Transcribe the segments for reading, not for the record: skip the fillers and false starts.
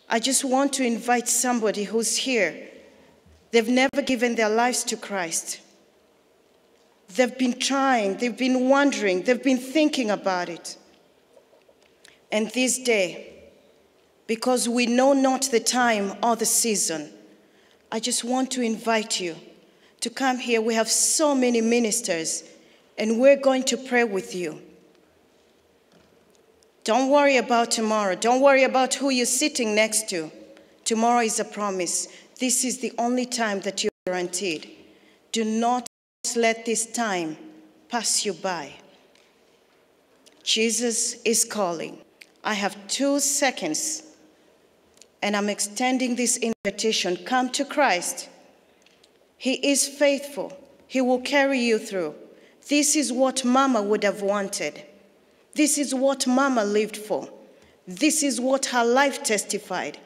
I just want to invite somebody who's here. They've never given their lives to Christ. They've been trying, they've been wondering, they've been thinking about it. And this day, because we know not the time or the season, I just want to invite you to come here. We have so many ministers, and we're going to pray with you. Don't worry about tomorrow. Don't worry about who you're sitting next to. Tomorrow is a promise. This is the only time that you're guaranteed. Do not let this time pass you by. Jesus is calling. I have 2 seconds, and I'm extending this invitation. Come to Christ. He is faithful. He will carry you through. This is what Mama would have wanted. This is what Mama lived for. This is what her life testified.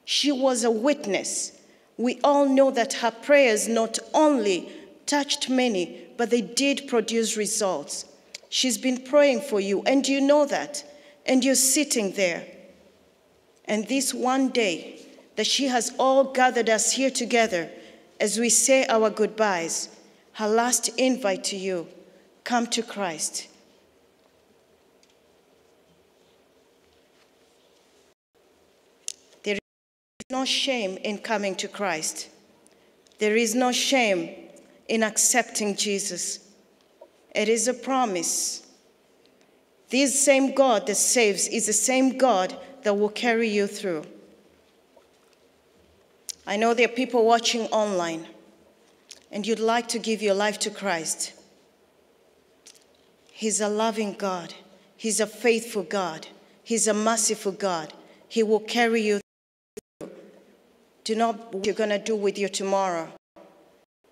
She was a witness. We all know that her prayers not only touched many, but they did produce results. She's been praying for you, and you know that. And you're sitting there. And this one day that she has all gathered us here together as we say our goodbyes, her last invite to you, come to Christ. There is no shame in coming to Christ. There is no shame in accepting Jesus. It is a promise. This same God that saves is the same God that will carry you through. I know there are people watching online, and you'd like to give your life to Christ. He's a loving God. He's a faithful God. He's a merciful God. He will carry you through. Do not know what you're going to do with your tomorrow,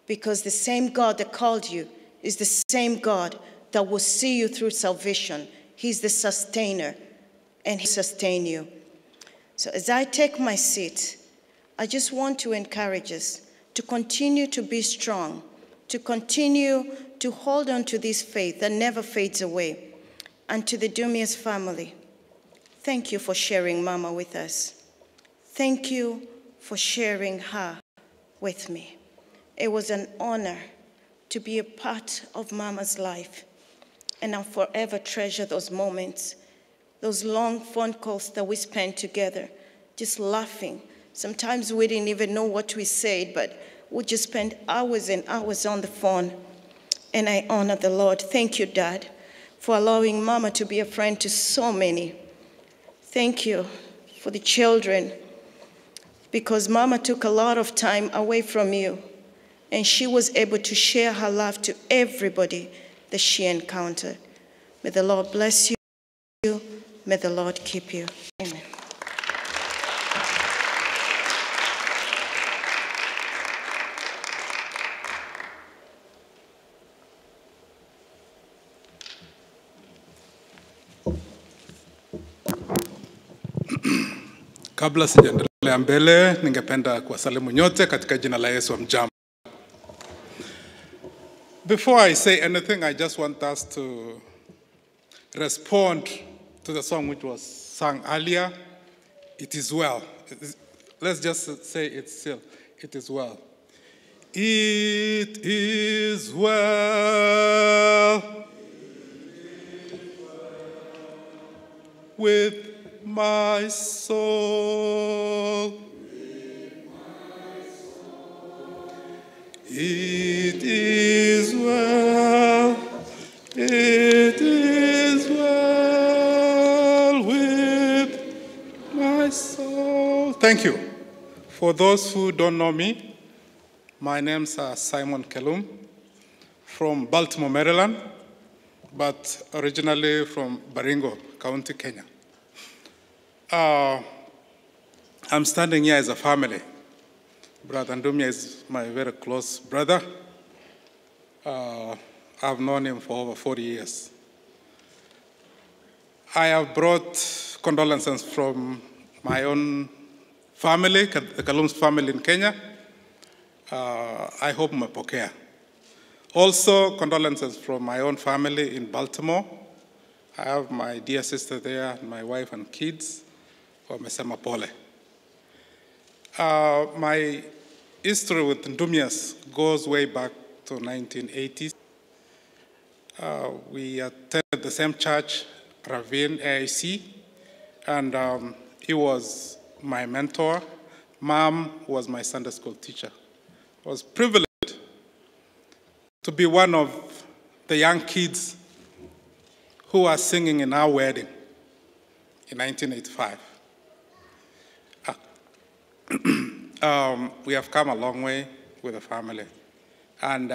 because the same God that called you is the same God that will see you through salvation. He's the sustainer, and He will sustain you. So as I take my seat, I just want to encourage us to continue to be strong, to continue to hold on to this faith that never fades away. And to the Dumiez family, thank you for sharing Mama with us. Thank you for sharing her with me. It was an honor to be a part of Mama's life. And I'll forever treasure those moments, those long phone calls that we spent together, just laughing. Sometimes we didn't even know what we said, but we just spent hours and hours on the phone. And I honor the Lord. Thank you, Dad, for allowing Mama to be a friend to so many. Thank you for the children, because Mama took a lot of time away from you, and she was able to share her love to everybody that she encountered. May the Lord bless you. May the Lord keep you. Amen. Kabla sijaendelea mbele, ningependa kuwasalimu nyote katika jina la Yesu. Mjambo. Before I say anything, I just want us to respond to the song which was sung earlier. It is well. Let's just say it's still. It is well. It is well with my soul. It is well. It is well with my soul. Thank you. For those who don't know me, my name's Simon Kelum from Baltimore, Maryland, but originally from Baringo County, Kenya. I'm standing here as a family. Brother Ndumia is my very close brother. I've known him for over 40 years. I have brought condolences from my own family, the Kalum's family in Kenya. I hope mmepokea. Also, condolences from my own family in Baltimore. I have my dear sister there, my wife and kids. wamesema pole. My history with Ndumias goes way back to 1980s. We attended the same church, Ravine AIC, and he was my mentor. Mom was my Sunday school teacher. I was privileged to be one of the young kids who are singing in our wedding in 1985. We have come a long way with the family. And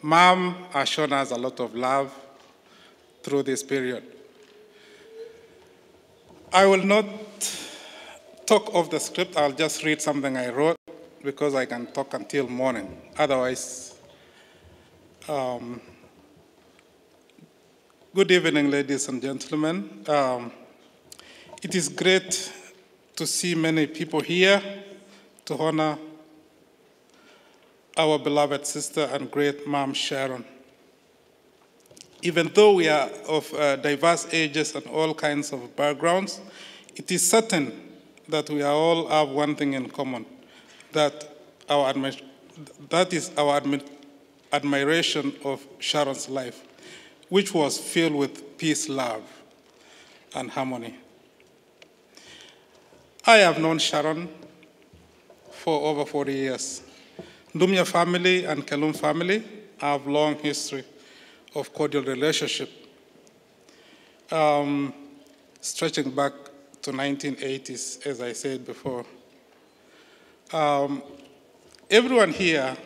Mom has shown us a lot of love through this period. I will not talk off the script. I'll just read something I wrote because I can talk until morning. Otherwise, good evening, ladies and gentlemen. It is great to see many people here to honor our beloved sister and great mom, Sharon. Even though we are of diverse ages and all kinds of backgrounds, it is certain that we all have one thing in common, that is our admiration of Sharon's life, which was filled with peace, love, and harmony. I have known Sharon for over 40 years. Ndumia family and Kelum family have long history of cordial relationship, stretching back to 1980s, as I said before. Everyone here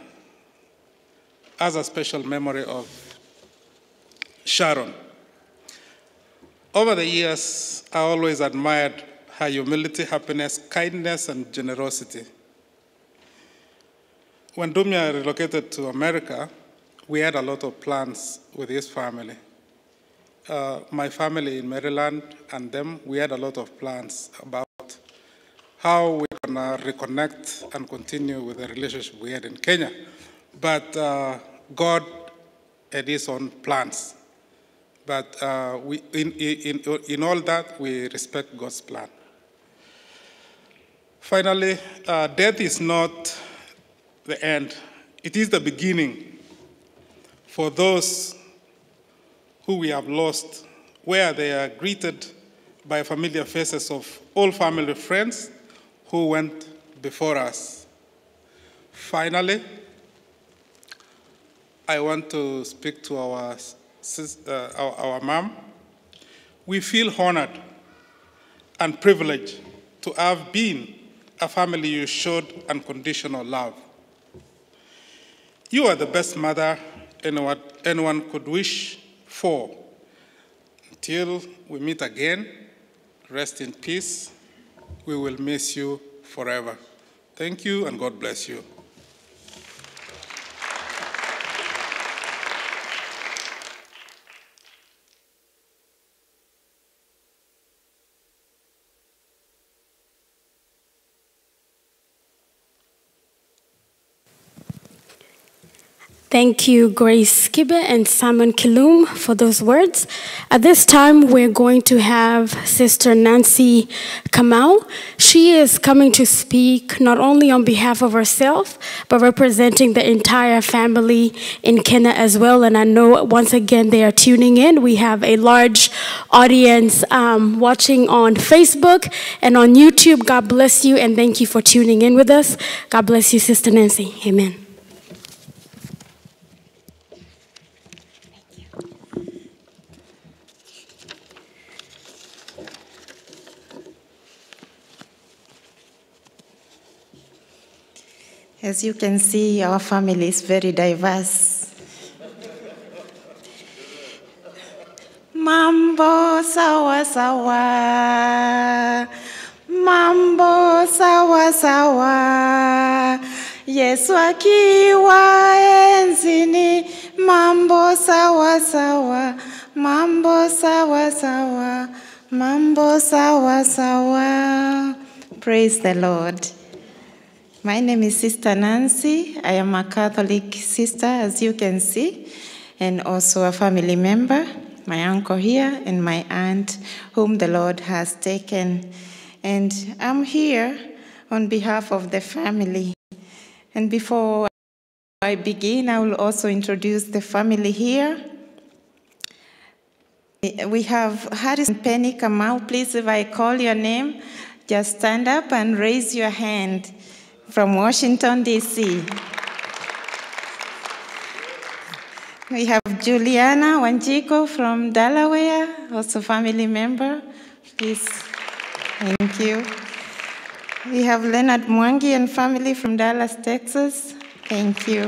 has a special memory of Sharon. Over the years, I always admired her humility, happiness, kindness, and generosity. When Dumia relocated to America, we had a lot of plans with his family. My family in Maryland and them, we had a lot of plans about how we're gonna reconnect and continue with the relationship we had in Kenya. But God had his own plans. But in all that, we respect God's plan. Finally, death is not the end. It is the beginning for those who we have lost, where they are greeted by familiar faces of all family friends who went before us. Finally, I want to speak to our mom. We feel honored and privileged to have been a family you showed unconditional love. You are the best mother anyone could wish for. Until we meet again, rest in peace. We will miss you forever. Thank you, and God bless you. Thank you, Grace Kibe and Simon Kilum, for those words. At this time, we're going to have Sister Nancy Kamau. She is coming to speak not only on behalf of herself, but representing the entire family in Kenya as well. And I know, once again, they are tuning in. We have a large audience watching on Facebook and on YouTube. God bless you, and thank you for tuning in with us. God bless you, Sister Nancy. Amen. As you can see, our family is very diverse. Mambo sawa sawa, mambo sawa sawa, Yesu akiwa enzini, mambo sawa sawa, mambo sawa sawa, mambo sawa sawa. Praise the Lord. My name is Sister Nancy. I am a Catholic sister, as you can see, and also a family member. my uncle here, and my aunt, whom the Lord has taken. And I'm here on behalf of the family. And before I begin, I will also introduce the family here. We have Harrison Penny Kamau. Please, if I call your name, just stand up and raise your hand, from Washington, D.C. We have Juliana Wanjiko from Delaware, also family member. Please, thank you. We have Leonard Mwangi and family from Dallas, Texas. Thank you.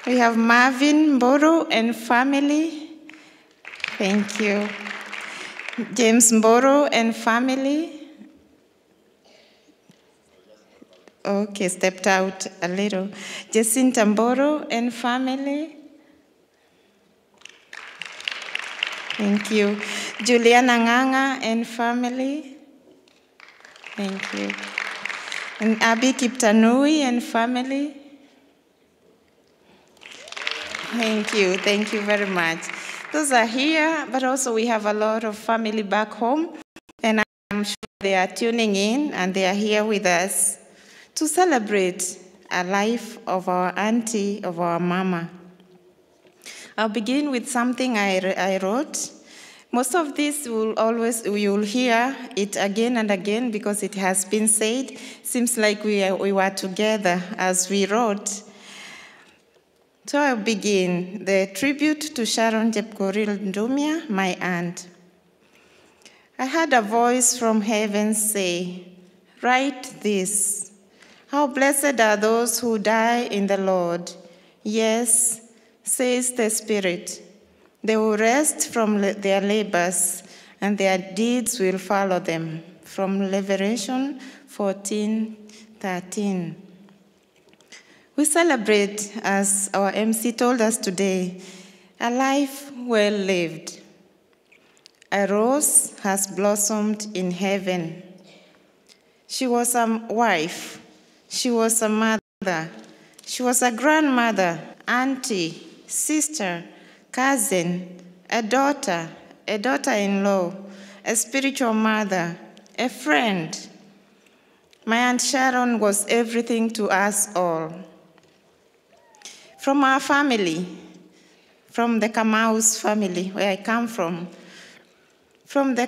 We have Marvin Mboro and family. Thank you. James Mboro and family. Okay, stepped out a little. Jacinta Mboro and family. Thank you. Juliana Nganga and family. Thank you. And Abby Kiptanui and family. Thank you very much. Those are here, but also we have a lot of family back home, and I'm sure they are tuning in and they are here with us to celebrate a life of our auntie, of our mama. I'll begin with something I wrote. Most of this you'll hear it again and again because it has been said. Seems like we were together as we wrote. So I'll begin. The tribute to Sharon Jepkoril Ndumia, my aunt. I heard a voice from heaven say, "Write this. How blessed are those who die in the Lord. Yes, says the Spirit. They will rest from their labors, and their deeds will follow them." From Revelation 14:13. We celebrate, as our MC told us today, a life well lived. A rose has blossomed in heaven. She was a wife. She was a mother. She was a grandmother, auntie, sister, cousin, a daughter-in-law, a spiritual mother, a friend. My Aunt Sharon was everything to us all. From our family, from the Kamau's family, where I come from the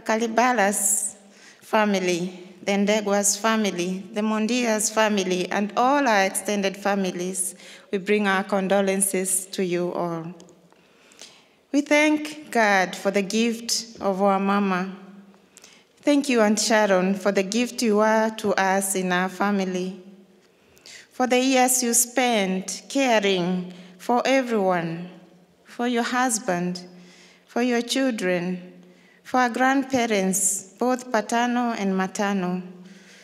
Kalibalas family, the Ndegwas family, the Mondias family, and all our extended families, we bring our condolences to you all. We thank God for the gift of our mama. Thank you, Aunt Sharon, for the gift you are to us in our family, for the years you spent caring for everyone, for your husband, for your children, for our grandparents, both paternal and maternal,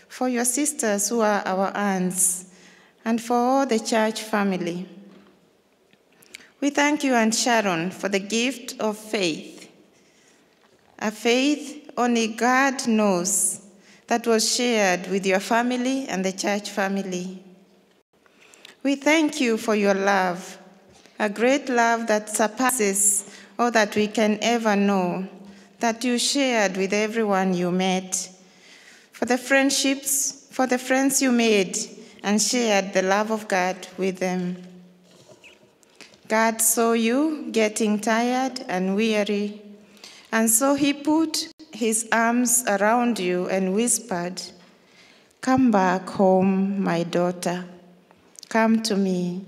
for your sisters who are our aunts, and for all the church family. We thank you, Aunt Sharon, for the gift of faith, a faith only God knows that was shared with your family and the church family. We thank you for your love, a great love that surpasses all that we can ever know, that you shared with everyone you met, for the friendships, for the friends you made and shared the love of God with them. God saw you getting tired and weary, and so he put his arms around you and whispered, "Come back home, my daughter. Come to me."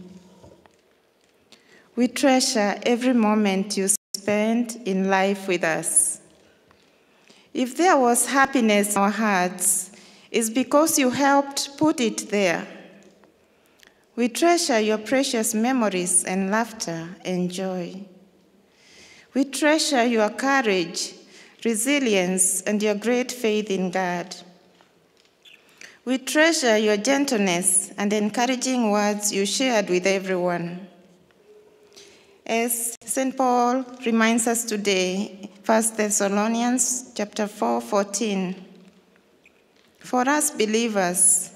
We treasure every moment you spend in life with us. If there was happiness in our hearts, it's because you helped put it there. We treasure your precious memories and laughter and joy. We treasure your courage, resilience, and your great faith in God. We treasure your gentleness and encouraging words you shared with everyone. As St. Paul reminds us today, 1 Thessalonians chapter 4:14, for us believers,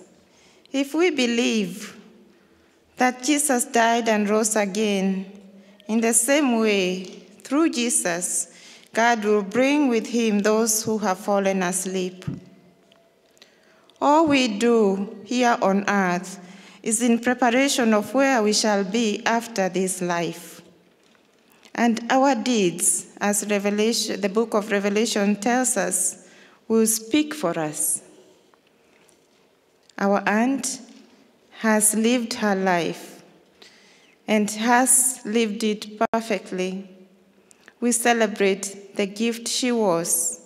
if we believe that Jesus died and rose again, In the same way, through Jesus, God will bring with him those who have fallen asleep. All we do here on earth is in preparation of where we shall be after this life. And our deeds, as the book of Revelation tells us, will speak for us. Our aunt has lived her life and has lived it perfectly. We celebrate the gift she was,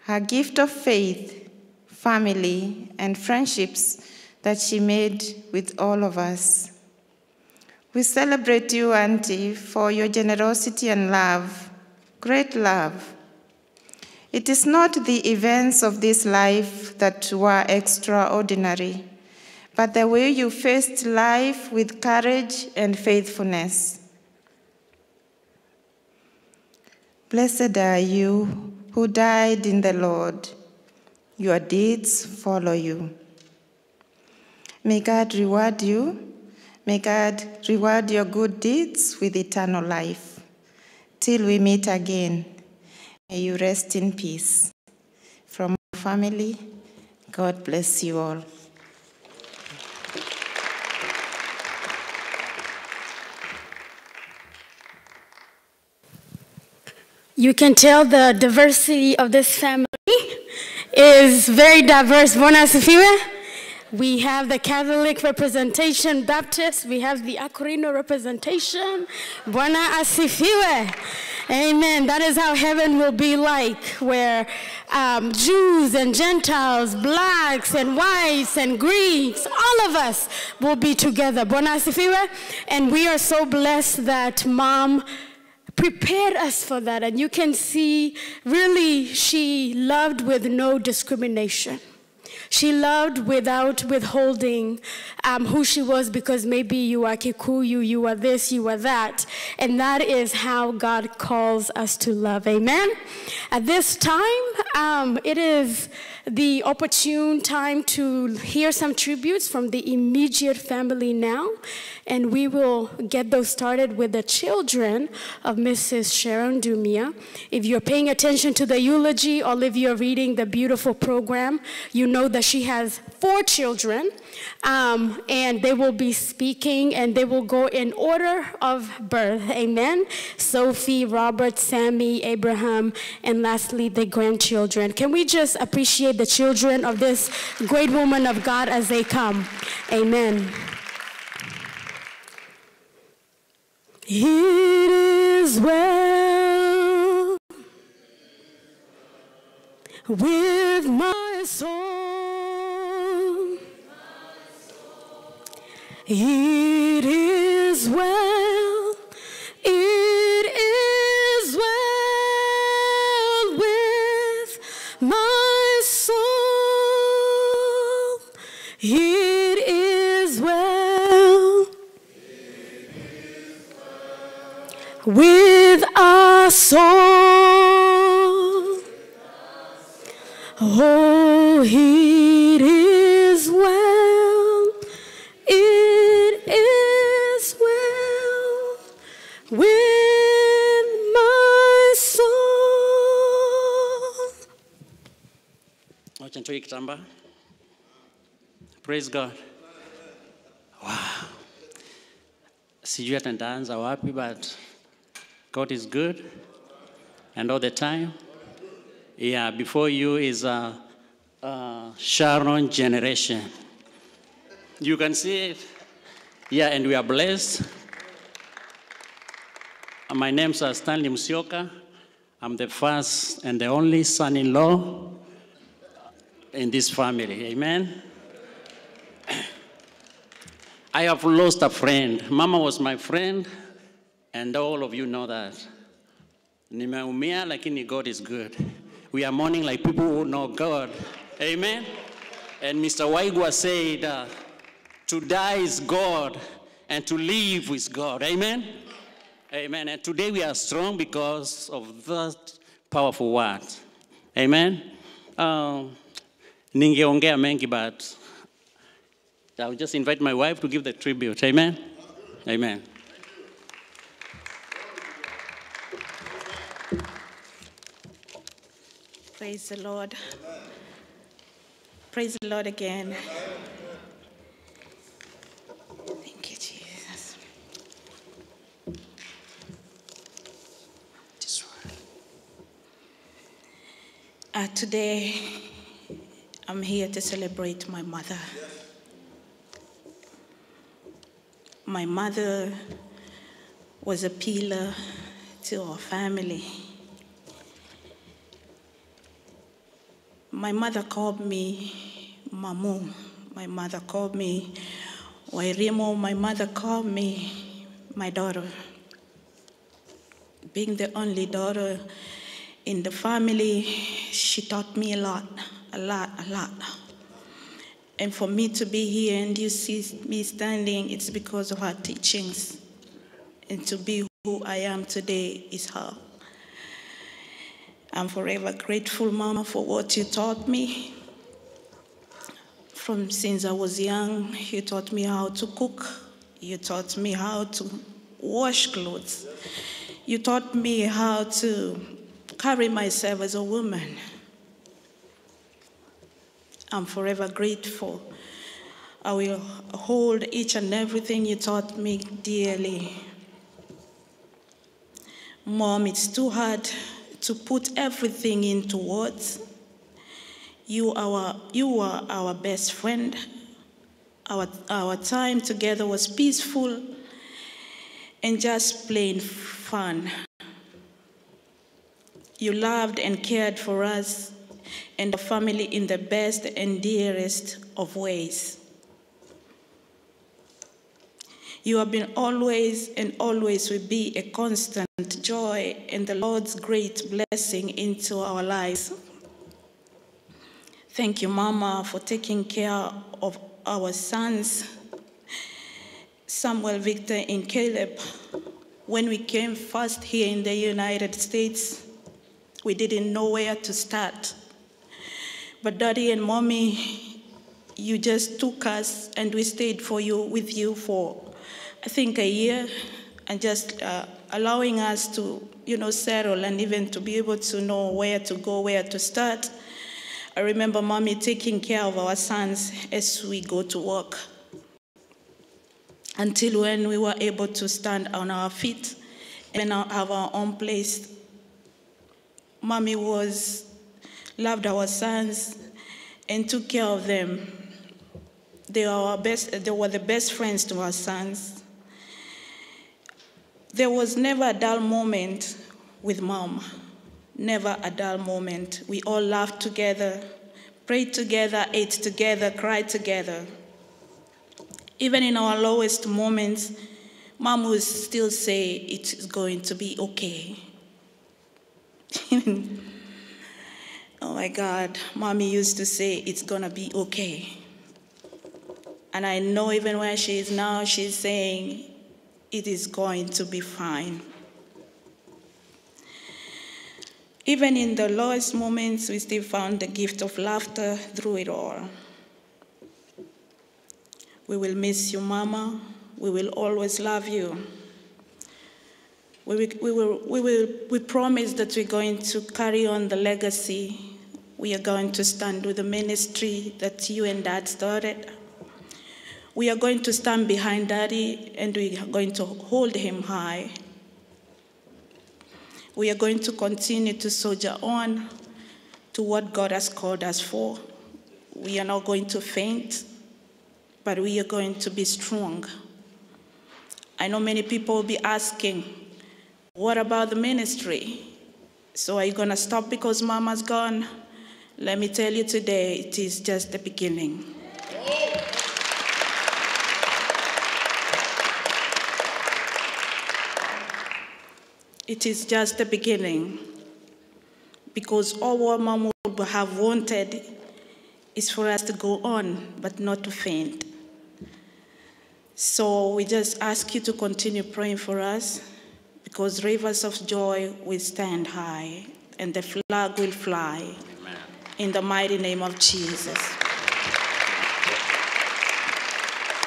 her gift of faith, family, and friendships that she made with all of us. We celebrate you, Auntie, for your generosity and love, great love. It is not the events of this life that were extraordinary, but the way you faced life with courage and faithfulness. Blessed are you who died in the Lord. Your deeds follow you. May God reward you. May God reward your good deeds with eternal life. Till we meet again, may you rest in peace. From our family, God bless you all. You can tell the diversity of this family is very diverse. Bwana asifiwe. We have the Catholic representation, Baptist. We have the Aquilino representation. Bwana asifiwe. Amen. That is how heaven will be like, where Jews and Gentiles, blacks and whites and Greeks, all of us will be together. Bwana asifiwe. And we are so blessed that Mom prepared us for that. And you can see, really, she loved with no discrimination. She loved without withholding who she was, because maybe you are Kikuyu, you are this, you are that. And that is how God calls us to love. Amen? At this time, it is the opportune time to hear some tributes from the immediate family now. And we will get those started with the children of Mrs. Sharon Dumia. If you're paying attention to the eulogy, or if you're reading the beautiful program, you know that she has 4 children, and they will be speaking, and they will go in order of birth. Amen? Sophie, Robert, Sammy, Abraham, and lastly, the grandchildren. Can we just appreciate the children of this great woman of God as they come? Amen. It is well with my soul. It is well. It is well with my soul. It is well with our soul. Oh, it is well. It is well with my soul. Wacha nitoe kitamba. Praise God. Wow. Sijui hata nitaanza wapi, but God is good, and all the time. Yeah, before you is a Sharon generation. You can see it. Yeah, and we are blessed. My name is Stanley Musyoka. I'm the first and the only son-in-law in this family. Amen. I have lost a friend. Mama was my friend, and all of you know that. Nimeumia, lakini God is good. We are mourning like people who know God. Amen. And Mr. Waigwa said, to die is God, and to live is God. Amen. Amen. And today we are strong because of that powerful word. Amen. Ningeongea mengi, but I'll just invite my wife to give the tribute. Amen. Amen. Praise the Lord. Praise the Lord again. Thank you, Jesus. Today, I'm here to celebrate my mother. My mother was a pillar to our family. My mother called me Mamu. My mother called me Wairimo. My mother called me my daughter. Being the only daughter in the family, she taught me a lot. And for me to be here and you see me standing, it's because of her teachings. And to be who I am today is her. I'm forever grateful, Mama, for what you taught me. Since I was young, you taught me how to cook. You taught me how to wash clothes. You taught me how to carry myself as a woman. I'm forever grateful. I will hold each and everything you taught me dearly. Mom, it's too hard to put everything into words. You are our best friend. Our time together was peaceful and just plain fun. You loved and cared for us and the family in the best and dearest of ways. You have been always and always will be a constant joy and the Lord's great blessing into our lives. Thank you, Mama, for taking care of our sons, Samuel, Victor, and Caleb. When we came first here in the United States, we didn't know where to start. But Daddy and Mommy, you just took us and we stayed with you for, I think, a year, and just allowing us to, settle and even to be able to know where to go, where to start. I remember Mommy taking care of our sons as we go to work, until when we were able to stand on our feet and have our own place. Mommy loved our sons and took care of them. They were the best friends to our sons. There was never a dull moment with Mom. Never a dull moment. We all laughed together, prayed together, ate together, cried together. Even in our lowest moments, Mom would still say, it's going to be okay. Oh my God, Mommy used to say, it's gonna be okay. And I know even where she is now, she's saying, it is going to be fine. Even in the lowest moments, we still found the gift of laughter through it all. We will miss you, Mama. We will always love you. We promise that we're going to carry on the legacy. We are going to stand with the ministry that you and Dad started. We are going to stand behind Daddy, and we are going to hold him high. We are going to continue to soldier on to what God has called us for. We are not going to faint, but we are going to be strong. I know many people will be asking, what about the ministry? So are you going to stop because Mama's gone? Let me tell you today, it is just the beginning. It is just the beginning, because all what Mom would have wanted is for us to go on, but not to faint. So we just ask you to continue praying for us, because rivers of joy will stand high, and the flag will fly. Amen. In the mighty name of Jesus.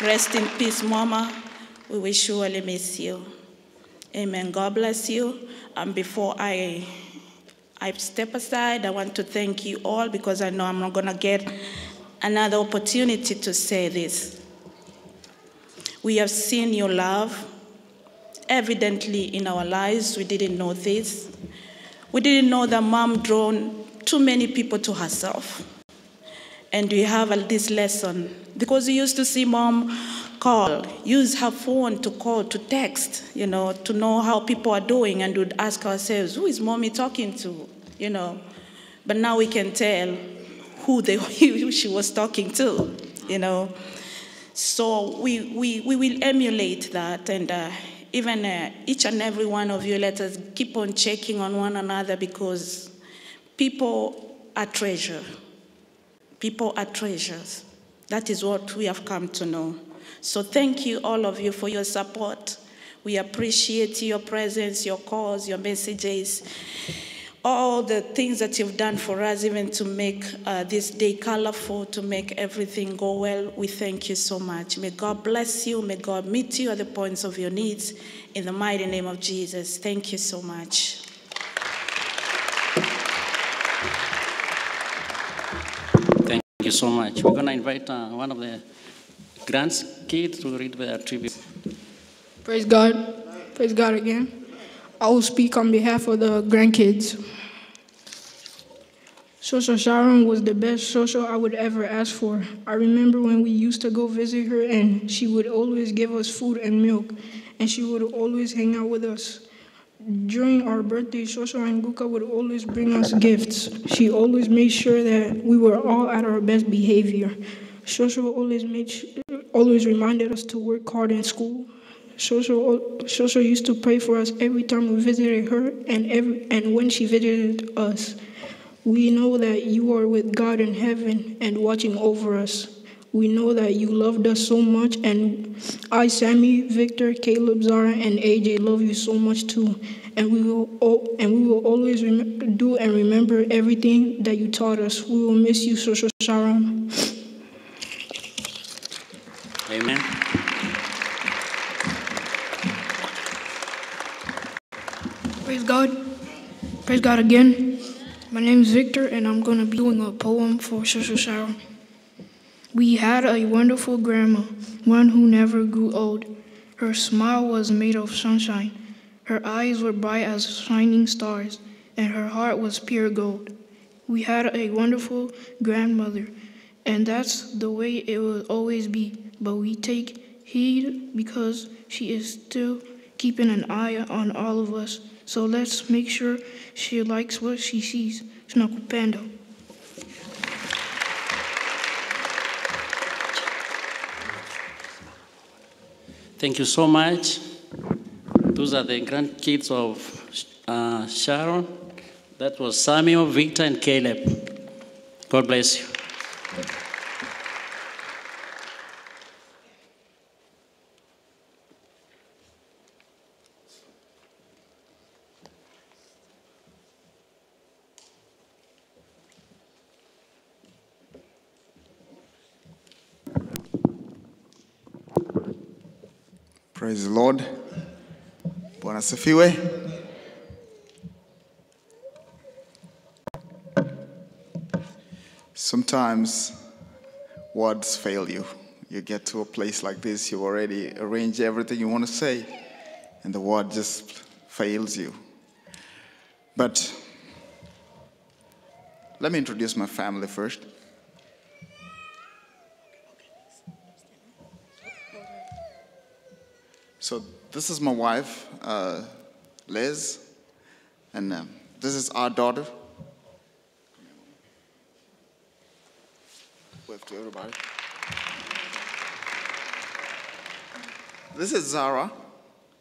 Rest in peace, Mama. We will surely miss you. Amen. God bless you. And before I I step aside. I want to thank you all because I know I'm not going to get another opportunity to say this. We have seen your love evidently in our lives. We didn't know this. We didn't know that Mom drawn too many people to herself. And we have this lesson because we used to see Mom call, use her phone to call, to text, to know how people are doing, and would ask ourselves, who is Mommy talking to, But now we can tell who she was talking to, So we will emulate that, and even each and every one of you, let us keep on checking on one another because people are treasure. People are treasures. That is what we have come to know. So thank you, all of you, for your support. We appreciate your presence, your calls, your messages, all the things that you've done for us, even to make this day colorful, to make everything go well. We thank you so much. May God bless you. May God meet you at the points of your needs. In the mighty name of Jesus, thank you so much. Thank you so much. We're going to invite one of the grandkids to read the tribute. Praise God. Praise God again. I will speak on behalf of the grandkids. Social Sharon was the best social I would ever ask for. I remember when we used to go visit her and she would always give us food and milk, and she would always hang out with us. During our birthday, Social and Guka would always bring us gifts. She always made sure that we were all at our best behavior. Social always reminded us to work hard in school. Social used to pray for us every time we visited her and when she visited us. We know that you are with God in heaven and watching over us. We know that you loved us so much, and I, Sammy, Victor, Caleb, Zara, and AJ love you so much too. And we will always do and remember everything that you taught us. We will miss you, Social Sharon. Amen. Praise God. Praise God again. My name is Victor, and I'm going to be doing a poem for Social Sharon. We had a wonderful grandma, one who never grew old. Her smile was made of sunshine. Her eyes were bright as shining stars, and her heart was pure gold. We had a wonderful grandmother, and that's the way it will always be. But we take heed because she is still keeping an eye on all of us. So let's make sure she likes what she sees. Snakupendo. Thank you so much. Those are the grandkids of Sharon. That was Samuel, Victor, and Caleb. God bless you. Praise the Lord. Bwana asifiwe. Sometimes words fail you. You get to a place like this, you already arrange everything you want to say, and the word just fails you. But let me introduce my family first. So this is my wife, Liz, and this is our daughter. Wave to everybody. This is Zara,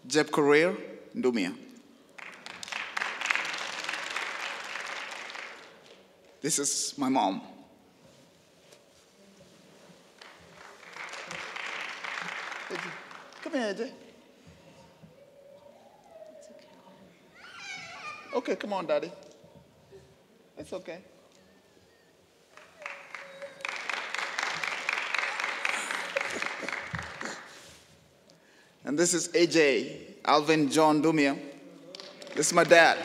Jeb Career, Ndumia. This is my mom. Come here, AJ. Okay, come on, Daddy. It's okay. And this is AJ, Alvin John Dumia. This is my dad.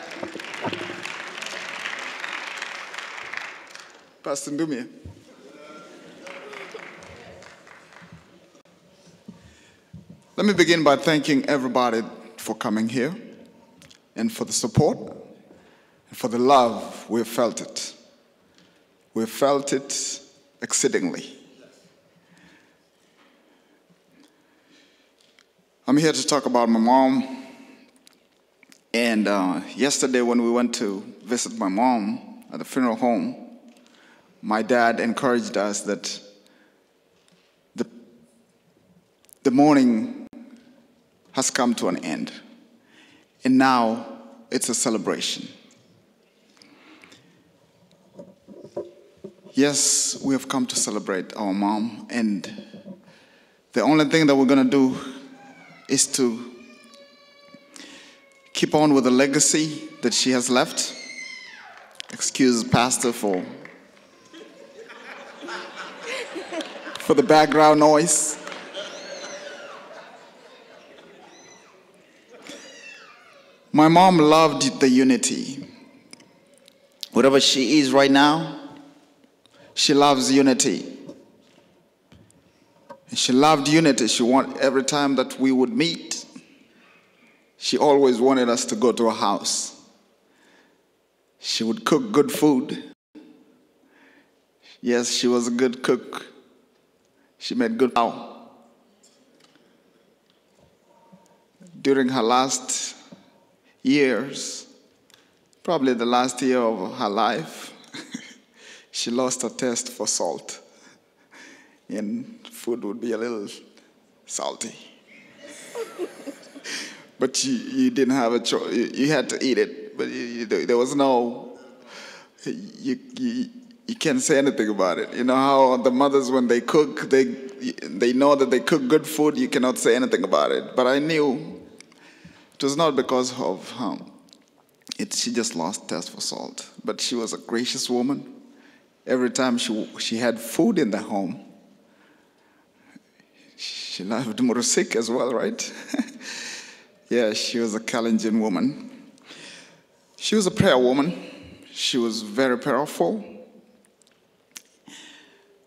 Pastor Ndumia. Let me begin by thanking everybody for coming here and for the support and for the love. We felt it. We felt it exceedingly. I'm here to talk about my mom. And yesterday when we went to visit my mom at the funeral home, my dad encouraged us that the mourning has come to an end. And now it's a celebration. Yes, we have come to celebrate our mom, and the only thing that we're going to do is to keep on with the legacy that she has left. Excuse Pastor for the background noise. My mom loved the unity. Wherever she is right now, she loves unity. She loved unity. She wanted every time that we would meet, she always wanted us to go to her house. She would cook good food. Yes, she was a good cook. She made good food. During her last years, probably the last year of her life, she lost her taste for salt. And food would be a little salty. But you didn't have a choice. You had to eat it. But there was no, you can't say anything about it. You know how the mothers, when they cook, they know that they cook good food, you cannot say anything about it. But I knew it was not because of she just lost taste for salt. But she was a gracious woman. Every time she had food in the home, she loved Murusik as well, right? Yeah, she was a Kalenjin woman. She was a prayer woman. She was very prayerful.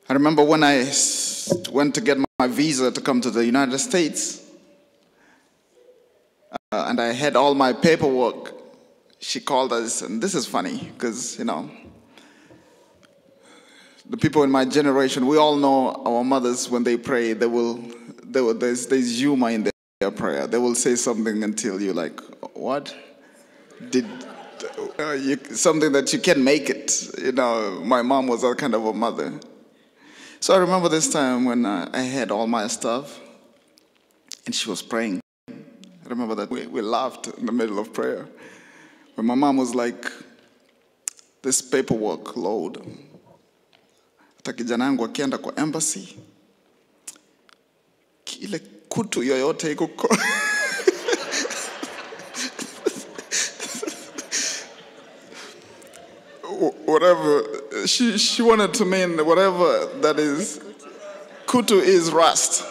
I remember when I went to get my visa to come to the United States, and I had all my paperwork, she called us, and this is funny, because, you know, the people in my generation, we all know our mothers, when they pray, there's humor in their prayer. They will say something until you're like, what? Something that you can't make it. You know, my mom was that kind of a mother. So I remember this time when I had all my stuff, and she was praying. I remember that we laughed in the middle of prayer. But my mom was like, this paperwork load. Hata kijana yangu akienda kwa embassy, kile kutu yoyote iko whatever she wanted to mean, whatever that is, kutu is rust.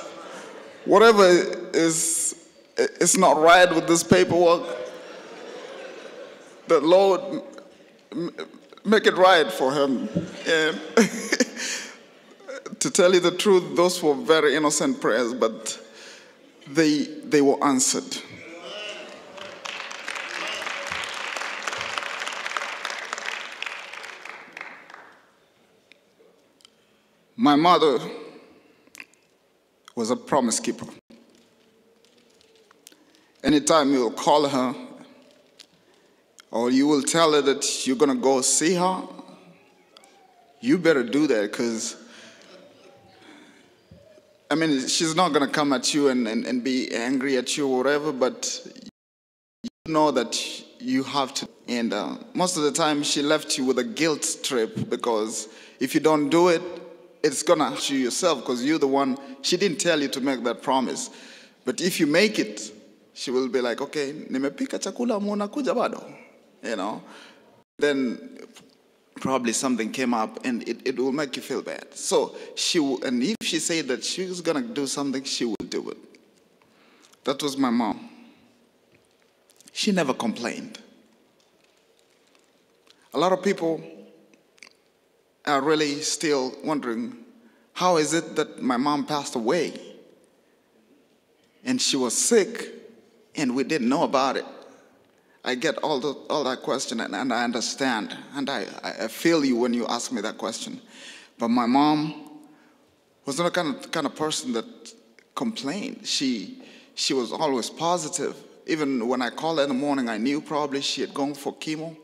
Whatever is not right with this paperwork, the Lord make it right for him. And to tell you the truth, those were very innocent prayers, but they were answered. My mother was a promise keeper. Anytime you'll call her, or you will tell her that you're going to go see her, you better do that, because, I mean, she's not going to come at you and be angry at you or whatever, but you know that you have to. And most of the time, she left you with a guilt trip, because if you don't do it, it's going to hurt you yourself, because you're the one, she didn't tell you to make that promise. But if you make it, she will be like, okay, nimepika chakula munakuja bado, you know. Then probably something came up, and it will make you feel bad. So and if she said that she was going to do something, she would do it. That was my mom. She never complained. A lot of people are really still wondering, how is it that my mom passed away? And she was sick, and we didn't know about it. I get all that question, and I understand, and I feel you when you ask me that question. But my mom was not the kind of person that complained. She was always positive. Even when I called her in the morning, I knew probably she had gone for chemo.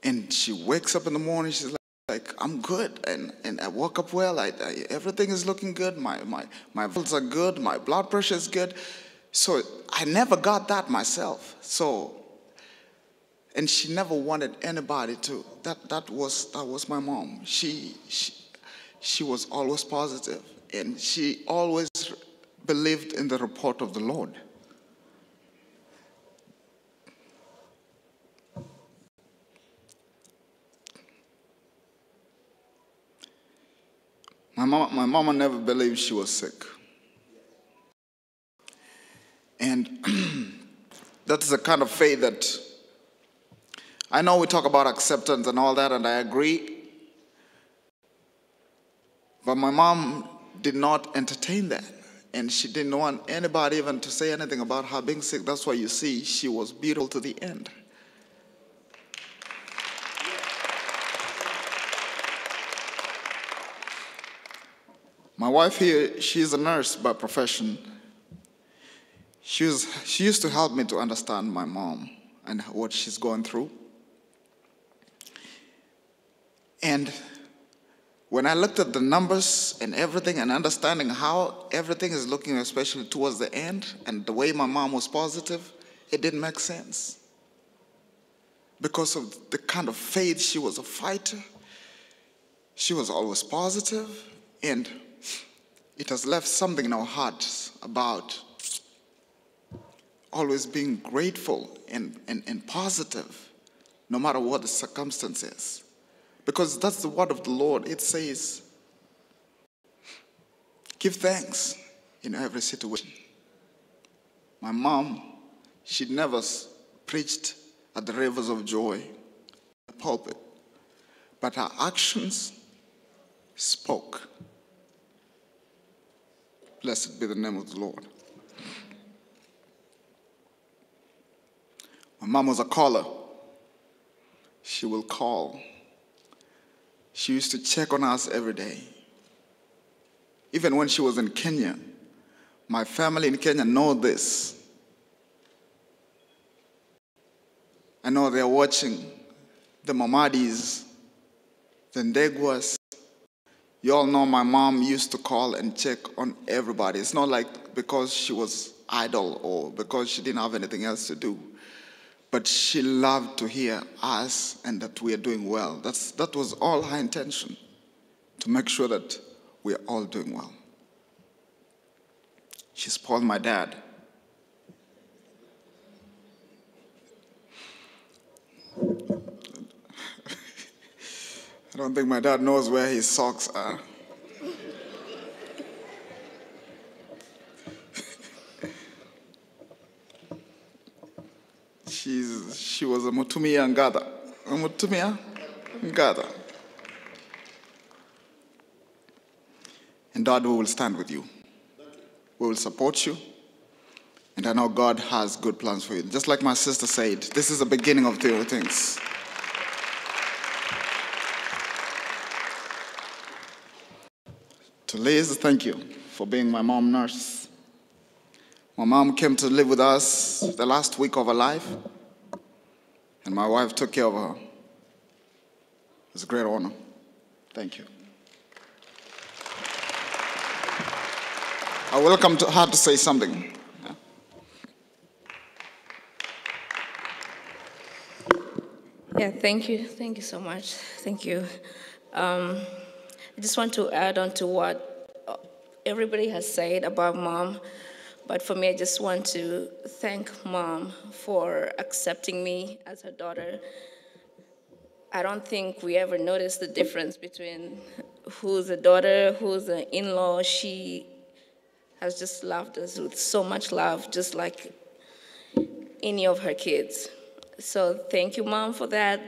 And she wakes up in the morning, she's like, I'm good, and I woke up well. Everything is looking good. My vitals are good. My blood pressure is good. So I never got that myself. So, and she never wanted anybody to. That was my mom. She was always positive, and she always believed in the report of the Lord. My mama never believed she was sick. And that is the kind of faith that, I know we talk about acceptance and all that, and I agree. But my mom did not entertain that. And she didn't want anybody even to say anything about her being sick. That's why you see she was beautiful to the end. My wife here, she's a nurse by profession. She used to help me to understand my mom and what she's going through. And when I looked at the numbers and everything and understanding how everything is looking, especially towards the end, and the way my mom was positive, it didn't make sense. Because of the kind of faith, she was a fighter. She was always positive, and it has left something in our hearts about always being grateful and positive, no matter what the circumstances. Because that's the word of the Lord. It says, give thanks in every situation. My mom, she never preached at the rivers of joy, the pulpit, but her actions spoke. Blessed be the name of the Lord. My mom was a caller. She will call. She used to check on us every day. Even when she was in Kenya, my family in Kenya know this. I know they're watching the Mamadis, the Ndegwas. You all know my mom used to call and check on everybody. It's not like because she was idle or because she didn't have anything else to do. But she loved to hear us and that we are doing well. That was all her intention, to make sure that we are all doing well. She spoiled my dad. I don't think my dad knows where his socks are. She was a Mutumia Ngada. A Mutumia Ngada. And Dad, we will stand with you. We will support you. And I know God has good plans for you. Just like my sister said, this is the beginning of the things. To Liz, thank you for being my mom nurse. My mom came to live with us the last week of her life, and my wife took care of her. It's a great honor. Thank you. I welcome her to say something. Yeah, thank you. Thank you so much. Thank you. I just want to add on to what everybody has said about Mom. But for me, I just want to thank Mom for accepting me as her daughter. I don't think we ever noticed the difference between who's a daughter, who's an in-law. She has just loved us with so much love, just like any of her kids. So thank you, Mom, for that.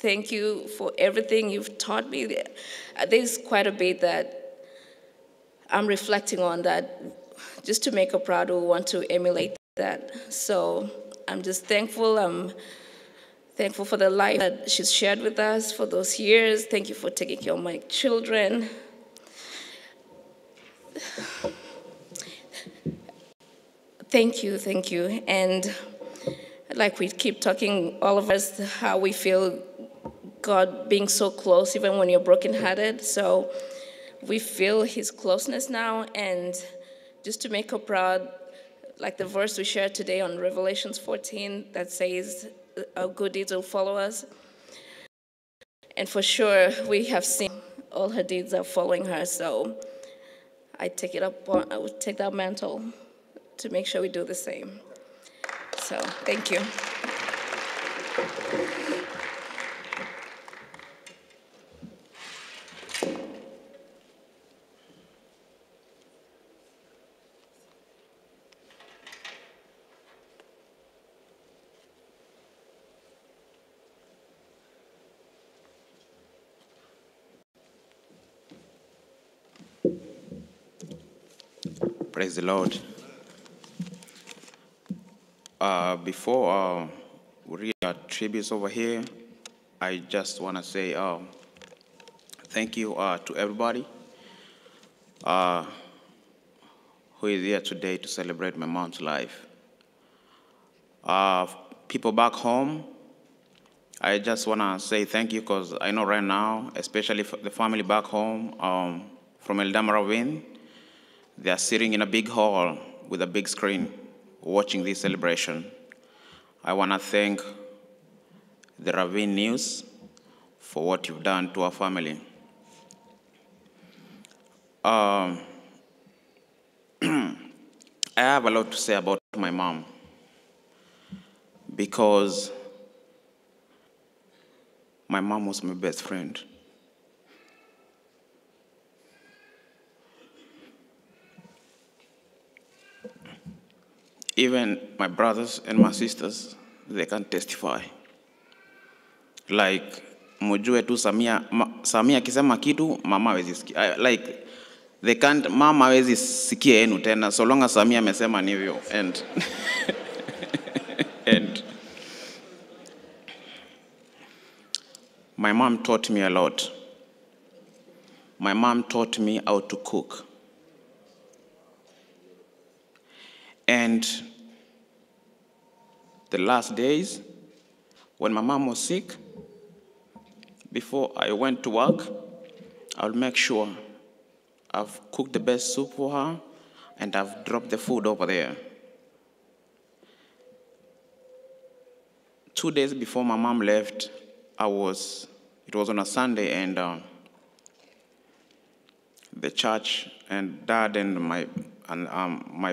thank you for everything you've taught me. There's quite a bit that I'm reflecting on that just to make her proud, we want to emulate that. So I'm just thankful. I'm thankful for the life that she's shared with us for those years. Thank you for taking care of my children. Thank you. And like we keep talking, all of us, how we feel God being so close, even when you're brokenhearted. So we feel his closeness now, and just to make her proud, like the verse we shared today on Revelations 14 that says, our good deeds will follow us. And for sure, we have seen all her deeds are following her. So I would take that mantle to make sure we do the same. So thank you. Praise the Lord. Before we read our tributes over here, I just want to say thank you to everybody who is here today to celebrate my mom's life. People back home, I just want to say thank you, because I know right now, especially for the family back home from Eldama Ravine, they are sitting in a big hall with a big screen watching this celebration. I want to thank the Ravine News for what you've done to our family. I have a lot to say about my mom, because my mom was my best friend. Even my brothers and my sisters, they can testify. Like, mujue tu Samia akisema kitu, mama hawezi sikia. Like, they can't, mama hawezi sikia yenu tena, so long as Samia amesema nivyo. And my mom taught me a lot. My mom taught me how to cook. And the last days, when my mom was sick, before I went to work, I would make sure I've cooked the best soup for her, and I've dropped the food over there. 2 days before my mom left, it was on a Sunday, and the church and dad and my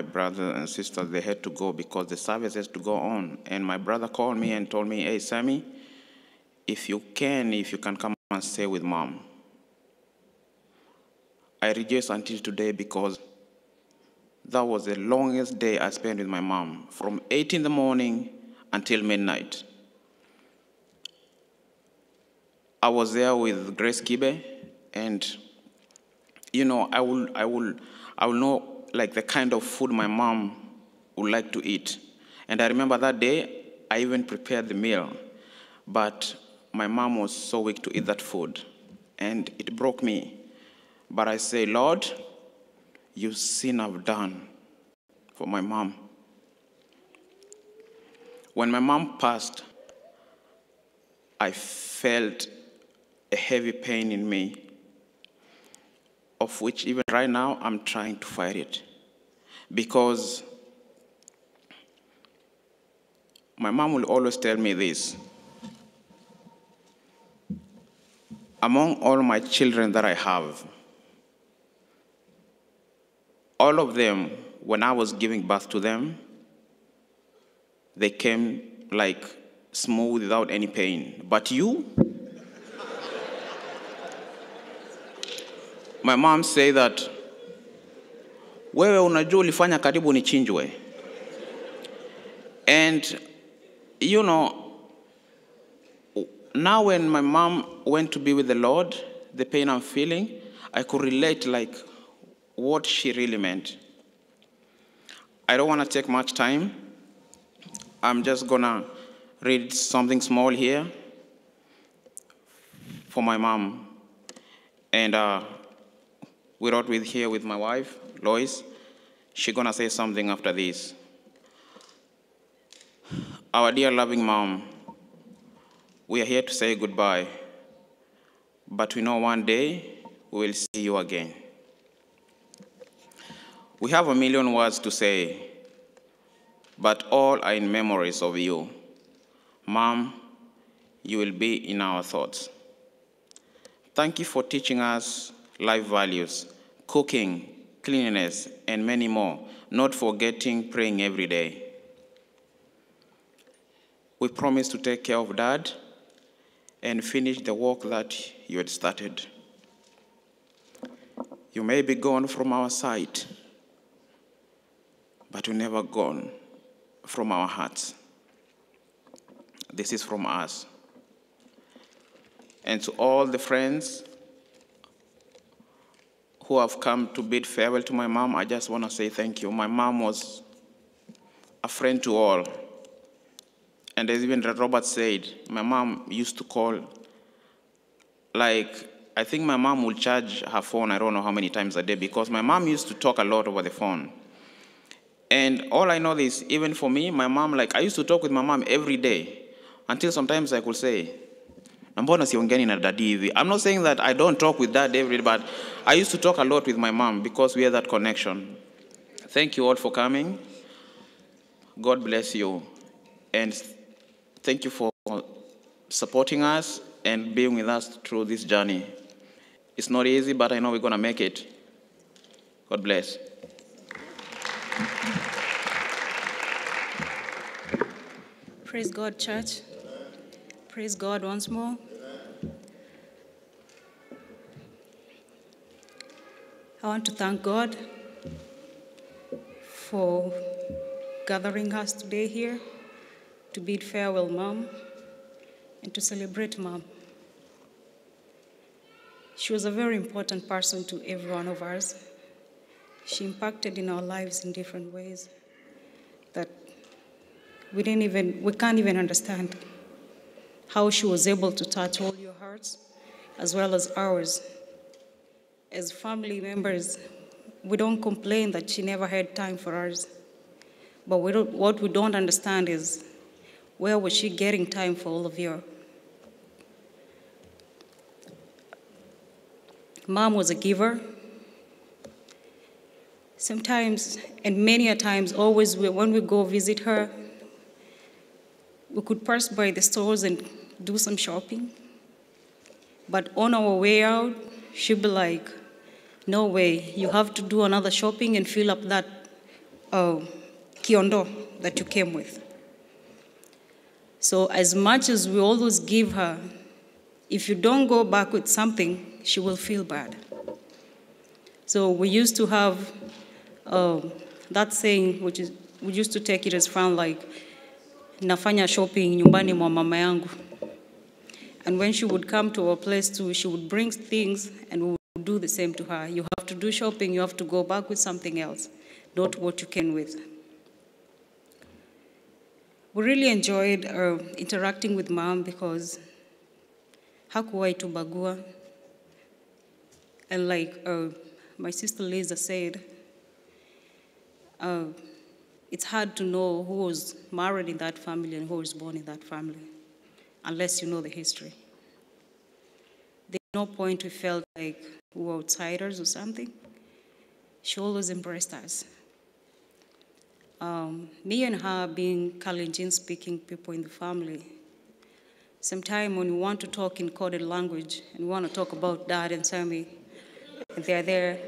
brother and sister, they had to go because the service has to go on. And my brother called me and told me, hey, Sammy, if you can come and stay with mom. I rejoice until today, because that was the longest day I spent with my mom, from 8 in the morning until midnight. I was there with Grace Kibe, and you know, I will know like the kind of food my mom would like to eat. And I remember that day, I even prepared the meal, but my mom was so weak to eat that food, and it broke me. But I say, Lord, you've seen I've done for my mom. When my mom passed, I felt a heavy pain in me, of which even right now I'm trying to fight it. Because my mom will always tell me this: among all my children that I have, all of them, when I was giving birth to them, they came like smooth without any pain. But you, my mom say that, wewe unajua ulifanya karibu nichinjwe. And you know, now when my mom went to be with the Lord, the pain I'm feeling, I could relate like what she really meant. I don't want to take much time. I'm just gonna read something small here for my mom. And we wrote here with my wife, Lois. She's gonna say something after this. Our dear loving mom, we are here to say goodbye, but we know one day we will see you again. We have a million words to say, but all are in memories of you. Mom, you will be in our thoughts. Thank you for teaching us life values, cooking, cleanliness, and many more, not forgetting praying every day. We promise to take care of Dad and finish the work that you had started. You may be gone from our sight, but you're never gone from our hearts. This is from us. And to all the friends who have come to bid farewell to my mom, I just want to say thank you. My mom was a friend to all. And as even Robert said, my mom used to call, like, I think my mom would charge her phone, I don't know how many times a day, because my mom used to talk a lot over the phone. And all I know is, even for me, my mom, like, I used to talk with my mom every day, until sometimes I could say, I'm not saying that I don't talk with Dad every day, but I used to talk a lot with my mom because we had that connection. Thank you all for coming. God bless you. And thank you for supporting us and being with us through this journey. It's not easy, but I know we're going to make it. God bless. Praise God, church. Praise God once more. I want to thank God for gathering us today here to bid farewell, Mom, and to celebrate Mom. She was a very important person to every one of us. She impacted in our lives in different ways that we can't even understand how she was able to touch all your hearts as well as ours. As family members, we don't complain that she never had time for us. But what we don't understand is, where was she getting time for all of you? Mom was a giver. Sometimes, and many a times, always when we go visit her, we could pass by the stores and do some shopping. But on our way out, she'd be like, no way, you have to do another shopping and fill up that kiondo that you came with. So as much as we always give her, if you don't go back with something, she will feel bad. So we used to have that saying, which is, we used to take it as fun, like, nafanya shopping nyumbani mwa mama yangu. And when she would come to our place too, she would bring things and we would do the same to her. You have to do shopping, you have to go back with something else, not what you came with. We really enjoyed interacting with Mom because hakuwahi tubagua. And like my sister Lisa said, it's hard to know who was married in that family and who was born in that family, unless you know the history. There's no point we felt like we were outsiders or something. She always embraced us. Me and her being Kalenjin-speaking people in the family, sometimes when we want to talk in coded language and we want to talk about Dad and Sammy, and they're there,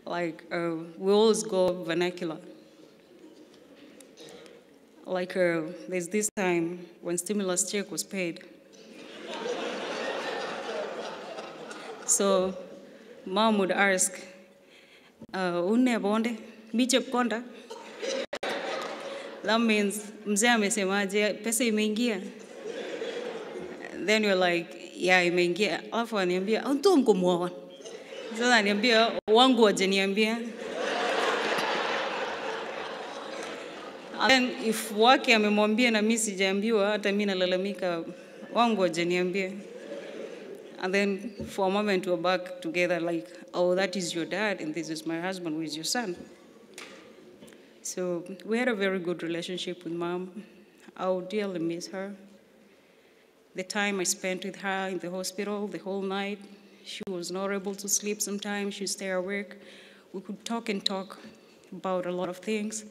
like, we always go vernacular. Like, there's this time when stimulus check was paid. So, Mom would ask, unne bonde, bichep konda? That means, mzee amesemaje, pesa imeingia? then you're like, yeah, imeingia. Alafu ananiambia, "Unto mkomuoa." Sasa ananiambia, "Wangu wajaniambia." And if wake amemwambia na mimi sijaambiwa, hata mimi nalalamika, wangu wajaniambia. And then for a moment we're back together like, oh, that is your dad and this is my husband, who is your son. So we had a very good relationship with Mom. I would dearly miss her. The time I spent with her in the hospital, the whole night, she was not able to sleep sometimes, she'd stay awake. We could talk and talk about a lot of things.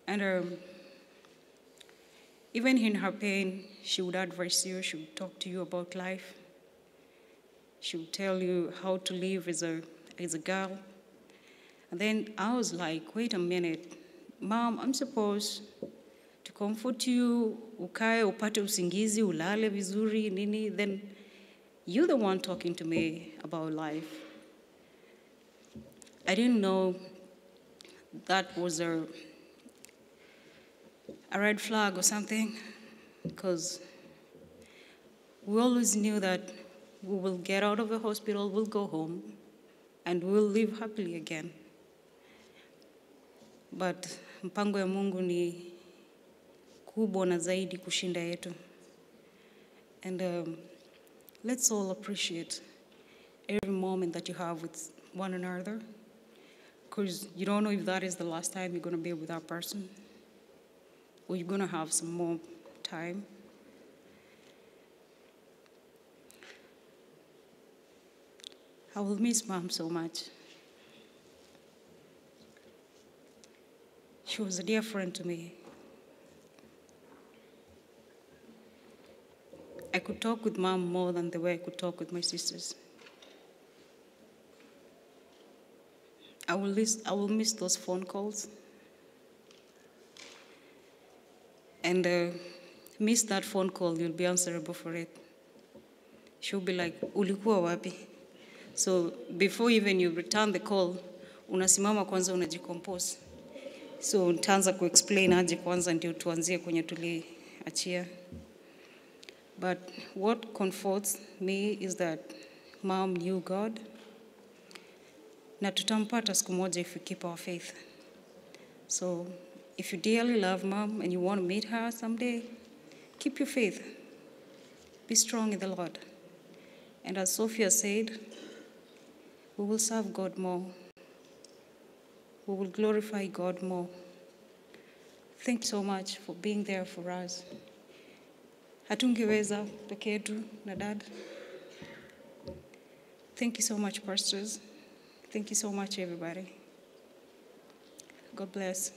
And even in her pain, she would advise you, she would talk to you about life. She would tell you how to live as a girl. And then I was like, wait a minute, Mom, I'm supposed to comfort you, ukae, upate usingizi, ulale vizuri, nini, then you're the one talking to me about life. I didn't know that was a red flag or something, because we always knew that we will get out of the hospital, we'll go home, and we'll live happily again. But mpango ya Mungu ni kubwa na zaidi kushinda yetu. And let's all appreciate every moment that you have with one another, because you don't know if that is the last time you're going to be with that person, or you're going to have some more time. I will miss Mom so much. She was a dear friend to me. I could talk with Mom more than the way I could talk with my sisters. I will miss those phone calls. And miss that phone call, you'll be answerable for it. She'll be like, ulikuwa wapi? So before even you return the call, unasimama kwanza unajicompose. So nitaanza kuexplain aje kwanza ndio tuanzie kwenye tuliachia. But what comforts me is that Mom knew God. Na tutampata siku moja if we keep our faith. So if you dearly love Mom and you want to meet her someday, keep your faith. Be strong in the Lord. And as Sophia said, we will serve God more. We will glorify God more. Thank you so much for being there for us. Hatungeweza peke yetu na Dad. Thank you so much, pastors. Thank you so much, everybody. God bless.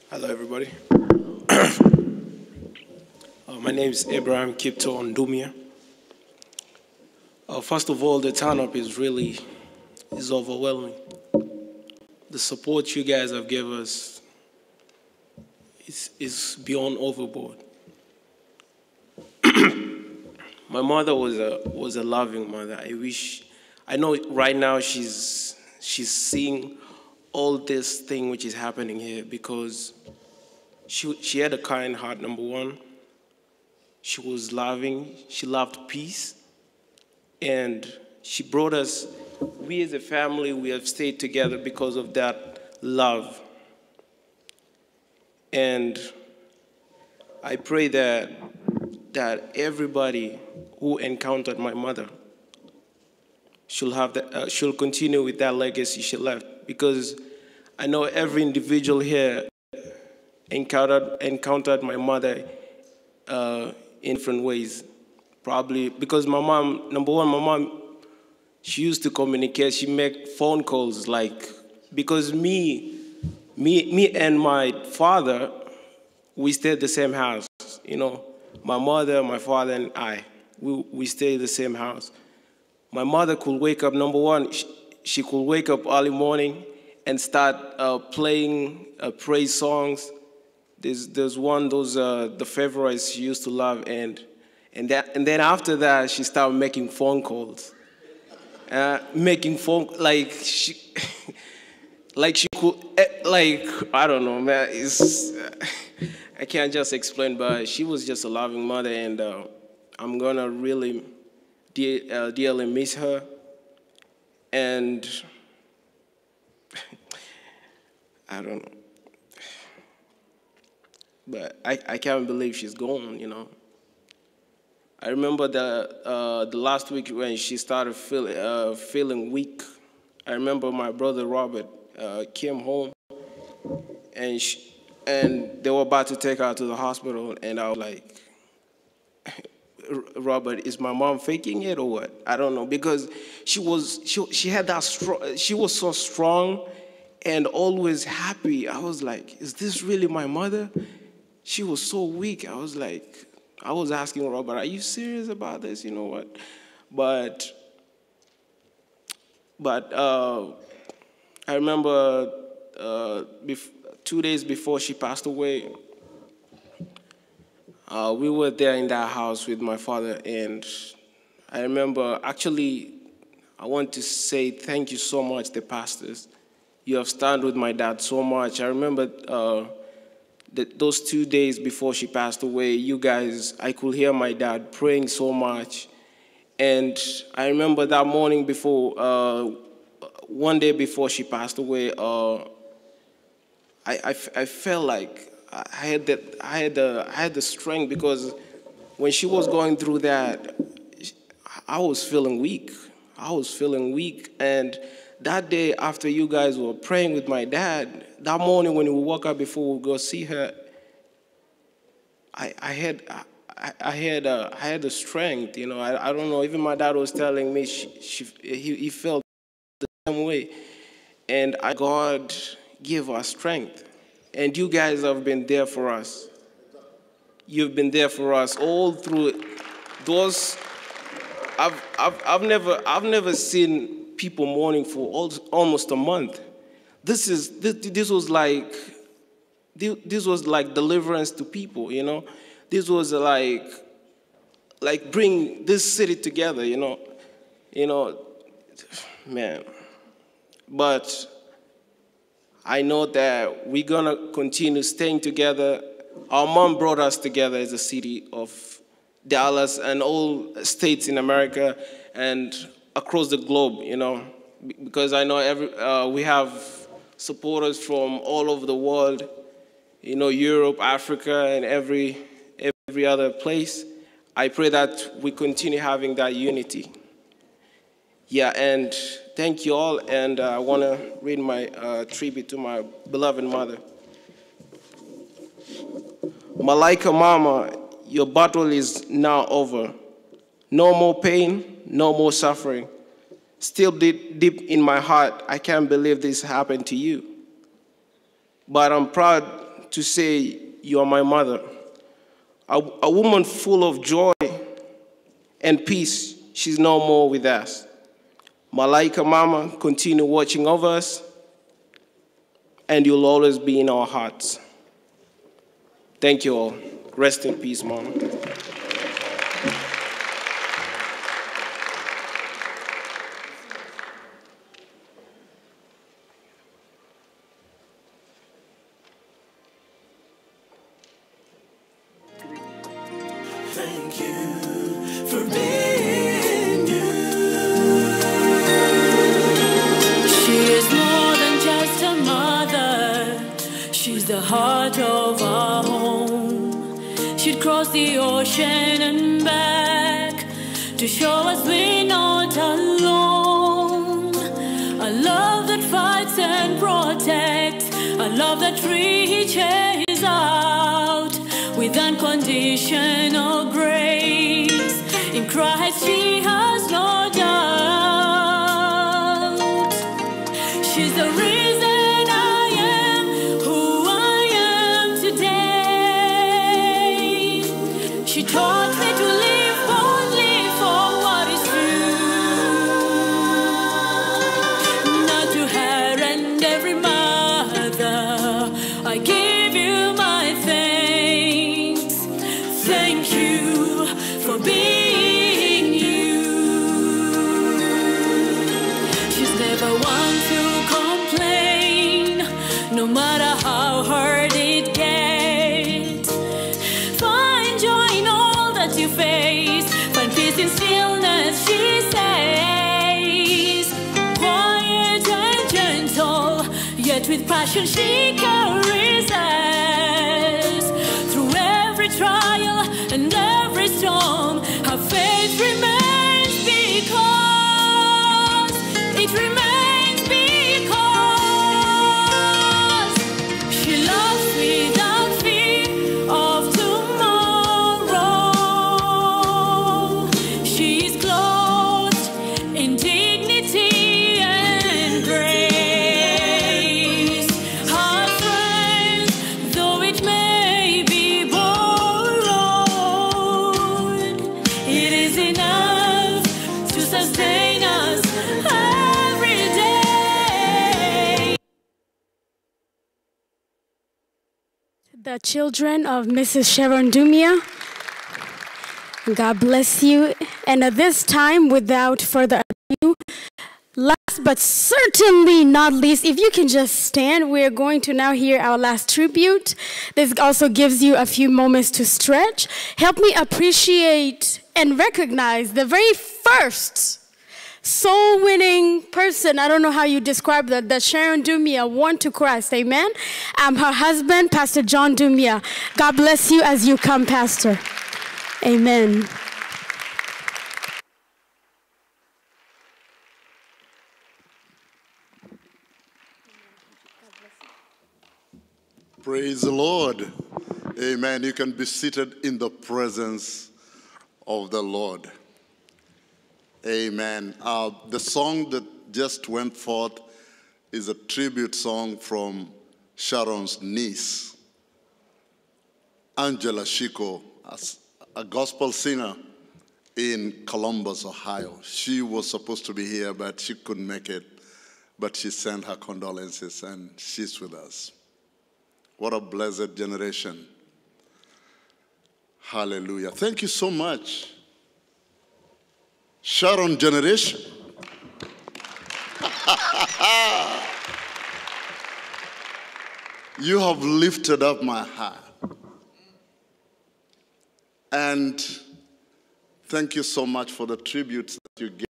Hello, everybody. My name is Abraham Kipto Ndumia. First of all, the turn-up is overwhelming. The support you guys have given us is beyond overboard. My mother was a loving mother. I know right now she's seeing all this thing which is happening here because she had a kind heart, number one. She was loving, she loved peace, and she brought us, we as a family, we have stayed together because of that love. And I pray that everybody who encountered my mother she'll continue with that legacy she left, because I know every individual here encountered my mother in different ways. Probably because my mom, number one, my mom, she used to communicate, she make phone calls because me and my father, we stayed the same house, you know. My mother, my father, and I, we stayed the same house. My mother could wake up, number one, she could wake up early morning and start playing praise songs. There's one, the favorites she used to love, and then after that, she started making phone calls. Like she could, I don't know, man. I can't just explain, but she was just a loving mother, and I'm gonna really dearly miss her. And I don't know, but I can't believe she's gone, you know. I remember the last week when she started feeling weak. I remember my brother Robert came home, and they were about to take her to the hospital, and I was like, Robert, is my mom faking it or what? I don't know, because she had that she was so strong and always happy. I was like, is this really my mother? She was so weak. I was asking Robert, are you serious about this? You know what? But I remember 2 days before she passed away, we were there in that house with my father, and I remember, actually, I want to say thank you so much, the pastors. You have stand with my dad so much. I remember those 2 days before she passed away, you guys, I could hear my dad praying so much. And I remember that morning before, one day before she passed away, I felt like I had the strength, because when she was going through that, I was feeling weak. And that day after you guys were praying with my dad, that morning when we woke up before we go see her, I had the strength, you know. I don't know. Even my dad was telling me he felt the same way, and God gave us strength. And you guys have been there for us. You've been there for us all through those. I've never seen people mourning for almost a month. This was like deliverance to people, you know. This was like bring this city together, you know, man. But I know that we're gonna continue staying together. Our mom brought us together as a city of Dallas and all states in America and across the globe, you know, because I know we have supporters from all over the world, you know, Europe, Africa, and every other place. I pray that we continue having that unity. Yeah, and thank you all, and I want to read my tribute to my beloved mother. Malaika Mama, your battle is now over. No more pain, no more suffering. Still deep in my heart, I can't believe this happened to you. But I'm proud to say you are my mother. A woman full of joy and peace. She's no more with us. Malaika Mama, continue watching over us, and you'll always be in our hearts. Thank you all. Rest in peace, Mama. Thank you for being you. She is more than just a mother. She's the heart of our home. She'd cross the ocean and back to show us we're not alone. A love that fights and protects. A love that reaches out with unconditional grace. In Christ she has no doubt. She's the reason I am who I am today. She taught me to live boldly for what is true. Not to her and every Yet with passion she carries us through every trial and every storm. Her faith remains because it remains because she loves without fear of tomorrow. She is clothed in dignity and grace. Her strength, though it may be borrowed, it is enough to sustain us every day. The children of Mrs. Sharon Dumia, God bless you. And at this time, without further ado, last but certainly not least, if you can just stand, we're going to now hear our last tribute. This also gives you a few moments to stretch. Help me appreciate and recognize the very first soul-winning person, I don't know how you describe that Sharon Dumia won to Christ, amen? Her husband, Pastor John Dumia. God bless you as you come, Pastor. Amen. Praise the Lord. Amen. You can be seated in the presence of the Lord. Amen. The song that just went forth is a tribute song from Sharon's niece, Angela Shiko, a gospel singer in Columbus, Ohio. She was supposed to be here, but she couldn't make it. But she sent her condolences, and she's with us. What a blessed generation. Hallelujah. Thank you so much, Sharon generation. You have lifted up my heart. And thank you so much for the tributes that you gave.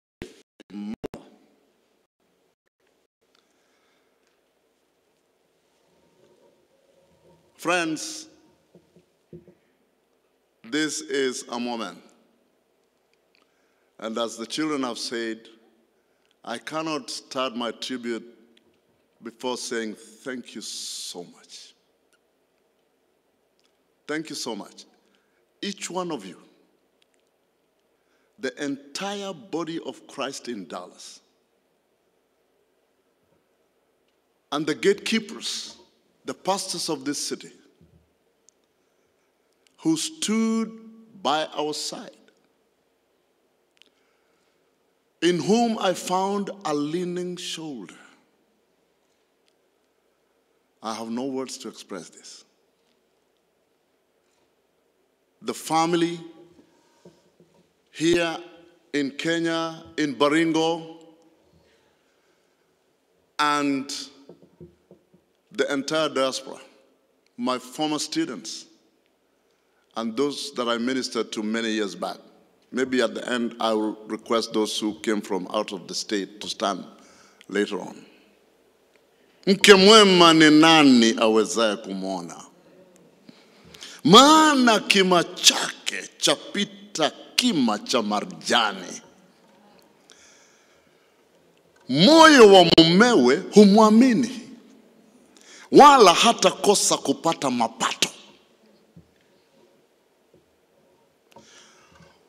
Friends, this is a moment. And as the children have said, I cannot start my tribute before saying thank you so much. Thank you so much. Each one of you, the entire body of Christ in Dallas, and the gatekeepers, the pastors of this city, who stood by our side, in whom I found a leaning shoulder. I have no words to express this. The family here in Kenya, in Baringo, and the entire diaspora, my former students, and those that I ministered to many years back. Maybe at the end, I will request those who came from out of the state to stand later on. Mke mwema ni nani awezaye kumwona? Maana kima chake chapita kima cha marjani. Moyo wa mumewe humwamini, wala hata kosa kupata mapato.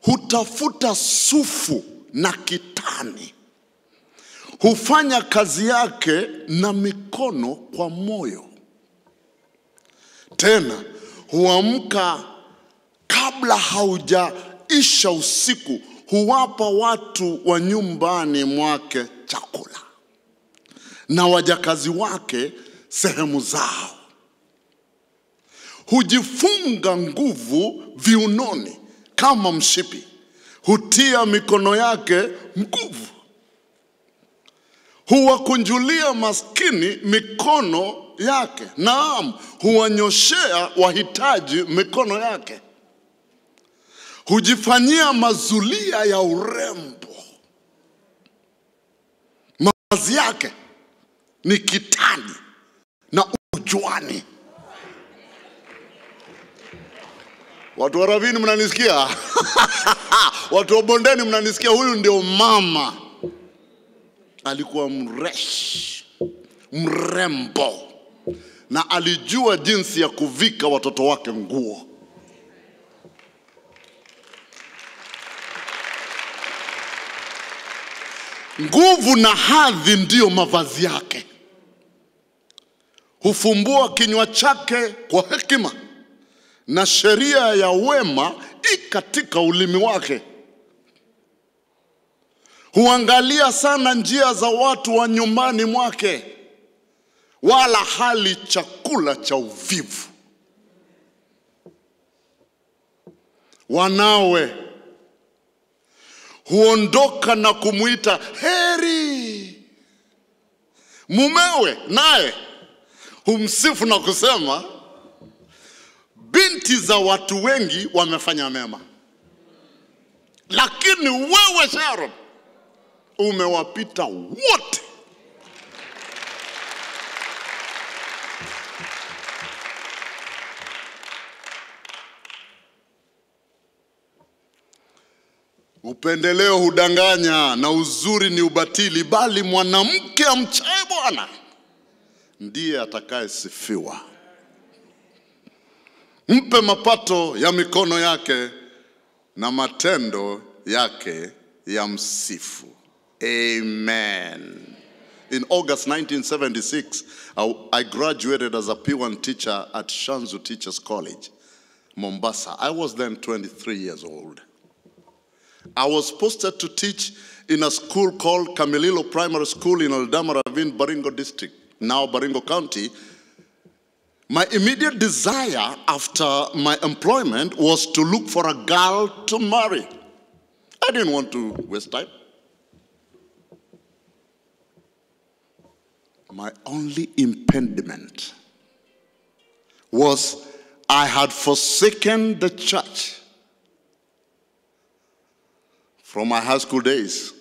Hutafuta sufu na kitani. Hufanya kazi yake na mikono kwa moyo. Tena huamka kabla haujaisha usiku, huwapa watu wa nyumbani mwake chakula, na wajakazi wake sehemu zao. Hujifunga nguvu viunoni kama mshipi, hutia mikono yake nguvu. Huwakunjulia maskini mikono yake, naam, huwanyoshea wahitaji mikono yake. Hujifanyia mazulia ya urembo, mavazi yake ni kitani na ujuani. Watu wa Ravini mnanisikia? Watu wa Bondeni mnanisikia? Huyu ndio mama. Alikuwa mrembo, na alijua jinsi ya kuvika watoto wake nguo. Nguvu na hadhi ndiyo mavazi yake. Hufumbua kinywa chake kwa hekima, na sheria ya wema katika ulimi wake. Huangalia sana njia za watu wa nyumbani mwake, wala hali chakula cha uvivu. Wanawe huondoka na kumuita heri. Mumewe naye humsifu na kusema, binti za watu wengi wamefanya mema, lakini wewe Sharon umewapita wote. Upendeleo hudanganya na uzuri ni ubatili, bali mwanamke amchaye Bwana ndiye atakayesifiwa. Mpe mapato ya mikono yake, na matendo yake ya msifu. Amen. In August 1976, I graduated as a P1 teacher at Shanzu Teachers College, Mombasa. I was then 23 years old. I was posted to teach in a school called Kamililo Primary School in Eldama Ravine, Baringo District, now Baringo County. My immediate desire after my employment was to look for a girl to marry. I didn't want to waste time. My only impediment was I had forsaken the church from my high school days.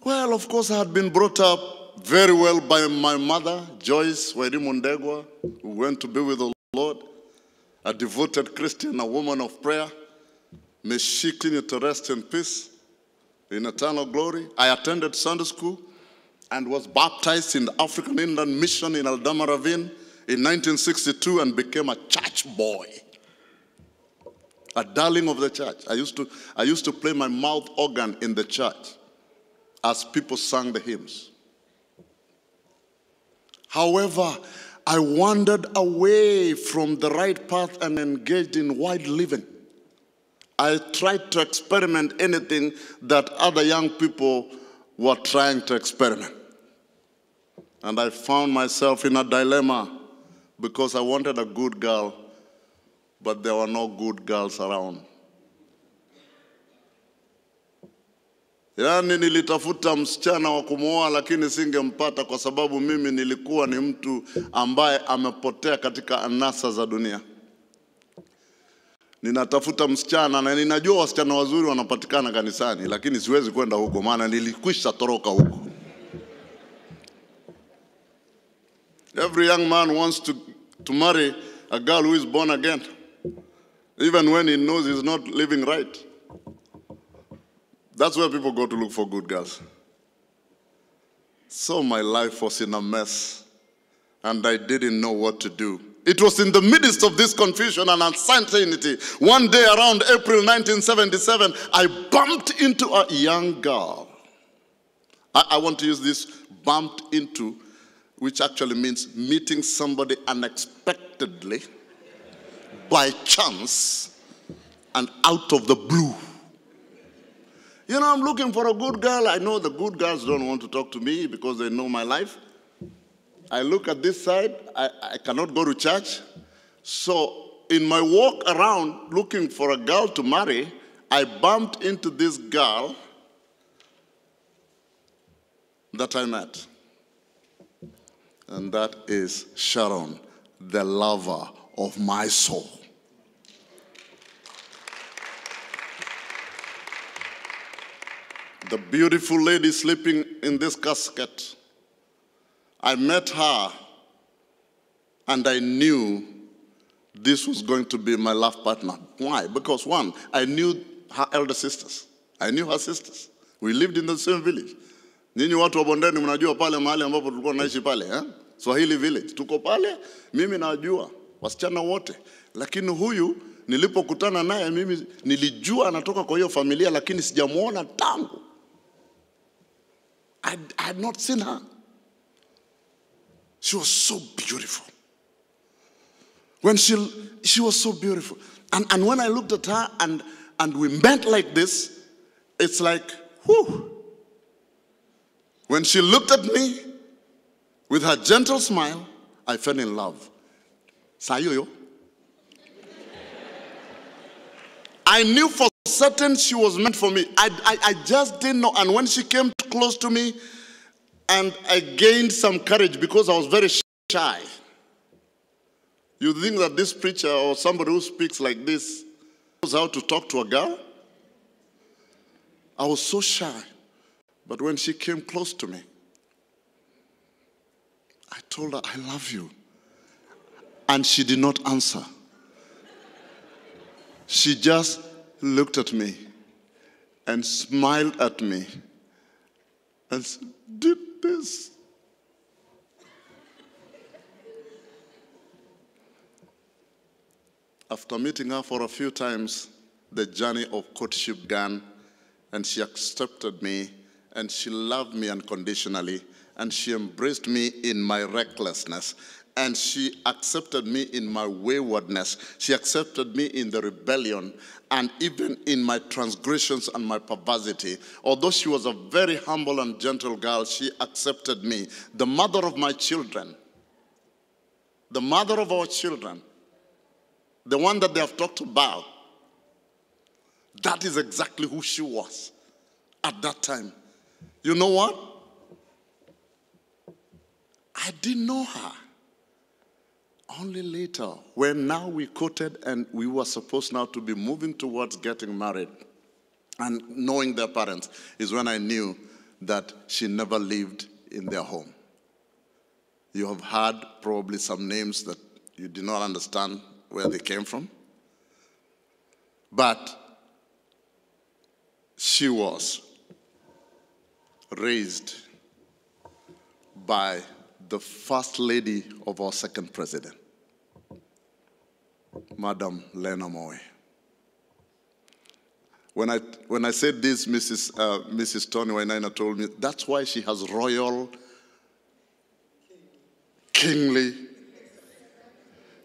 Well, of course, I had been brought up very well by my mother, Joyce Wairimu, who went to be with the Lord, a devoted Christian, a woman of prayer. May she continue to rest in peace, in eternal glory. I attended Sunday school and was baptized in the African Inland Mission in Eldama Ravine in 1962 and became a church boy, a darling of the church. I used to play my mouth organ in the church as people sang the hymns. However, I wandered away from the right path and engaged in wild living. I tried to experiment anything that other young people were trying to experiment. And I found myself in a dilemma because I wanted a good girl, but there were no good girls around. Yaani nilitafuta msichana wa kumuoa lakini singempata kwa sababu mimi nilikuwa ni mtu ambaye amepotea katika anasa za dunia. Ninatafuta msichana na ninajua wasichana wazuri wanapatikana kanisani, lakini siwezi kwenda huko maana nilikwisha toroka huko. Every young man wants to marry a girl who is born again, even when he knows he's not living right. That's where people go to look for good girls. So my life was in a mess, and I didn't know what to do. It was in the midst of this confusion and uncertainty. One day around April 1977, I bumped into a young girl. I want to use this bumped into, which actually means meeting somebody unexpectedly, by chance, and out of the blue. You know, I'm looking for a good girl. I know the good girls don't want to talk to me because they know my life. I look at this side, I cannot go to church. So in my walk around looking for a girl to marry, I bumped into this girl that I met. And that is Sharon, the lover of my soul. The beautiful lady sleeping in this casket I met her and I knew this was going to be my life partner. Why? Because one, I knew her elder sisters. I knew her sisters. We lived in the same village. Nyinyi watu wa Bondeni mnajua pale mahali ambapo tulikuwa naishi pale, eh? Swahili village. Tuko pale, mimi najua wasichana wote. Lakini huyu nilipokutana naye mimi nilijua anatoka kwa hiyo familia lakini sijamuona tangu. I had not seen her. She was so beautiful. When she was so beautiful. And when I looked at her and we met like this, it's like, whew. When she looked at me with her gentle smile, I fell in love. Sayoyo. I knew for certain she was meant for me. I just didn't know. And when she came close to me, and I gained some courage because I was very shy. You think that this preacher or somebody who speaks like this knows how to talk to a girl? I was so shy. But when she came close to me, I told her, I love you. And she did not answer. She just looked at me and smiled at me and did this. After meeting her for a few times, the journey of courtship began, and she accepted me, and she loved me unconditionally, and she embraced me in my recklessness, and she accepted me in my waywardness. She accepted me in the rebellion, and even in my transgressions and my perversity. Although she was a very humble and gentle girl, she accepted me. The mother of my children, the mother of our children, the one that they have talked about, that is exactly who she was at that time. You know what? I didn't know her. Only later, when now we courted and we were supposed now to be moving towards getting married and knowing their parents, is when I knew that she never lived in their home. You have heard probably some names that you did not understand where they came from. But she was raised by the first lady of our second president, Madam Lena Moe. When I said this, Mrs. Tony Wainaina told me, that's why she has royal, kingly,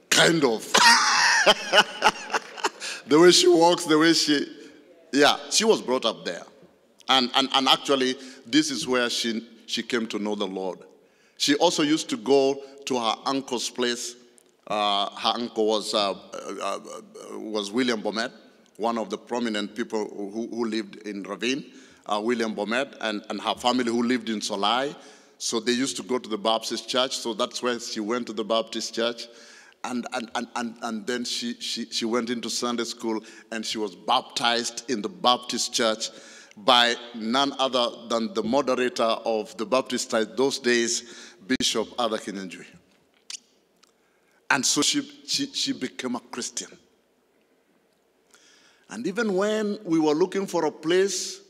kind of. The way she walks, the way she was brought up there. And actually, this is where she came to know the Lord. She also used to go to her uncle's place. Her uncle was William Bomet, one of the prominent people who lived in Ravine, William Bomet, and her family who lived in Solai. So they used to go to the Baptist church. So that's where she went to the Baptist church. And then she went into Sunday school and she was baptized in the Baptist church by none other than the moderator of the Baptist church those days, Bishop Ada Kinyanjui. And so she became a Christian. And even when we were looking for a place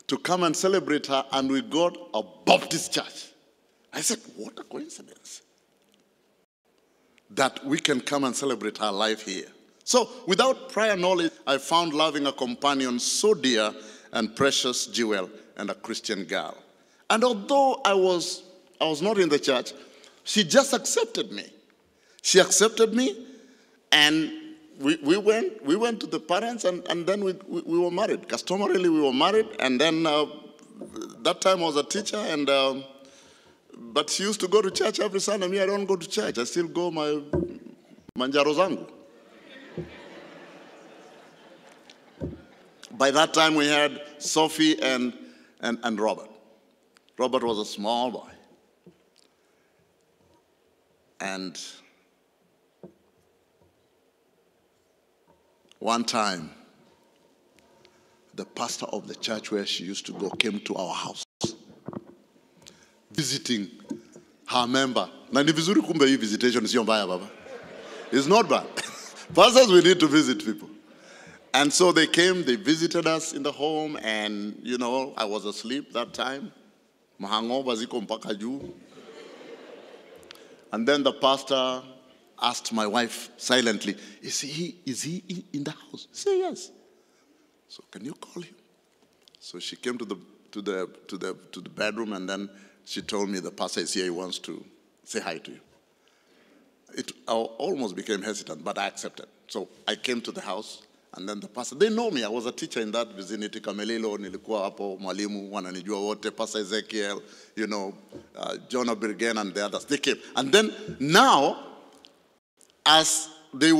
to come and celebrate her, and we got a Baptist church, I said, what a coincidence that we can come and celebrate her life here. So without prior knowledge, I found loving a companion so dear and precious jewel and a Christian girl. And although I was not in the church, she just accepted me. She accepted me, and we went to the parents, and then we were married. Customarily, we were married, and then that time I was a teacher, and but she used to go to church every Sunday. Me, I don't go to church. I still go my manjaro zangu. By that time, we had Sophie and Robert. Robert was a small boy. And one time, the pastor of the church where she used to go came to our house, visiting her member. Na ni vizuri kumbe hii visitation sio mbaya baba. It's not bad. Pastors, we need to visit people. And so they came, they visited us in the home, and you know, I was asleep that time. Mahangova ziko mpaka juu. And then the pastor asked my wife silently, is he in the house? She said, yes. So can you call him? So she came to the bedroom, and then she told me the pastor is here, he wants to say hi to you. I almost became hesitant, but I accepted. So I came to the house, and then the pastor, they know me. I was a teacher in that vicinity. Kamelilo, nilikuwa hapo, mwalimu, wananijua wote, Pastor Ezekiel, you know, Jonah Birgen and the others. They came. And then now, as they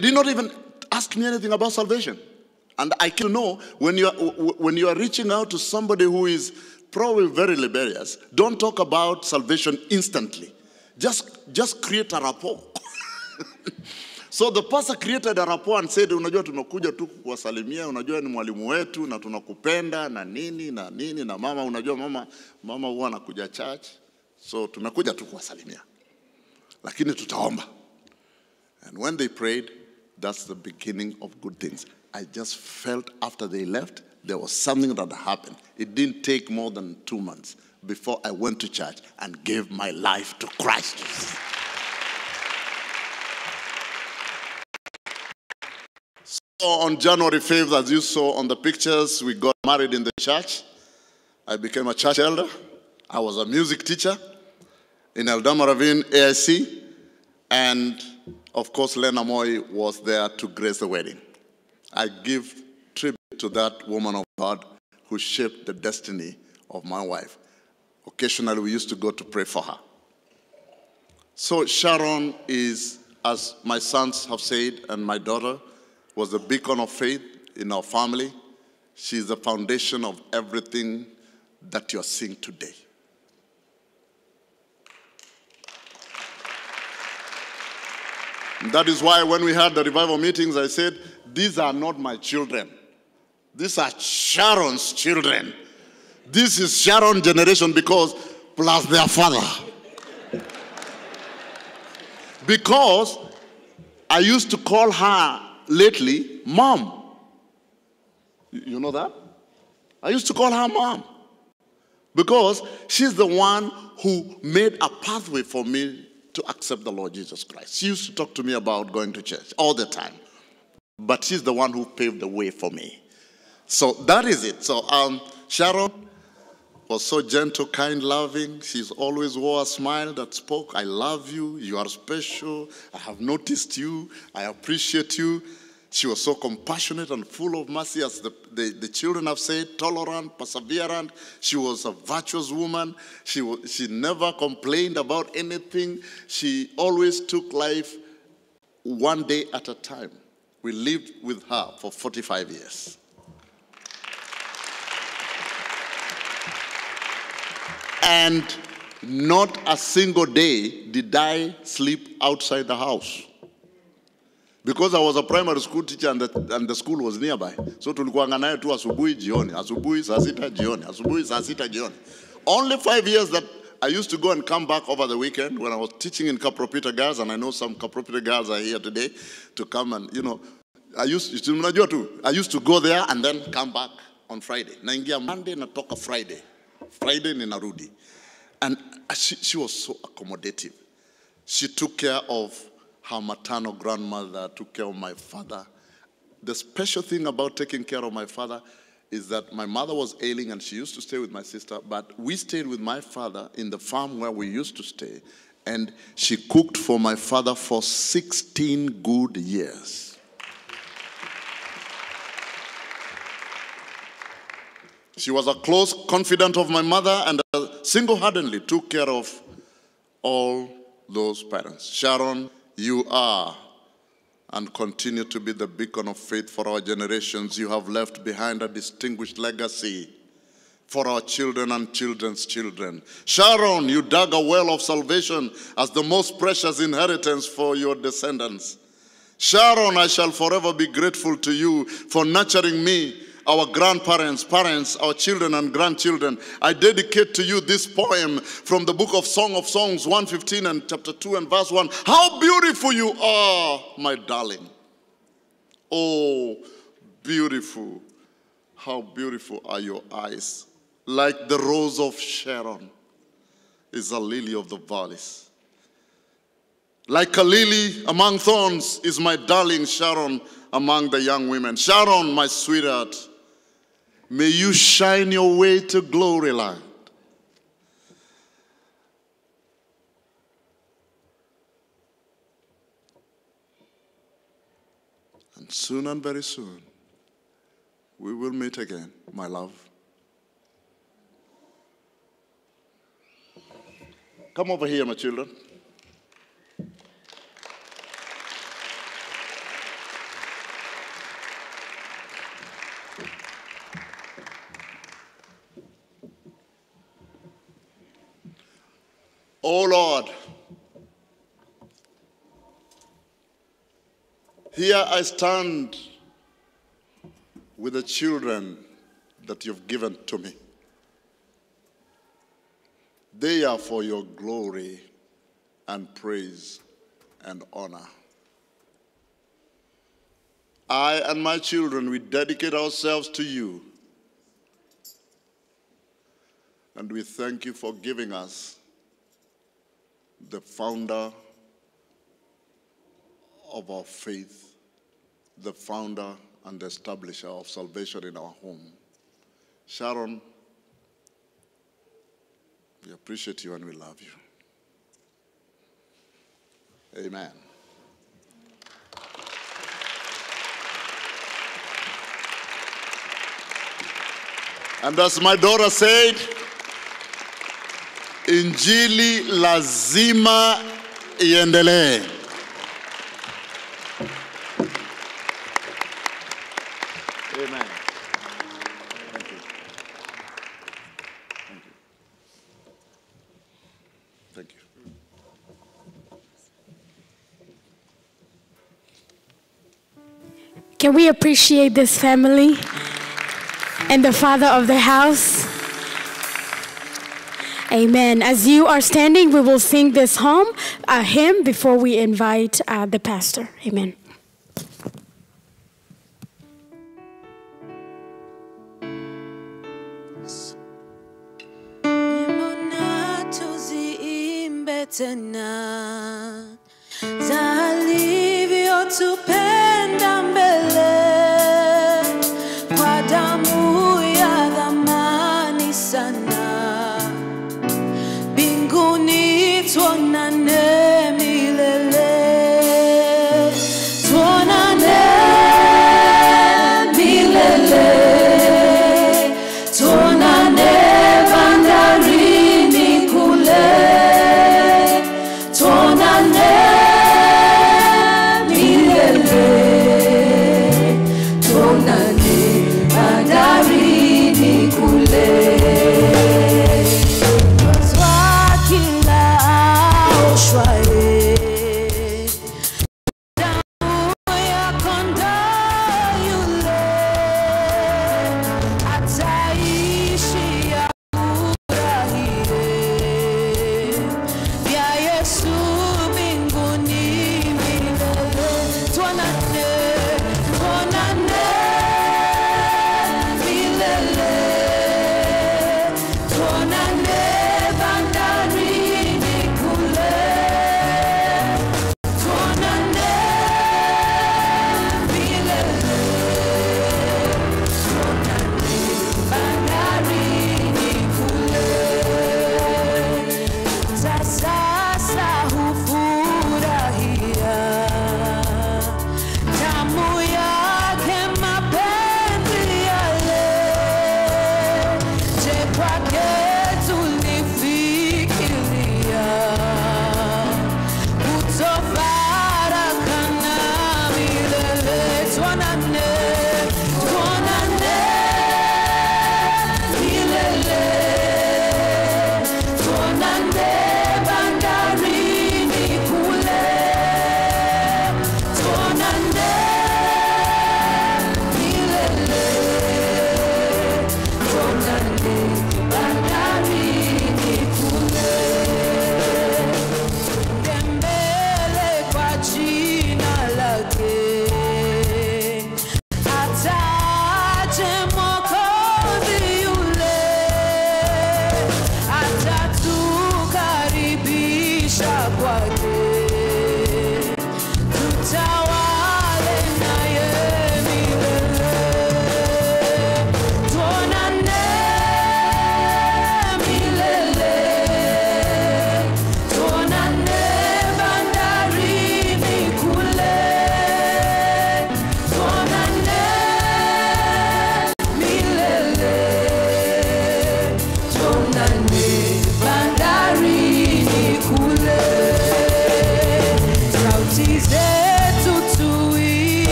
did not even ask me anything about salvation. And I can know when you are reaching out to somebody who is probably very rebellious, don't talk about salvation instantly. Just create a rapport. So the pastor created a rapport and said, unajua tumekuja tu kuwasalimia, unajua ni mwalimu wetu na tunakupenda na nini na mama, unajua mama huwa anakuja church. So tumekuja tu kuwasalimia. Lakini tutaomba. And when they prayed, that's the beginning of good things. I just felt after they left, there was something that happened. It didn't take more than 2 months before I went to church and gave my life to Christ. So on January 5th, as you saw on the pictures, we got married in the church. I became a church elder. I was a music teacher in Eldama Ravine AIC. And of course, Lena Moy was there to grace the wedding. I give tribute to that woman of God who shaped the destiny of my wife. Occasionally, we used to go to pray for her. So Sharon is, as my sons have said, and my daughter, was a beacon of faith in our family. She's the foundation of everything that you're seeing today. And that is why when we had the revival meetings, I said, these are not my children. These are Sharon's children. This is Sharon generation because plus their father. Because I used to call her lately, Mom. You know that? I used to call her Mom. Because she's the one who made a pathway for me to accept the Lord Jesus Christ. She used to talk to me about going to church all the time. But she's the one who paved the way for me. So that is it. So Sharon was so gentle, kind, loving. She's always wore a smile that spoke, I love you, you are special, I have noticed you, I appreciate you. She was so compassionate and full of mercy, as the children have said, tolerant, perseverant. She was a virtuous woman. She never complained about anything. She always took life one day at a time. We lived with her for 45 years. And not a single day did I sleep outside the house. Because I was a primary school teacher and the school was nearby. So tulikuanga naye tu asubuhi jioni, asubuhi saa sita jioni, asubuhi saa sita jioni. Only 5 years that I used to go and come back over the weekend when I was teaching in Kapropita Girls, and I know some Kapropita Girls are here today to come and, you know, I used to go there and then come back on Friday. Naingia Monday, natoka Friday. Friday ninarudi. And she was so accommodative. She took care of her maternal grandmother, took care of my father. The special thing about taking care of my father is that my mother was ailing and she used to stay with my sister, but we stayed with my father in the farm where we used to stay, and she cooked for my father for 16 good years. She was a close confidant of my mother and single-handedly took care of all those parents. Sharon, you are and continue to be the beacon of faith for our generations. You have left behind a distinguished legacy for our children and children's children. Sharon, you dug a well of salvation as the most precious inheritance for your descendants. Sharon, I shall forever be grateful to you for nurturing me our grandparents, parents, our children and grandchildren, I dedicate to you this poem from the book of Song of Songs 115 and chapter 2 and verse 1. How beautiful you are, my darling. Oh, beautiful. How beautiful are your eyes. Like the rose of Sharon is a lily of the valleys. Like a lily among thorns is my darling Sharon among the young women. Sharon, my sweetheart, may you shine your way to glory land. And soon and very soon, we will meet again, my love. Come over here, my children. Oh Lord, here I stand with the children that you've given to me. They are for your glory and praise and honor. I and my children, we dedicate ourselves to you. And we thank you for giving us the founder of our faith, the founder and the establisher of salvation in our home. Sharon, we appreciate you and we love you. Amen. And as my daughter said, Injili lazima iendelee. Amen. Thank you. Thank you. Thank you. Can we appreciate this family and the father of the house? Amen. As you are standing, we will sing this hymn before we invite the pastor. Amen. Tupenda mbele kwa damu ya dhamani sana, mbinguni tuonane milele, tuonane milele, tuonane bandarini kule, tuonane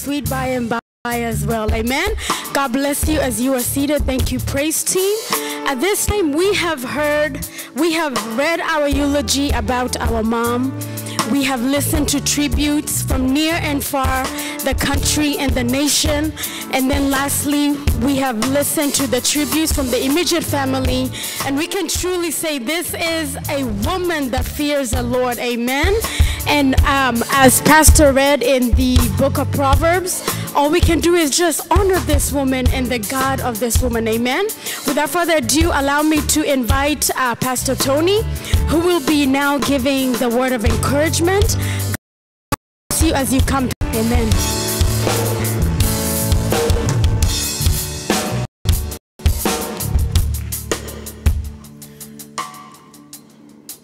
sweet by and by as well. Amen. God bless you as you are seated. Thank you, praise team. At this time, we have read our eulogy about our mom. We have listened to tributes from near and far, the country and the nation. And then lastly, we have listened to the tributes from the immediate family. And we can truly say this is a woman that fears the Lord. Amen. And as Pastor read in the book of Proverbs, all we can do is just honor this woman and the God of this woman. Amen. Without further ado, allow me to invite Pastor Tony, who will be now giving the word of encouragement. God bless you as you come. Amen.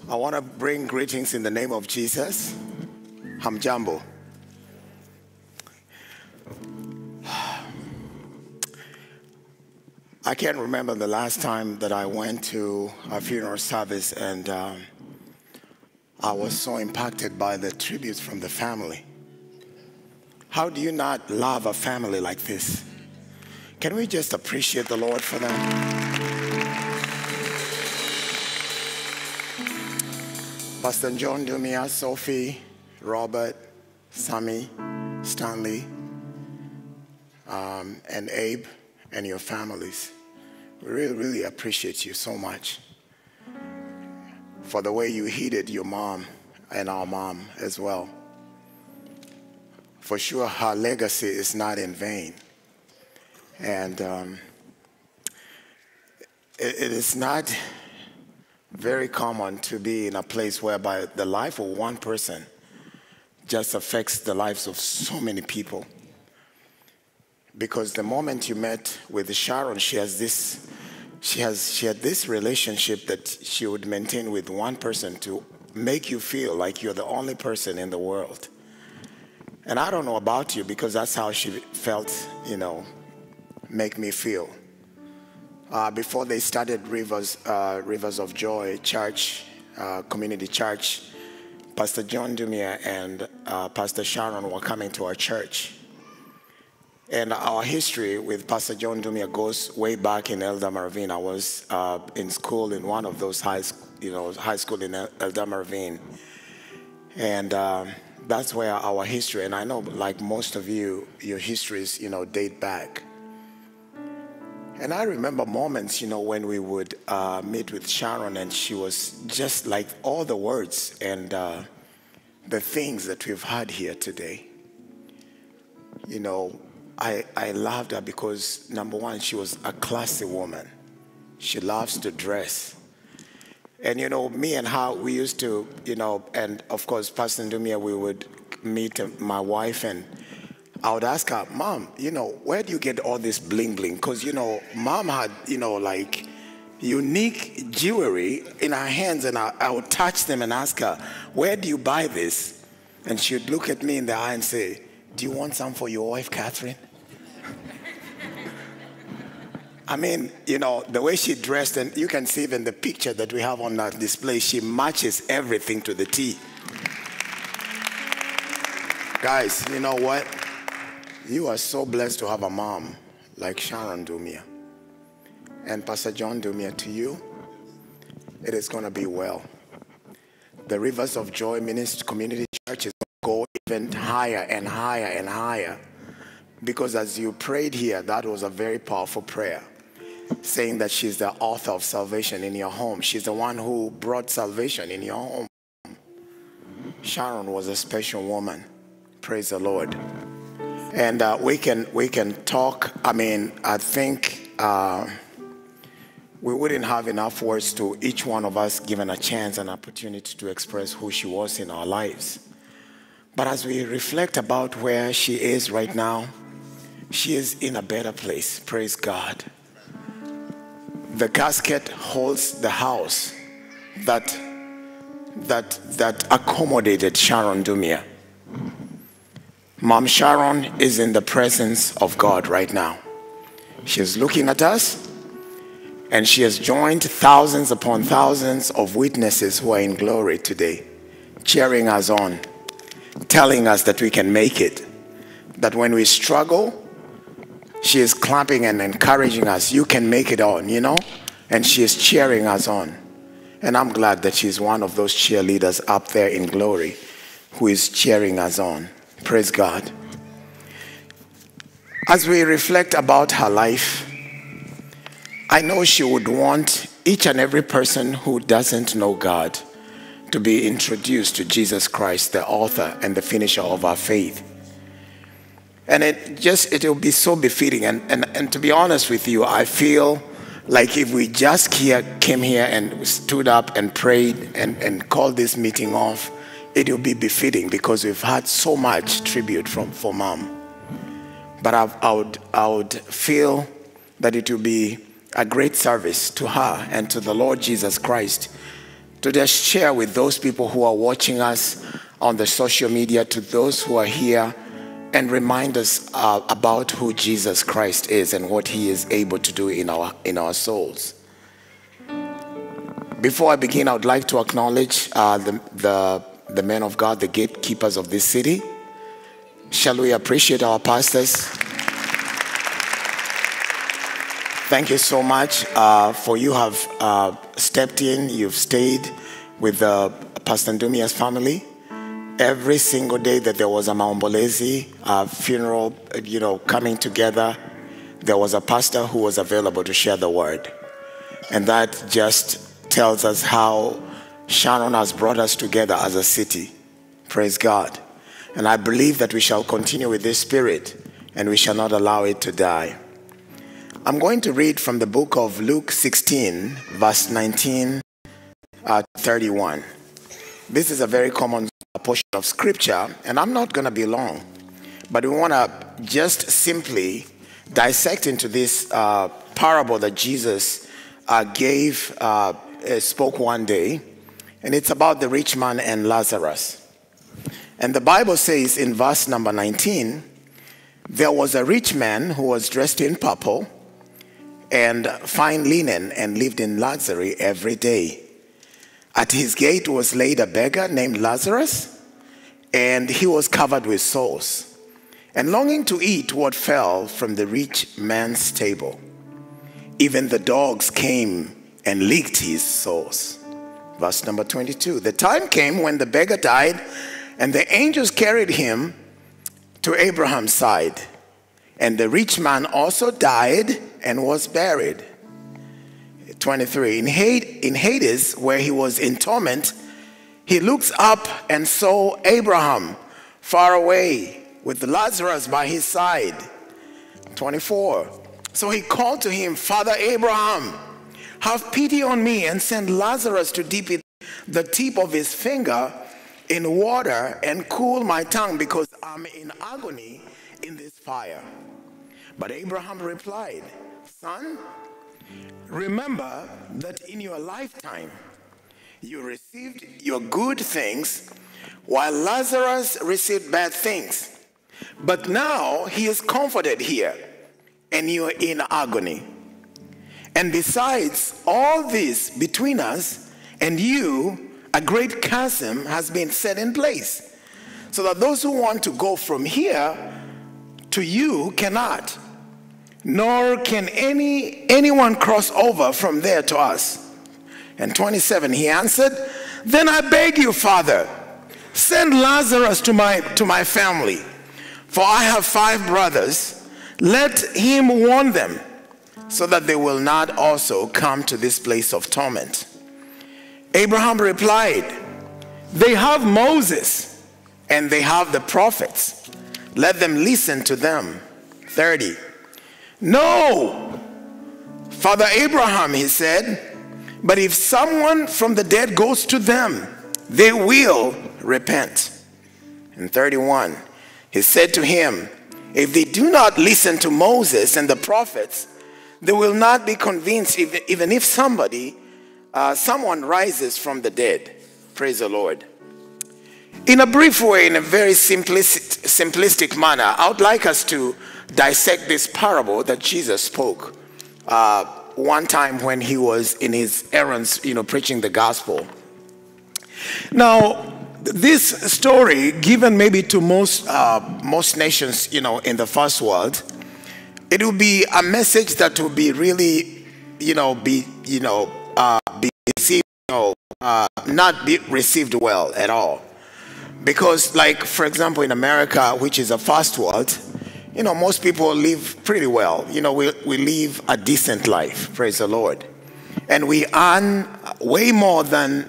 I want to bring greetings in the name of Jesus. Hamjambo. I can't remember the last time that I went to a funeral service and I was so impacted by the tributes from the family. How do you not love a family like this? Can we just appreciate the Lord for that? Pastor John Dumia, Sophie, Robert, Sammy, Stanley, and Abe, and your families. We really, really appreciate you so much for the way you heeded your mom and our mom as well. For sure, her legacy is not in vain. And it is not very common to be in a place whereby the life of one person just affects the lives of so many people. Because the moment you met with Sharon, she had this relationship that she would maintain with one person to make you feel like you're the only person in the world. And I don't know about you, because that's how she felt, make me feel. Before they started Rivers of Joy Church, Community Church, Pastor John Dumia and Pastor Sharon were coming to our church. And our history with Pastor John Dumia goes way back in Eldama Ravine. I was in school in one of those high school in Eldama Ravine. And that's where our history, and I know like most of you, your histories, date back. And I remember moments, when we would meet with Sharon, and she was just like all the words and the things that we've had here today. I loved her because, number one, she was a classy woman. She loves to dress. And, me and her, we used to, and of course, Pastor Ndumia, we would meet my wife, and I would ask her, Mom, where do you get all this bling bling? Because, Mom had, like unique jewelry in her hands, and I would touch them and ask her, where do you buy this? And she would look at me in the eye and say, do you want some for your wife, Catherine? I mean, the way she dressed, and you can see even the picture that we have on that display, she matches everything to the T. Guys, you know what? You are so blessed to have a mom like Sharon Dumia. And Pastor John Dumia, to you, it is going to be well. The Rivers of Joy Ministry Community Church is going to go even higher and higher and higher. Because as you prayed here, that was a very powerful prayer, saying that she's the author of salvation in your home. She's the one who brought salvation in your home. Sharon was a special woman. Praise the Lord. And we can talk. I mean, I think we wouldn't have enough words to each one of us given a chance and opportunity to express who she was in our lives. But as we reflect about where she is right now, she is in a better place. Praise God. The casket holds the house that accommodated Sharon Dumia. Mom Sharon is in the presence of God right now. She is looking at us, and she has joined thousands upon thousands of witnesses who are in glory today, cheering us on, telling us that we can make it, that when we struggle, she is clapping and encouraging us. You can make it on, you know? And she is cheering us on. And I'm glad that she's one of those cheerleaders up there in glory who is cheering us on. Praise God. As we reflect about her life, I know she would want each and every person who doesn't know God to be introduced to Jesus Christ, the author and the finisher of our faith. And it will be so befitting. And to be honest with you, I feel like if we just came here and stood up and prayed and called this meeting off, it will be befitting because we've had so much tribute for Mom. But I would feel that it will be a great service to her and to the Lord Jesus Christ to just share with those people who are watching us on the social media, to those who are here, and remind us about who Jesus Christ is and what he is able to do in our souls. Before I begin, I would like to acknowledge the men of God, the gatekeepers of this city. Shall we appreciate our pastors? Thank you so much for you have stepped in, you've stayed with Pastor Ndumia's family. Every single day that there was a maombolezi funeral, coming together, there was a pastor who was available to share the word. And that just tells us how Sharon has brought us together as a city. Praise God. And I believe that we shall continue with this spirit and we shall not allow it to die. I'm going to read from the book of Luke 16, verse 19 to 31. This is a very common portion of scripture, and I'm not going to be long, but we want to just simply dissect into this parable that Jesus spoke one day, and it's about the rich man and Lazarus. And the Bible says in verse number 19, there was a rich man who was dressed in purple and fine linen and lived in luxury every day. At his gate was laid a beggar named Lazarus, and he was covered with sores, and longing to eat what fell from the rich man's table. Even the dogs came and licked his sores. Verse number 22. The time came when the beggar died, and the angels carried him to Abraham's side. And the rich man also died and was buried. 23. In Hades, where he was in torment, he looks up and saw Abraham far away with Lazarus by his side. 24. So he called to him, Father Abraham, have pity on me and send Lazarus to dip the tip of his finger in water and cool my tongue, because I'm in agony in this fire. But Abraham replied, Son, remember that in your lifetime you received your good things, while Lazarus received bad things. But now he is comforted here, and you are in agony. And besides all this, between us and you, a great chasm has been set in place, so that those who want to go from here to you cannot, nor can anyone cross over from there to us. And 27, he answered, Then I beg you, Father, send Lazarus to my family, for I have 5 brothers. Let him warn them, so that they will not also come to this place of torment. Abraham replied, They have Moses, and they have the prophets. Let them listen to them. 30. No, Father Abraham, he said, but if someone from the dead goes to them, they will repent. And 31, he said to him, if they do not listen to Moses and the prophets, they will not be convinced, even if someone rises from the dead. Praise the Lord. In a brief way, in a very simplistic manner, I would like us to dissect this parable that Jesus spoke one time when he was in his errands, preaching the gospel. Now, this story, given maybe to most nations, you know, in the first world, it will be a message that will be really, be received, not be received well at all. Because, like, for example, in America, which is a first world, most people live pretty well. We live a decent life, praise the Lord. And we earn way more than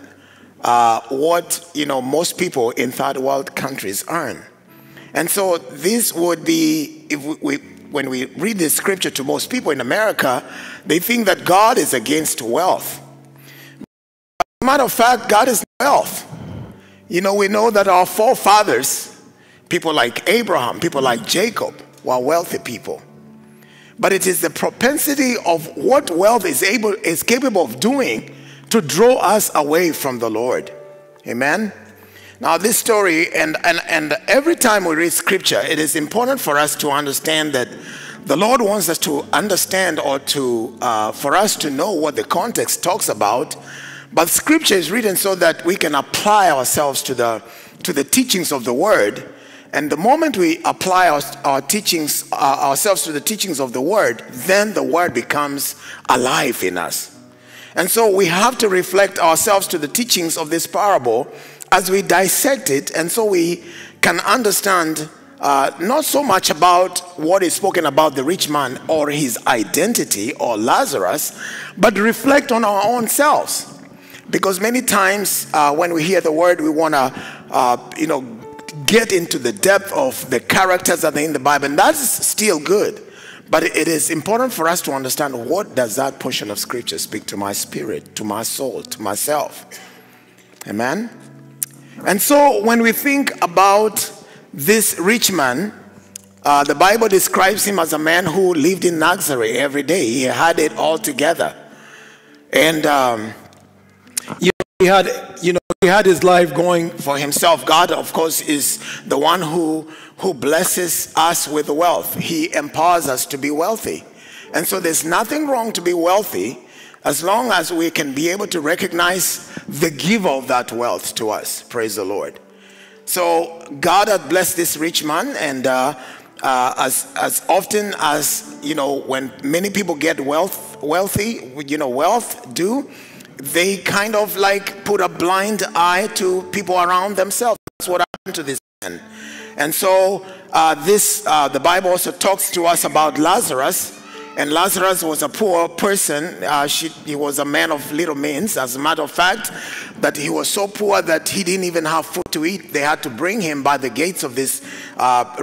what, most people in third world countries earn. And so this would be, when we read this scripture to most people in America, they think that God is against wealth. As a matter of fact, God is wealth. We know that our forefathers, people like Abraham, people like Jacob, were wealthy people. But it is the propensity of what wealth is capable of doing to draw us away from the Lord. Amen? Now this story, and every time we read scripture, it is important for us to understand that the Lord wants us to understand, or for us to know what the context talks about. But scripture is written so that we can apply ourselves to the teachings of the word. And the moment we apply ourselves to the teachings of the word, then the word becomes alive in us. And so we have to reflect ourselves to the teachings of this parable as we dissect it, and so we can understand not so much about what is spoken about the rich man or his identity or Lazarus, but reflect on our own selves. Because many times when we hear the word, we want to, get into the depth of the characters that are in the Bible, and that's still good. But it is important for us to understand, what does that portion of scripture speak to my spirit, to my soul, to myself? Amen? And so when we think about this rich man, the Bible describes him as a man who lived in Nazareth every day. He had it all together. And he had his life going for himself. God, of course, is the one who blesses us with wealth. He empowers us to be wealthy. And so there's nothing wrong to be wealthy, as long as we can be able to recognize the giver of that wealth to us. Praise the Lord. So God had blessed this rich man, and as often as, when many people get wealthy, wealth do, they kind of like put a blind eye to people around themselves. That's what happened to this man. And so the Bible also talks to us about Lazarus. And Lazarus was a poor person. He was a man of little means. As a matter of fact, that he was so poor that he didn't even have food to eat. They had to bring him by the gates of this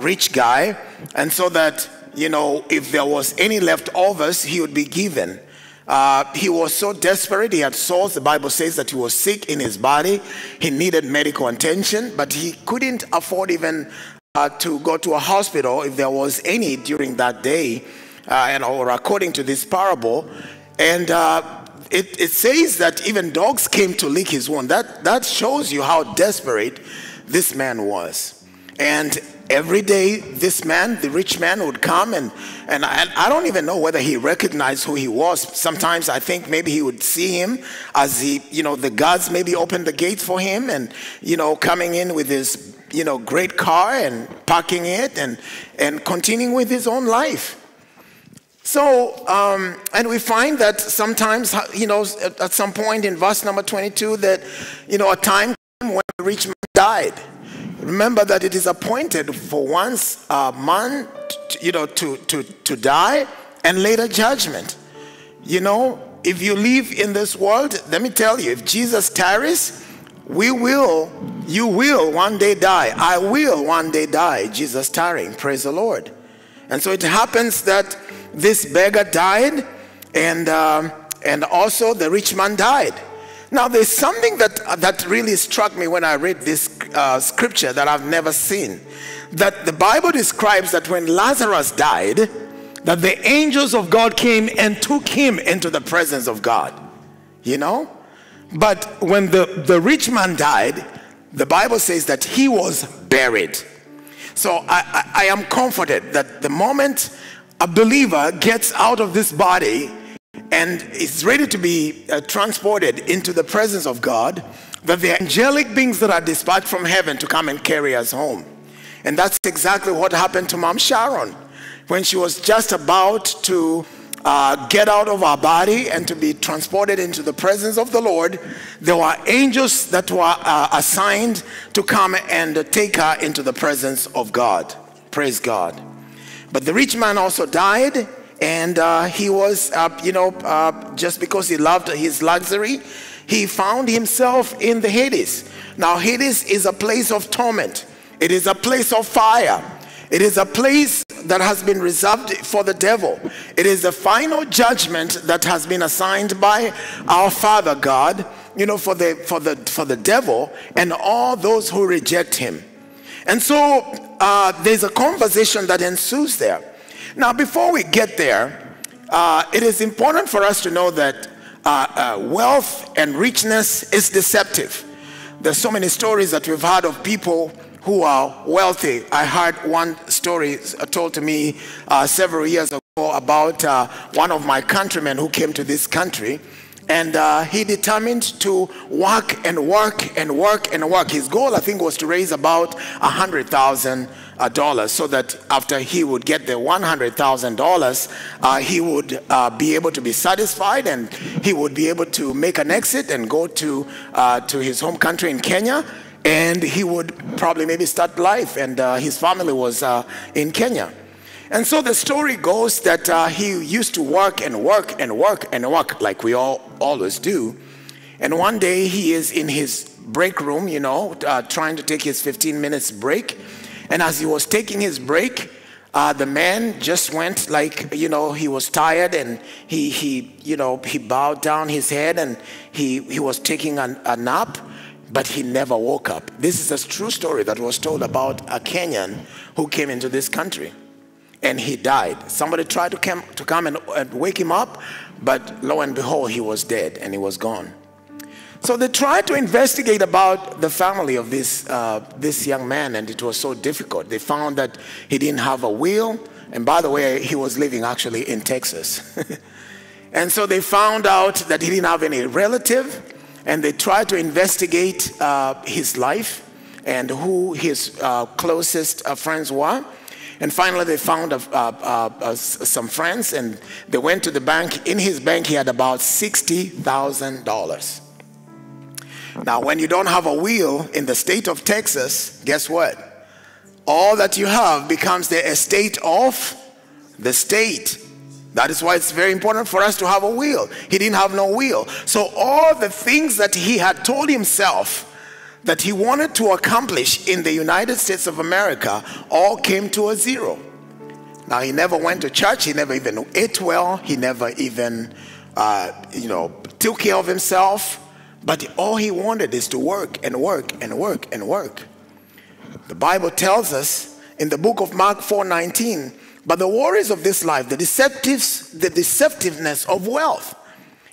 rich guy. And so that, if there was any leftovers, he would be given. He was so desperate. He had sores. The Bible says that he was sick in his body. He needed medical attention, but he couldn't afford even to go to a hospital if there was any during that day, or according to this parable. And it says that even dogs came to lick his wound. That shows you how desperate this man was. And every day, this man, the rich man, would come, and I don't even know whether he recognized who he was. Sometimes I think maybe he would see him as the guards maybe opened the gates for him, and, coming in with his, great car and parking it and continuing with his own life. So, and we find that sometimes, at some point in verse number 22, that, a time came when the rich man died. Remember that it is appointed for once a man, to die, and later judgment. If you live in this world, let me tell you, if Jesus tarries, you will one day die. I will one day die, Jesus tarrying. Praise the Lord. And so it happens that this beggar died, and also the rich man died. Now, there's something that really struck me when I read this scripture that I've never seen. That the Bible describes that when Lazarus died, that the angels of God came and took him into the presence of God. But when the rich man died, the Bible says that he was buried. So I am comforted that the moment a believer gets out of this body and is ready to be transported into the presence of God, that they are angelic beings that are dispatched from heaven to come and carry us home. And that's exactly what happened to Mom Sharon. When she was just about to get out of our body and to be transported into the presence of the Lord, there were angels that were assigned to come and take her into the presence of God. Praise God. But the rich man also died, and he was, just because he loved his luxury, he found himself in the Hades. Now, Hades is a place of torment. It is a place of fire. It is a place that has been reserved for the devil. It is the final judgment that has been assigned by our Father God, for the devil and all those who reject him. And so there's a conversation that ensues there. Now, before we get there, it is important for us to know that wealth and richness is deceptive. There's so many stories that we've heard of people who are wealthy. I heard one story told to me several years ago about one of my countrymen who came to this country, and he determined to work and work and work and work. His goal, I think, was to raise about $100,000 so that after he would get the $100,000, he would be able to be satisfied, and he would be able to make an exit and go to his home country in Kenya. And he would probably maybe start life, and his family was in Kenya. And so the story goes that he used to work and work and work and work like we all always do. And one day he is in his break room, trying to take his 15 minutes break. And as he was taking his break, the man just went like, he was tired, and he bowed down his head, and he was taking a nap. But he never woke up. This is a true story that was told about a Kenyan who came into this country, and he died. Somebody tried to come and wake him up, but lo and behold, he was dead and he was gone. So they tried to investigate about the family of this young man, and it was so difficult. They found that he didn't have a will, and by the way, he was living actually in Texas. And so they found out that he didn't have any relative. And they tried to investigate his life and who his closest friends were. And finally, they found some friends, and they went to the bank. In his bank, he had about $60,000. Now, when you don't have a will in the state of Texas, guess what? All that you have becomes the estate of the state. That is why it's very important for us to have a will. He didn't have no will. So all the things that he had told himself that he wanted to accomplish in the United States of America all came to a zero. Now, he never went to church. He never even ate well. He never even, took care of himself. But all he wanted is to work and work and work and work. The Bible tells us in the book of Mark 4:19, but the worries of this life, the deceptiveness of wealth.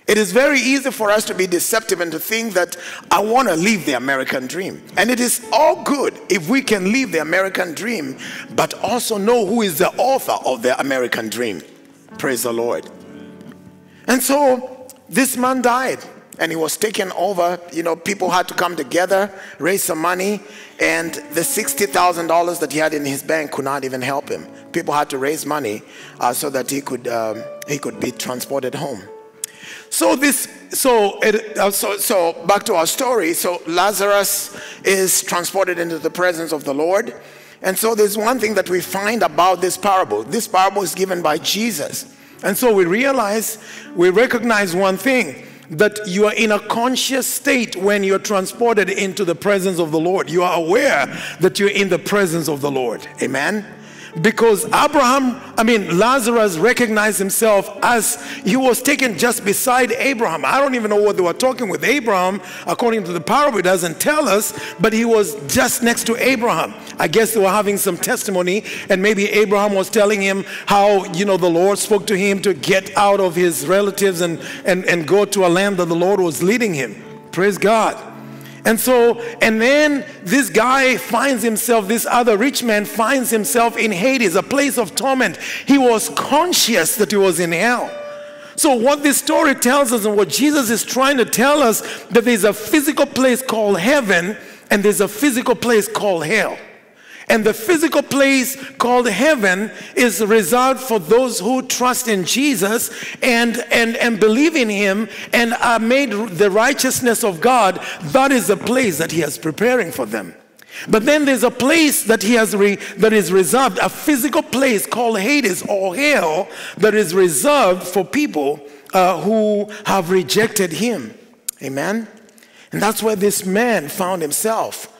It is very easy for us to be deceptive and to think that I want to live the American dream. And it is all good if we can live the American dream, but also know who is the author of the American dream. Praise the Lord. And so this man died, and he was taken over. People had to come together, raise some money, and the $60,000 that he had in his bank could not even help him. People had to raise money so that he could be transported home. So back to our story. So Lazarus is transported into the presence of the Lord. And so there's one thing that we find about this parable. This parable is given by Jesus. And so we recognize one thing, that you are in a conscious state when you're transported into the presence of the Lord. You are aware that you're in the presence of the Lord. Amen. Because Lazarus recognized himself as he was taken just beside Abraham. I don't even know what they were talking with Abraham. According to the parable, it doesn't tell us, but he was just next to Abraham. I guess they were having some testimony, and maybe Abraham was telling him how, the Lord spoke to him to get out of his relatives and go to a land that the Lord was leading him. Praise God. And then this guy finds himself, this other rich man finds himself in Hades, a place of torment. He was conscious that he was in hell. So what this story tells us and what Jesus is trying to tell us, that there's a physical place called heaven and there's a physical place called hell. And the physical place called heaven is reserved for those who trust in Jesus and believe in him and are made the righteousness of God. That is the place that he is preparing for them. But then there's a place that that is reserved, a physical place called Hades or hell, that is reserved for people who have rejected him. Amen? And that's where this man found himself.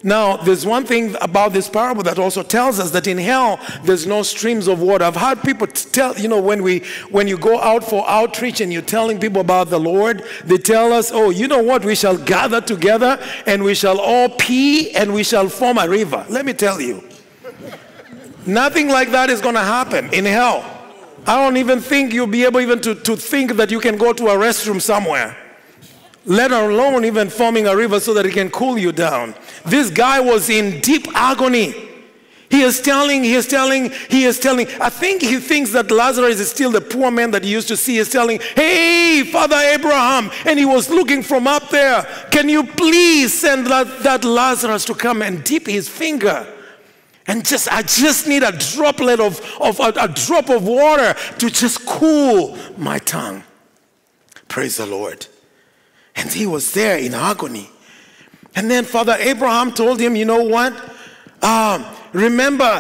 Now, there's one thing about this parable that also tells us that in hell, there's no streams of water. I've heard people tell, you know, when you go out for outreach and you're telling people about the Lord, they tell us, oh, you know what, we shall gather together and we shall all pee and we shall form a river. Let me tell you, nothing like that is going to happen in hell. I don't even think you'll be able even to think that you can go to a restroom somewhere, let alone even forming a river so that it can cool you down. This guy was in deep agony. He is telling, I think he thinks that Lazarus is still the poor man that he used to see. He's telling, hey, Father Abraham, and he was looking from up there, can you please send that Lazarus to come and dip his finger? And I just need a droplet of a drop of water to just cool my tongue. Praise the Lord. And he was there in agony. And then Father Abraham told him, you know what? Remember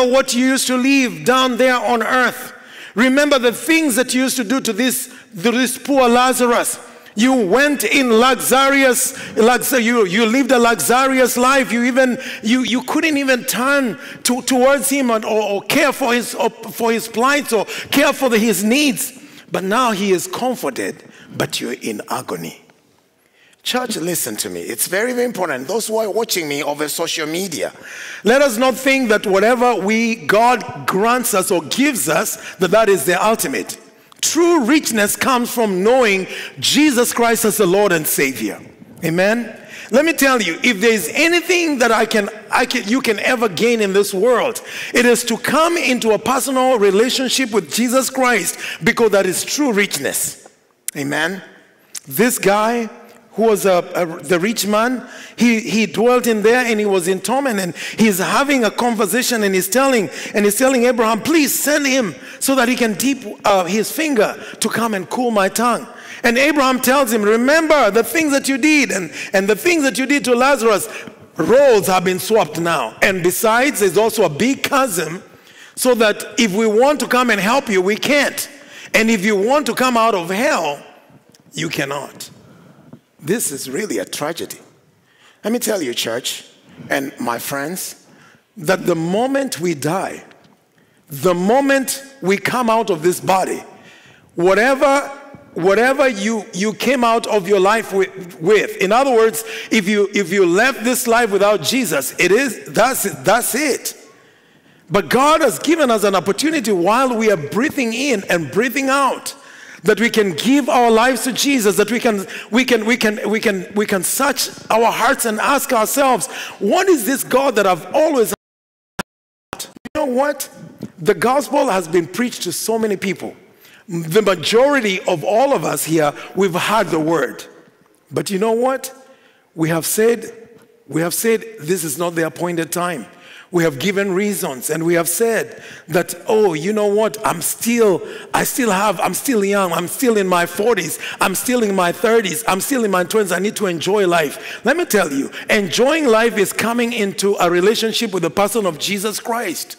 what you used to leave down there on earth. Remember the things that you used to do to this poor Lazarus. You went in you lived a luxurious life. You couldn't even turn towards him or care for his plight or care for his needs. But now he is comforted, but you're in agony. Church, listen to me. It's very, very important. Those who are watching me over social media, let us not think that whatever God grants us or gives us, that is the ultimate. True richness comes from knowing Jesus Christ as the Lord and Savior. Amen. Let me tell you, if there is anything that you can ever gain in this world, it is to come into a personal relationship with Jesus Christ, because that is true richness. Amen. This guy who was the rich man, he dwelt in there and he was in torment, and he's having a conversation and he's telling Abraham, please send him so that he can dip his finger to come and cool my tongue. And Abraham tells him, remember the things that you did and the things that you did to Lazarus. Roles have been swapped now. And besides, there's also a big chasm, so that if we want to come and help you, we can't. And if you want to come out of hell, you cannot. This is really a tragedy. Let me tell you, church and my friends, that the moment we die, the moment we come out of this body, whatever you came out of your life with, in other words, if you left this life without Jesus, that's it. But God has given us an opportunity while we are breathing in and breathing out, that we can give our lives to Jesus, that we can search our hearts and ask ourselves, what is this God that I've always had? You know what? The gospel has been preached to so many people. The majority of all of us here, we've heard the word. But you know what? We have said this is not the appointed time. We have given reasons, and we have said that, oh, you know what, I'm still young, I'm still in my 40s, I'm still in my 30s, I'm still in my 20s, I need to enjoy life. Let me tell you, enjoying life is coming into a relationship with the person of Jesus Christ.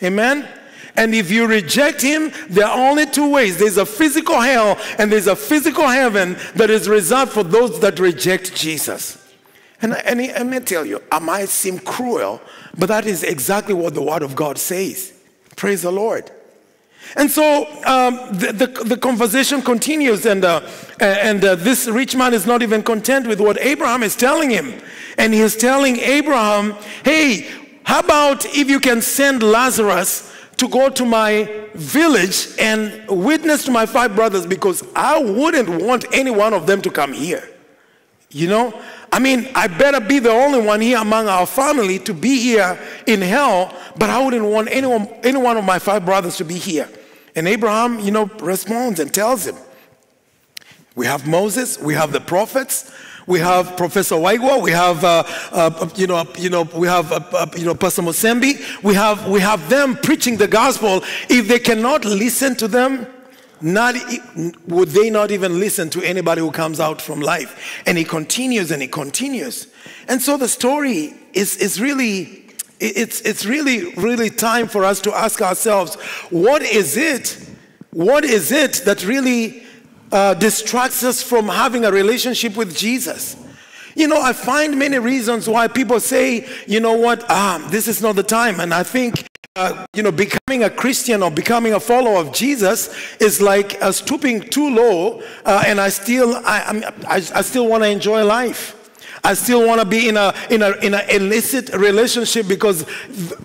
Amen? And if you reject him, there are only two ways. There's a physical hell and there's a physical heaven that is reserved for those that reject Jesus. And let me tell you, I might seem cruel, but that is exactly what the Word of God says. Praise the Lord. And so the conversation continues, and this rich man is not even content with what Abraham is telling him. And he is telling Abraham, hey, how about if you can send Lazarus to go to my village and witness to my 5 brothers, because I wouldn't want any one of them to come here. You know, I mean, I better be the only one here among our family to be here in hell, but I wouldn't want any one of my 5 brothers to be here. And Abraham, responds and tells him. We have Moses, we have the prophets, we have Professor Waigwa, we have, Pastor Musembi. We have them preaching the gospel. If they cannot listen to them, would they not even listen to anybody who comes out from life? And he continues and he continues. And so the story is really, it's really time for us to ask ourselves, what is it that really distracts us from having a relationship with Jesus? I find many reasons why people say, this is not the time. And I think, becoming a Christian or becoming a follower of Jesus is like stooping too low, and I still want to enjoy life. I still want to be in a illicit relationship, because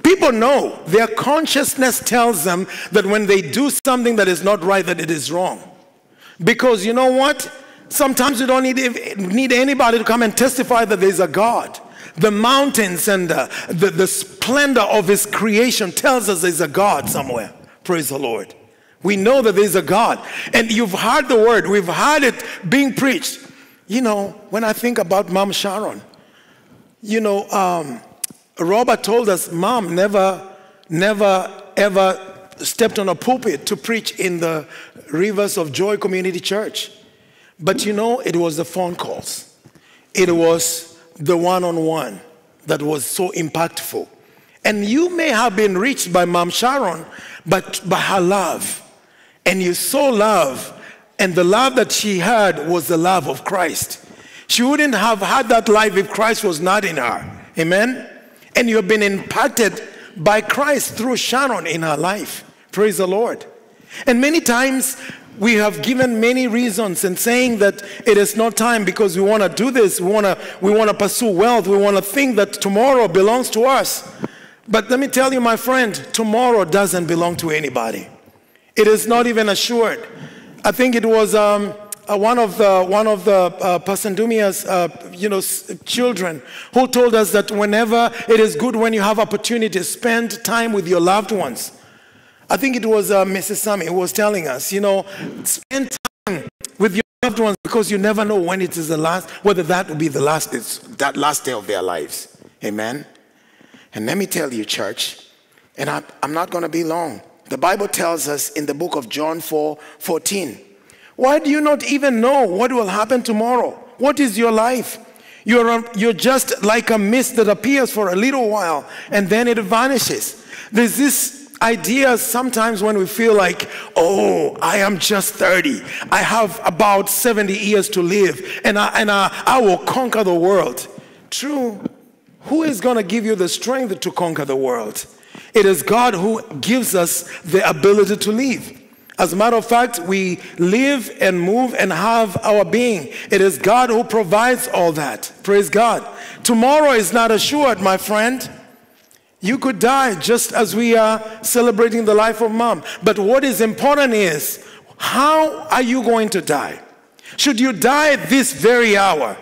people know, their consciousness tells them that when they do something that is not right, that it is wrong. Because you know what? Sometimes you don't need anybody to come and testify that there's a God. The mountains and the splendor of his creation tells us there's a God somewhere. Praise the Lord. We know that there's a God. And you've heard the word. We've heard it being preached. When I think about Mom Sharon, Robert told us Mom never ever stepped on a pulpit to preach in the Rivers of Joy Community Church. But it was the phone calls. It was the one-on-one that was so impactful. And you may have been reached by Mom Sharon, but by her love. And you saw love, and the love that she had was the love of Christ. She wouldn't have had that life if Christ was not in her. Amen? And you have been impacted by Christ through Sharon in her life. Praise the Lord. And many times we have given many reasons and saying that it is not time because we want to do this. We want to pursue wealth. We want to think that tomorrow belongs to us. But let me tell you, my friend, tomorrow doesn't belong to anybody. It is not even assured. I think it was one of the Pastor Ndumia's children who told us that whenever it is good when you have opportunity to spend time with your loved ones. I think it was Mrs. Sami who was telling us, spend time with your loved ones, because you never know when it is the last, whether that will be the last day of their lives. Amen. And let me tell you, church, and I'm not going to be long. The Bible tells us in the book of John 4:14, why do you not even know what will happen tomorrow? What is your life? You're just like a mist that appears for a little while and then it vanishes. There's this idea sometimes when we feel like, oh, I am just 30. I have about 70 years to live, and I will conquer the world. True. Who is going to give you the strength to conquer the world? It is God who gives us the ability to live. As a matter of fact, we live and move and have our being. It is God who provides all that. Praise God. Tomorrow is not assured, my friend. You could die just as we are celebrating the life of Mom. But what is important is, how are you going to die? Should you die this very hour,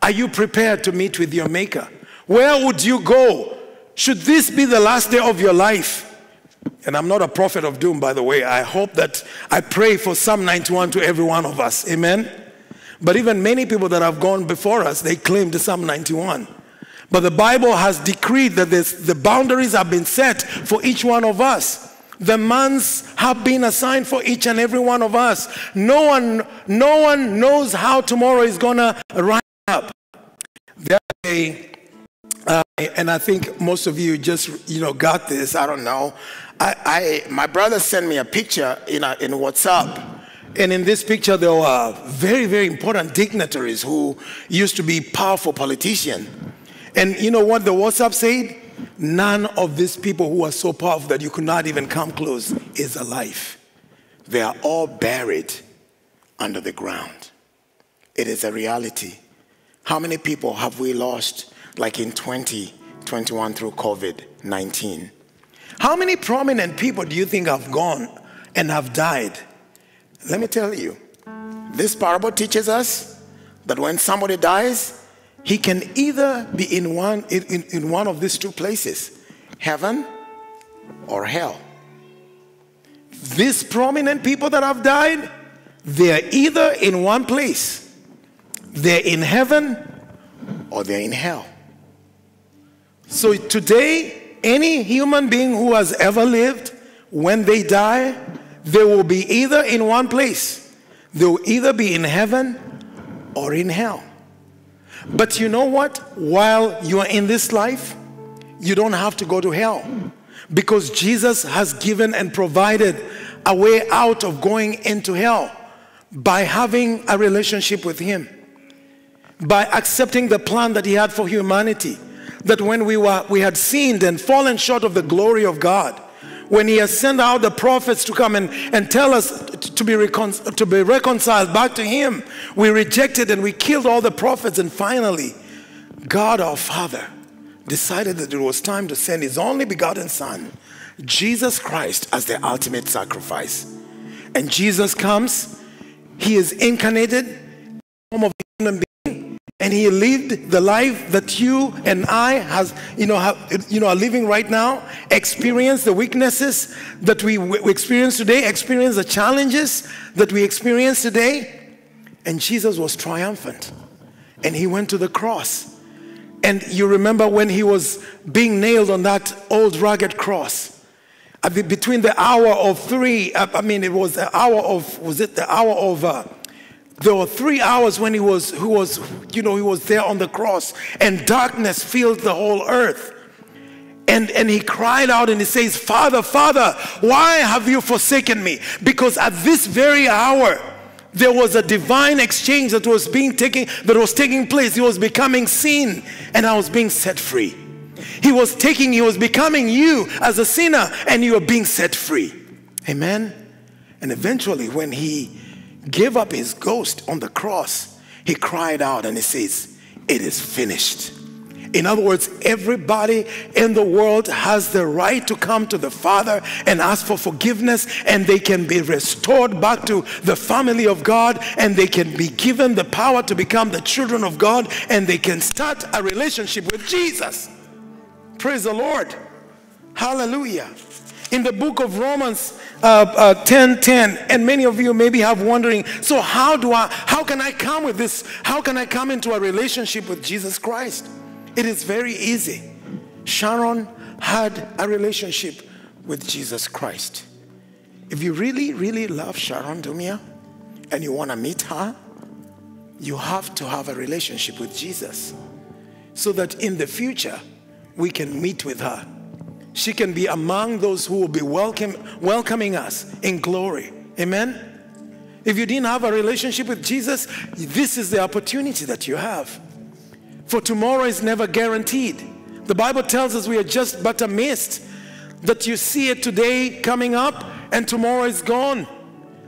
are you prepared to meet with your Maker? Where would you go? Should this be the last day of your life? And I'm not a prophet of doom, by the way. I pray for Psalm 91 to every one of us. Amen? But even many people that have gone before us, they claim the Psalm 91. But the Bible has decreed that the boundaries have been set for each one of us. The months have been assigned for each and every one of us. No one knows how tomorrow is going to rise up. The other day, and I think most of you just got this. I don't know. My brother sent me a picture in WhatsApp. And in this picture, there were very, very important dignitaries who used to be powerful politicians. And you know what the WhatsApp said? None of these people who are so powerful that you could not even come close is alive. They are all buried under the ground. It is a reality. How many people have we lost, like in 2021 through COVID-19? How many prominent people do you think have gone and have died? Let me tell you, this parable teaches us that when somebody dies, he can either be in one of these two places, heaven or hell. These prominent people that have died, they're either in one place. They're in heaven or they're in hell. So today, any human being who has ever lived, when they die, they will be either in one place. They will either be in heaven or in hell. But you know what? While you are in this life, you don't have to go to hell, because Jesus has given and provided a way out of going into hell by having a relationship with Him, by accepting the plan that He had for humanity, that when we had sinned and fallen short of the glory of God, when He has sent out the prophets to come and tell us to be reconciled back to Him, we rejected and we killed all the prophets, and finally God our Father decided that it was time to send His only begotten Son, Jesus Christ, as the ultimate sacrifice. And Jesus comes, He is incarnated in the form of a human being, and He lived the life that you and I are living right now, experience the weaknesses that we experience today, experience the challenges that we experience today. And Jesus was triumphant, and He went to the cross. And you remember when He was being nailed on that old rugged cross, between the hour of 3, it was the hour of, there were 3 hours when he was there on the cross, and darkness filled the whole earth. And He cried out and He says, Father, Father, why have you forsaken me? Because at this very hour, there was a divine exchange that was taking place. He was becoming sin, and I was being set free. He was becoming you as a sinner, and you are being set free. Amen. And eventually, when He gave up His ghost on the cross, He cried out and He says, it is finished. In other words, everybody in the world has the right to come to the Father and ask for forgiveness, and they can be restored back to the family of God, and they can be given the power to become the children of God, and they can start a relationship with Jesus. Praise the Lord. Hallelujah. In the book of Romans 10:10, and many of you maybe have wondering, so how can I come with this? How can I come into a relationship with Jesus Christ? It is very easy. Sharon had a relationship with Jesus Christ. If you really, really love Sharon Dumia and you want to meet her, you have to have a relationship with Jesus, so that in the future we can meet with her. She can be among those who will be welcoming us in glory. Amen? If you didn't have a relationship with Jesus, this is the opportunity that you have. For tomorrow is never guaranteed. The Bible tells us we are just but a mist, that you see it today coming up and tomorrow is gone.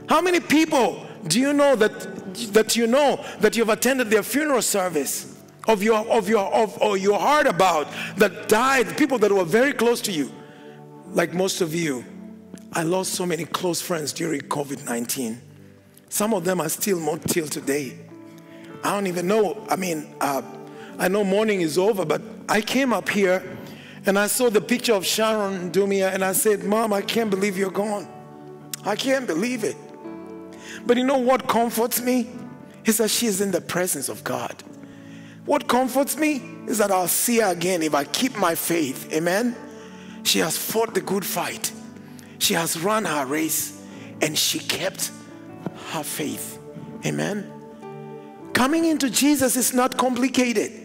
How many people do you know that you've attended their funeral service or you heard about that died, people that were very close to you? Like most of you, I lost so many close friends during COVID-19. Some of them are still more till today. I don't even know. I know mourning is over, but I came up here and I saw the picture of Sharon Dumia, and I said, Mom, I can't believe you're gone. I can't believe it. But you know what comforts me? Is that she is in the presence of God. What comforts me is that I'll see her again if I keep my faith. Amen? She has fought the good fight. She has run her race, and she kept her faith. Amen? Coming into Jesus is not complicated.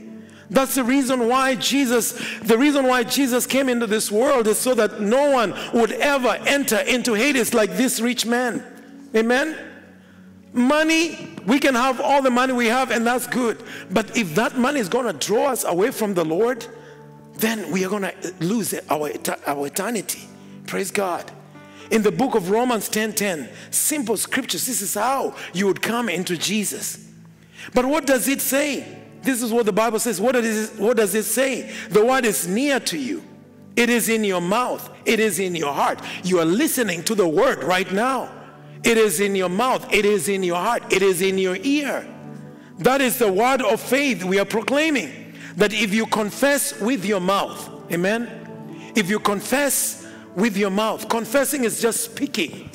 That's the reason why Jesus came into this world, is so that no one would ever enter into Hades like this rich man. Amen? Money, we can have all the money we have, and that's good. But if that money is going to draw us away from the Lord, then we are going to lose our eternity. Praise God. In the book of Romans 10:10, simple scriptures, this is how you would come into Jesus. But what does it say? This is what the Bible says. What does it say? The word is near to you. It is in your mouth. It is in your heart. You are listening to the word right now. It is in your mouth. It is in your heart. It is in your ear. That is the word of faith we are proclaiming. That if you confess with your mouth, amen? If you confess with your mouth, confessing is just speaking.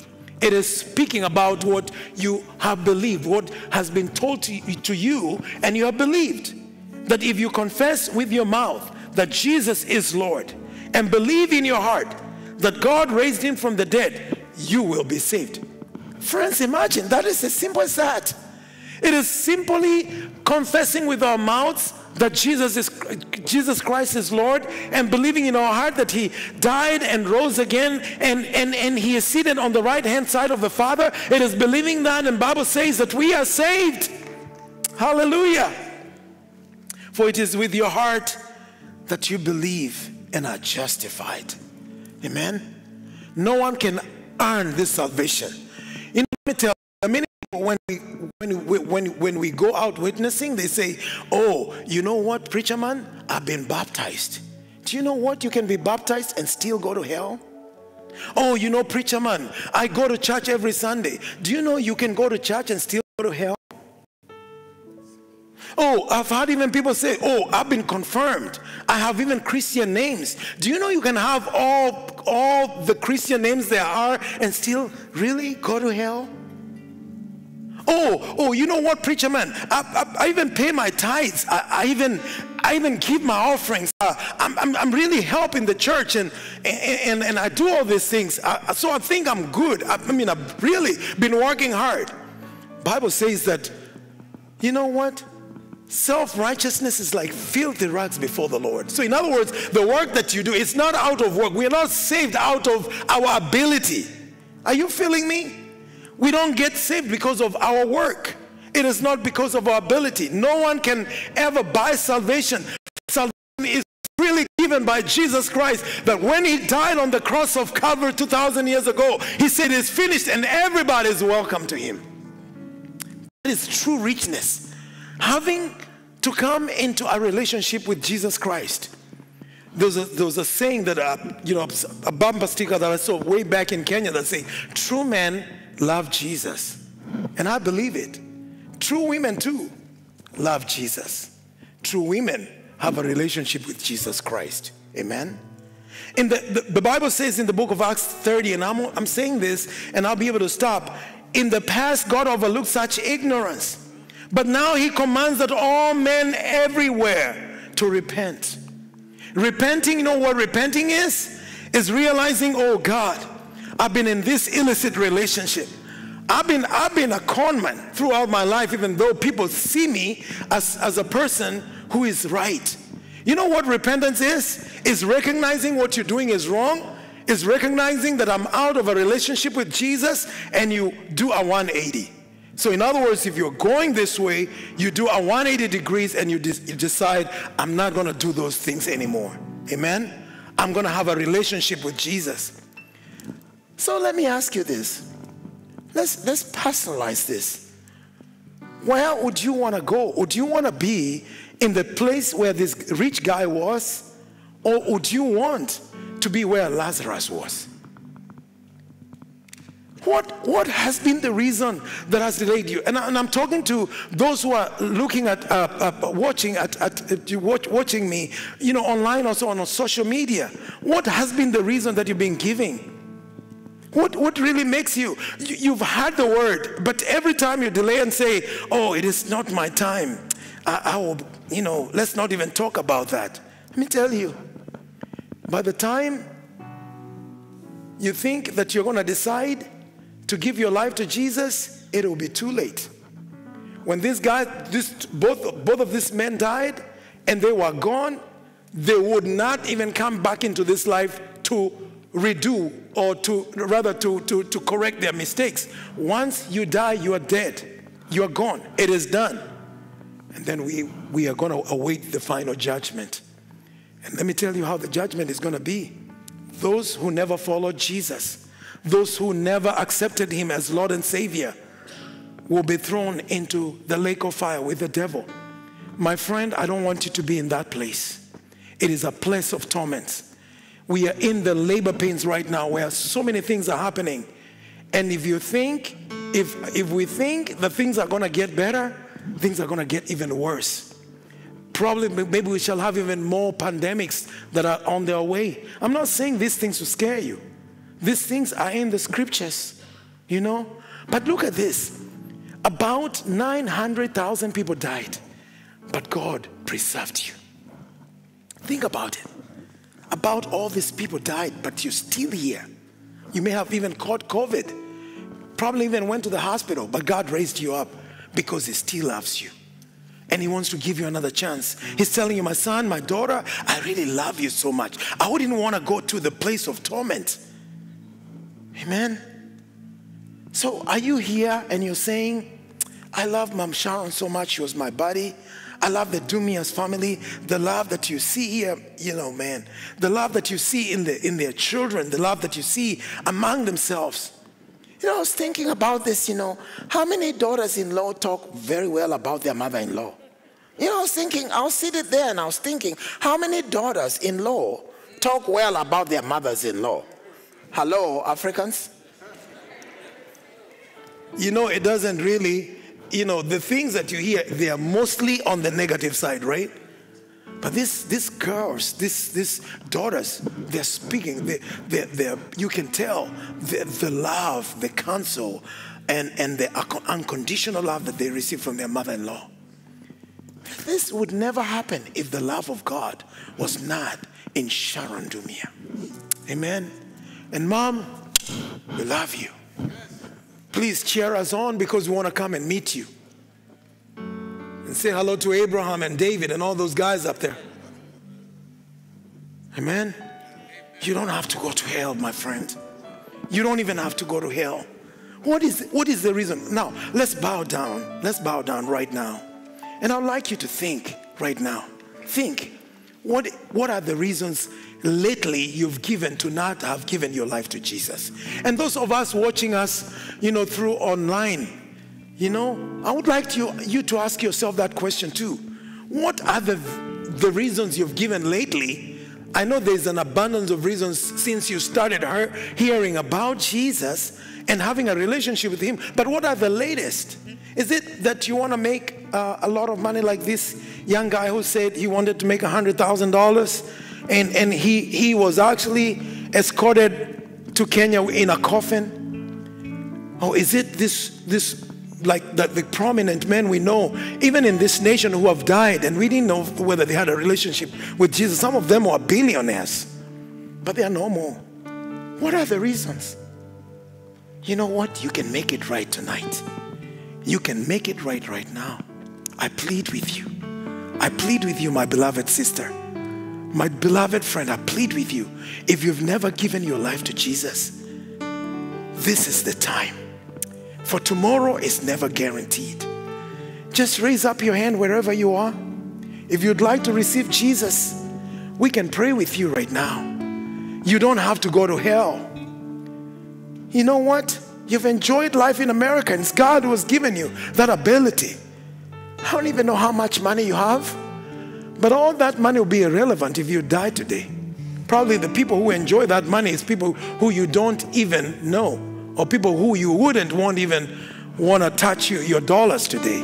it is speaking about what you have believed, what has been told to you, and you have believed. That if you confess with your mouth that Jesus is Lord and believe in your heart that God raised him from the dead, you will be saved. Friends, imagine, that is as simple as that. It is simply confessing with our mouths that Jesus Christ is Lord, and believing in our heart that he died and rose again, and he is seated on the right hand side of the Father. It is believing that, and the Bible says that we are saved. Hallelujah. For it is with your heart that you believe and are justified. Amen. No one can earn this salvation. Let me tell you, many people, when we go out witnessing, they say, oh, you know what, preacher man, I've been baptized. Do you know what? You can be baptized and still go to hell. Oh, you know, preacher man, I go to church every Sunday. Do you know you can go to church and still go to hell? Oh, I've heard even people say, oh, I've been confirmed. I have even Christian names. Do you know you can have all the Christian names there are and still really go to hell? Oh, you know what, preacher man? I even pay my tithes. I even give my offerings. I'm really helping the church, and I do all these things. So I think I'm good. I mean, I've really been working hard. Bible says that, you know what? Self-righteousness is like filthy rags before the Lord. So in other words, the work that you do, it's not out of work. We are not saved out of our ability. Are you feeling me? We don't get saved because of our work. It is not because of our ability. No one can ever buy salvation. Salvation is really given by Jesus Christ, that when he died on the cross of Calvary 2,000 years ago, he said it's finished, and everybody is welcome to him. That is true richness. Having to come into a relationship with Jesus Christ. There was a saying that, a bumper sticker that I saw way back in Kenya that say, true men love Jesus. And I believe it. True women too love Jesus. True women have a relationship with Jesus Christ. Amen. In the Bible says in the book of Acts 30, and I'm saying this and I'll be able to stop. In the past, God overlooked such ignorance. But now he commands that all men everywhere to repent. Repenting, you know what repenting is? Is realizing, oh God, I've been in this illicit relationship. I've been a con man throughout my life, even though people see me as a person who is right. You know what repentance is? Is recognizing what you're doing is wrong. Is recognizing that I'm out of a relationship with Jesus, and you do a 180. So in other words, if you're going this way, you do a 180 degrees and you decide, I'm not going to do those things anymore. Amen? I'm going to have a relationship with Jesus. So let me ask you this. Let's personalize this. Where would you want to go? Would you want to be in the place where this rich guy was? Or would you want to be where Lazarus was? What has been the reason that has delayed you? And I'm talking to those who are looking at watching me, online, also on social media. What has been the reason that you've been giving? What really makes you've had the word, but every time you delay and say, oh, it is not my time, I will, let's not even talk about that. Let me tell you, by the time you think that you're going to decide to give your life to Jesus, it will be too late. When both of these men died and they were gone, they would not even come back into this life to redo or to correct their mistakes. Once you die, you are dead. You are gone. It is done. And then we are going to await the final judgment. And let me tell you how the judgment is going to be. Those who never followed Jesus, those who never accepted him as Lord and Savior, will be thrown into the lake of fire with the devil. My friend, I don't want you to be in that place. It is a place of torment. We are in the labor pains right now where so many things are happening. And if we think that things are going to get better, things are going to get even worse. Probably, maybe we shall have even more pandemics that are on their way. I'm not saying these things to scare you. These things are in the scriptures. you know. But look at this. About 900,000 people died, but God preserved you. Think about it. About all these people died, but you're still here. You may have even caught COVID, probably even went to the hospital, but God raised you up because He still loves you. And He wants to give you another chance. He's telling you, my son, my daughter, I really love you so much. I wouldn't want to go to the place of torment. Amen. So are you here and you're saying, I love Mom Sharon so much. She was my buddy. I love the Dumias family. The love that you see here, you know, man. The love that you see in their children. The love that you see among themselves. You know, I was thinking about this, you know. How many daughters-in-law talk very well about their mother-in-law? You know, I was thinking, I was seated there and I was thinking, how many daughters-in-law talk well about their mothers-in-law? Hello, Africans? You know, it doesn't really, you know, the things that you hear, they are mostly on the negative side, right? But these girls, these daughters, they're speaking, they're you can tell the love, the counsel, and the unconditional love that they receive from their mother-in-law. This would never happen if the love of God was not in Sharon Dumia. Amen. And Mom, we love you. Please cheer us on because we want to come and meet you. And say hello to Abraham and David and all those guys up there. Amen. You don't have to go to hell, my friend. You don't even have to go to hell. What is the reason? Now, let's bow down. Let's bow down right now. And I'd like you to think right now. Think. What are the reasons lately you've given to not have given your life to Jesus? And those of us watching us, you know, through online, you know, I would like you to ask yourself that question too. What are the reasons you've given lately? I know there's an abundance of reasons since you started hearing about Jesus and having a relationship with Him. But what are the latest? Is it that you want to make a lot of money like this young guy who said he wanted to make $100,000 and he was actually escorted to Kenya in a coffin? Or is it this like the prominent men we know, even in this nation, who have died and we didn't know whether they had a relationship with Jesus? Some of them were billionaires, but they are no more. What are the reasons? You know what? You can make it right tonight. You can make it right now. I plead with you. I plead with you, my beloved sister, my beloved friend. I plead with you. If you've never given your life to Jesus, this is the time. For tomorrow is never guaranteed. Just raise up your hand wherever you are. If you'd like to receive Jesus, we can pray with you right now. You don't have to go to hell. You know what? You've enjoyed life in America and God was giving you that ability. I don't even know how much money you have, but all that money will be irrelevant if you die today. Probably the people who enjoy that money is people who you don't even know, or people who you wouldn't even want to touch your dollars today.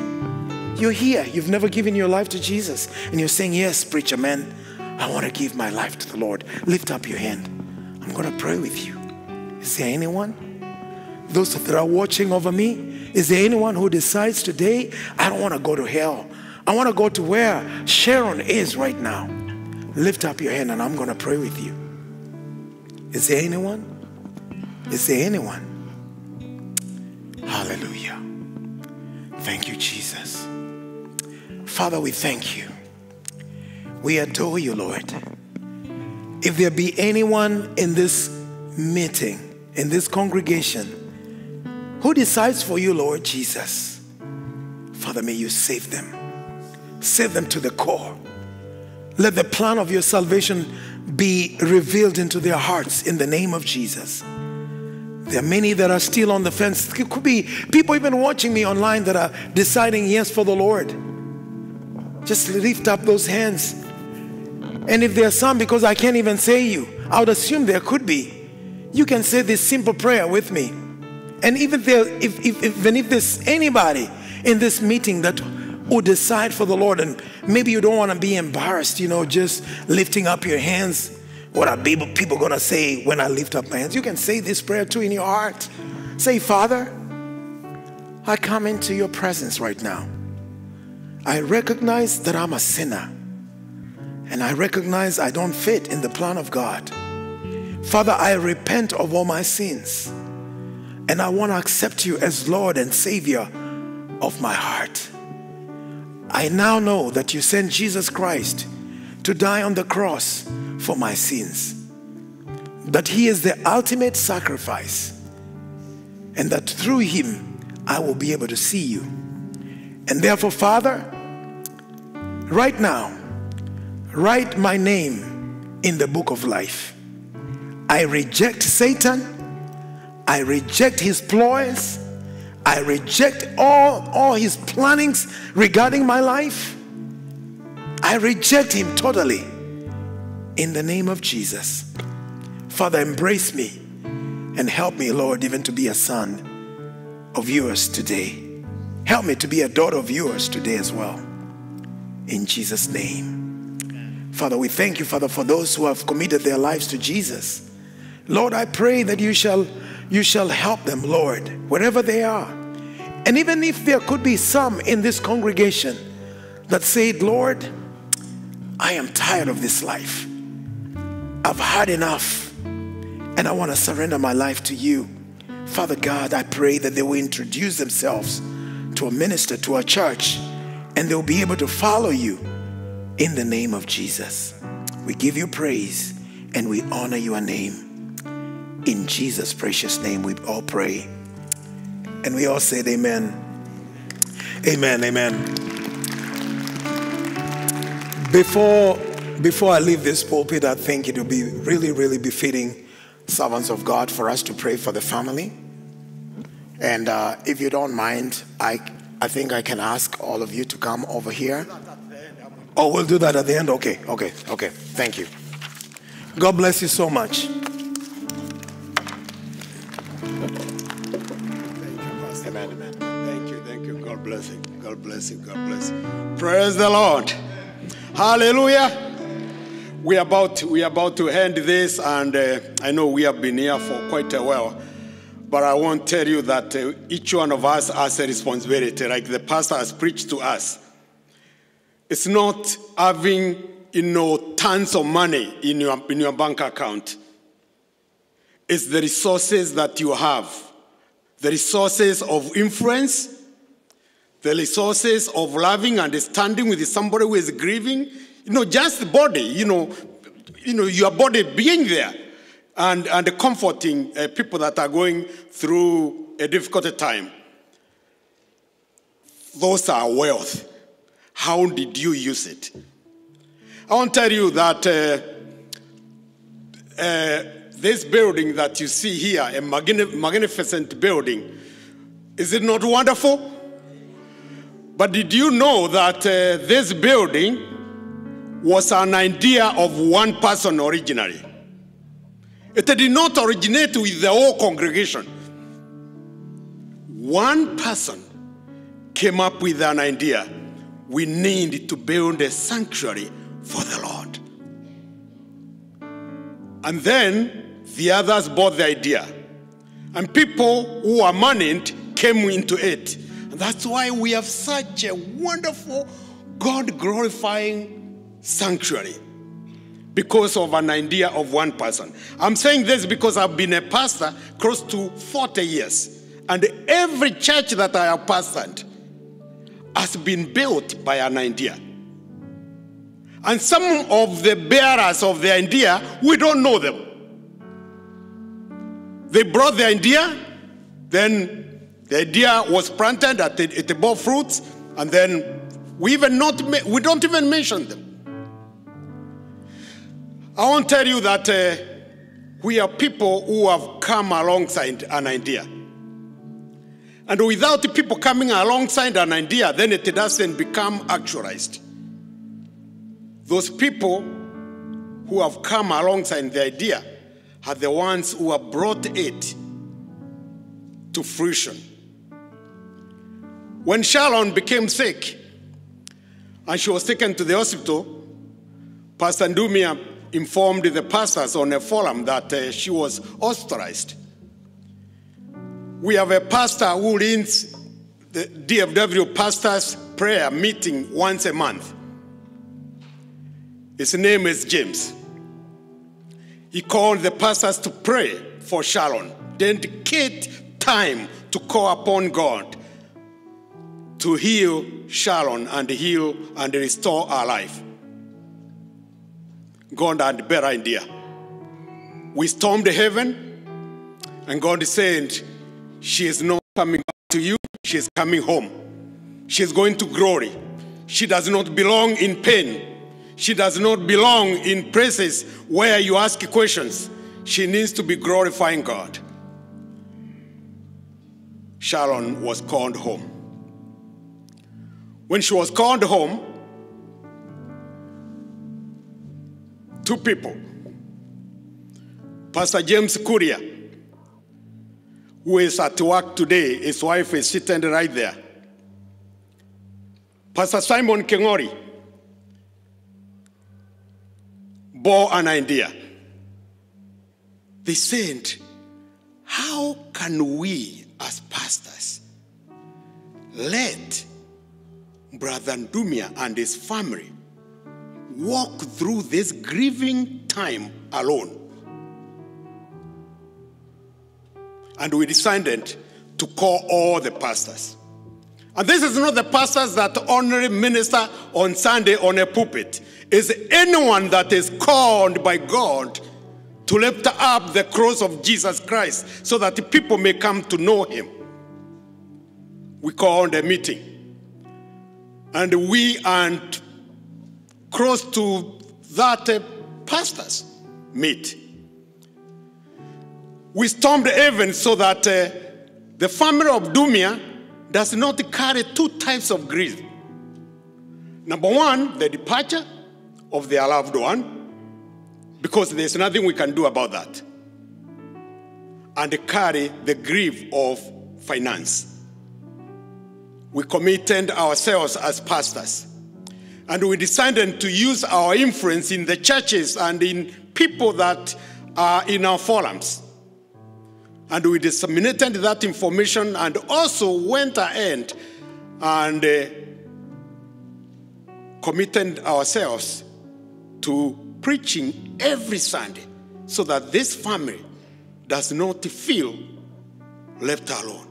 You're here, you've never given your life to Jesus, and you're saying, yes, preacher man, I want to give my life to the Lord. Lift up your hand. I'm going to pray with you. Is there anyone? Those that are watching over me, is there anyone who decides today, I don't want to go to hell. I want to go to where Sharon is right now? Lift up your hand and I'm going to pray with you. Is there anyone? Is there anyone? Hallelujah. Thank you, Jesus. Father, we thank you. We adore you, Lord. If there be anyone in this meeting, in this congregation, who decides for you, Lord Jesus, Father, may you save them. Save them to the core. Let the plan of your salvation be revealed into their hearts in the name of Jesus. There are many that are still on the fence. It could be people even watching me online that are deciding yes for the Lord. Just lift up those hands. And if there are some, because I can't even say you, I would assume there could be, you can say this simple prayer with me. And even if there's anybody in this meeting that would decide for the Lord, and maybe you don't want to be embarrassed, just lifting up your hands. What are people going to say when I lift up my hands? You can say this prayer too in your heart. Say, Father, I come into your presence right now. I recognize that I'm a sinner. And I recognize I don't fit in the plan of God. Father, I repent of all my sins. And I want to accept you as Lord and Savior of my heart. I now know that you sent Jesus Christ to die on the cross for my sins. That he is the ultimate sacrifice. And that through him, I will be able to see you. And therefore, Father, right now, write my name in the book of life. I reject Satan. I reject his ploys. I reject all his plannings regarding my life. I reject him totally. In the name of Jesus. Father, embrace me and help me, Lord, even to be a son of yours today. Help me to be a daughter of yours today as well. In Jesus' name. Father, we thank you, Father, for those who have committed their lives to Jesus. Lord, I pray that you shall help them, Lord, wherever they are. And even if there could be some in this congregation that said, Lord, I am tired of this life. I've had enough, and I want to surrender my life to you. Father God, I pray that they will introduce themselves to a minister, to a church, and they'll be able to follow you in the name of Jesus. We give you praise and we honor your name. In Jesus' precious name we all pray. And we all said amen. Amen, amen. Before I leave this pulpit, I think it would be really, really befitting servants of God for us to pray for the family. And if you don't mind, I think I can ask all of you to come over here. Oh, we'll do that at the end? Okay. Thank you. God bless you so much. Amen. Thank you. God bless you. God bless you. God bless you. Praise the Lord. Hallelujah. We are about to end this, and I know we have been here for quite a while. But I want to tell you that each one of us has a responsibility, like the pastor has preached to us. It's not having, tons of money in your bank account. It's the resources that you have. The resources of influence, the resources of loving, understanding with somebody who is grieving. Just the body, your body being there. And comforting people that are going through a difficult time. Those are wealth. How did you use it? I want to tell you that this building that you see here, a magnificent building, is it not wonderful? But did you know that this building was an idea of one person originally? It did not originate with the whole congregation. One person came up with an idea. We need to build a sanctuary for the Lord. And then the others bought the idea. And people who are moneyed came into it. And that's why we have such a wonderful, God-glorifying sanctuary. Because of an idea of one person. I'm saying this because I've been a pastor close to 40 years. And every church that I have pastored has been built by an idea. And some of the bearers of the idea, we don't know them. They brought the idea, then the idea was planted, it bore fruits, and then we don't even mention them. I want to tell you that we are people who have come alongside an idea. And without people coming alongside an idea, then it doesn't become actualized. Those people who have come alongside the idea are the ones who have brought it to fruition. When Sharon became sick and she was taken to the hospital, Pastor Ndumia informed the pastors on a forum that she was hospitalized. We have a pastor who leads the DFW Pastors Prayer Meeting once a month. His name is James. He called the pastors to pray for Sharon. Dedicate time to call upon God to heal Sharon and heal and restore our life. God had a better idea. We stormed heaven, and God said, she is not coming back to you, she is coming home. She is going to glory. She does not belong in pain. She does not belong in places where you ask questions. She needs to be glorifying God. Sharon was called home. When she was called home, two people, Pastor James Kuria, who is at work today, his wife is sitting right there. Pastor Simon Kingori bore an idea. They said, how can we as pastors let Brother Ndumia and his family walk through this grieving time alone? And we decided to call all the pastors. And this is not the pastors that only minister on Sunday on a pulpit. It's anyone that is called by God to lift up the cross of Jesus Christ so that the people may come to know him. We called a meeting. And we and close to that pastors meet. We stormed heaven so that the family of Dumia does not carry two types of grief. Number one, the departure of their loved one, because there's nothing we can do about that. And they carry the grief of finance. We committed ourselves as pastors. And we decided to use our influence in the churches and in people that are in our forums. And we disseminated that information and also went ahead and committed ourselves to preaching every Sunday so that this family does not feel left alone.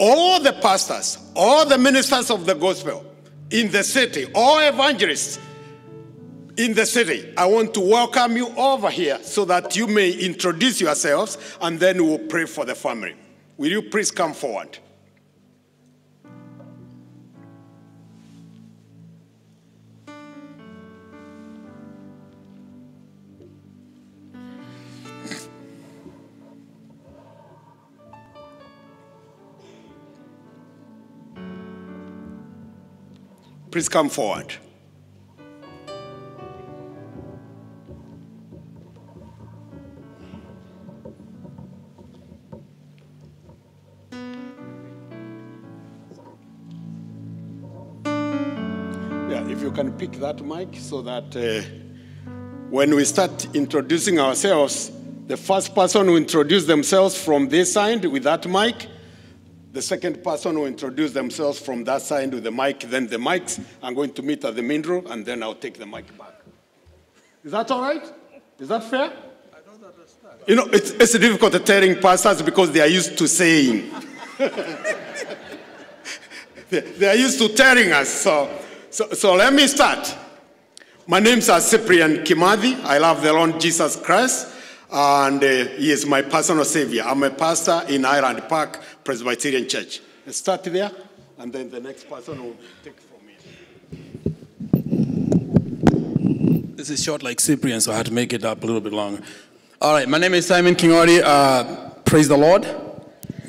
All the pastors, all the ministers of the gospel in the city, all evangelists in the city, I want to welcome you over here so that you may introduce yourselves and then we'll pray for the family. Will you please come forward? Please come forward. If you can pick that mic so that when we start introducing ourselves, the first person will introduce themselves from this side with that mic. The second person will introduce themselves from that side with the mic. Then the mics are going to meet at the middle, and then I'll take the mic back. Is that all right? Is that fair? I don't understand. You know, it's difficult telling pastors because they are used to saying. They are used to telling us. So let me start. My name is Cyprian Kimathi. I love the Lord Jesus Christ, and he is my personal savior. I'm a pastor in Highland Park Presbyterian Church. Let's start there, and then the next person will take from me. This is short like Cyprian, so I had to make it up a little bit longer. All right, my name is Simon Kingori. Praise the Lord.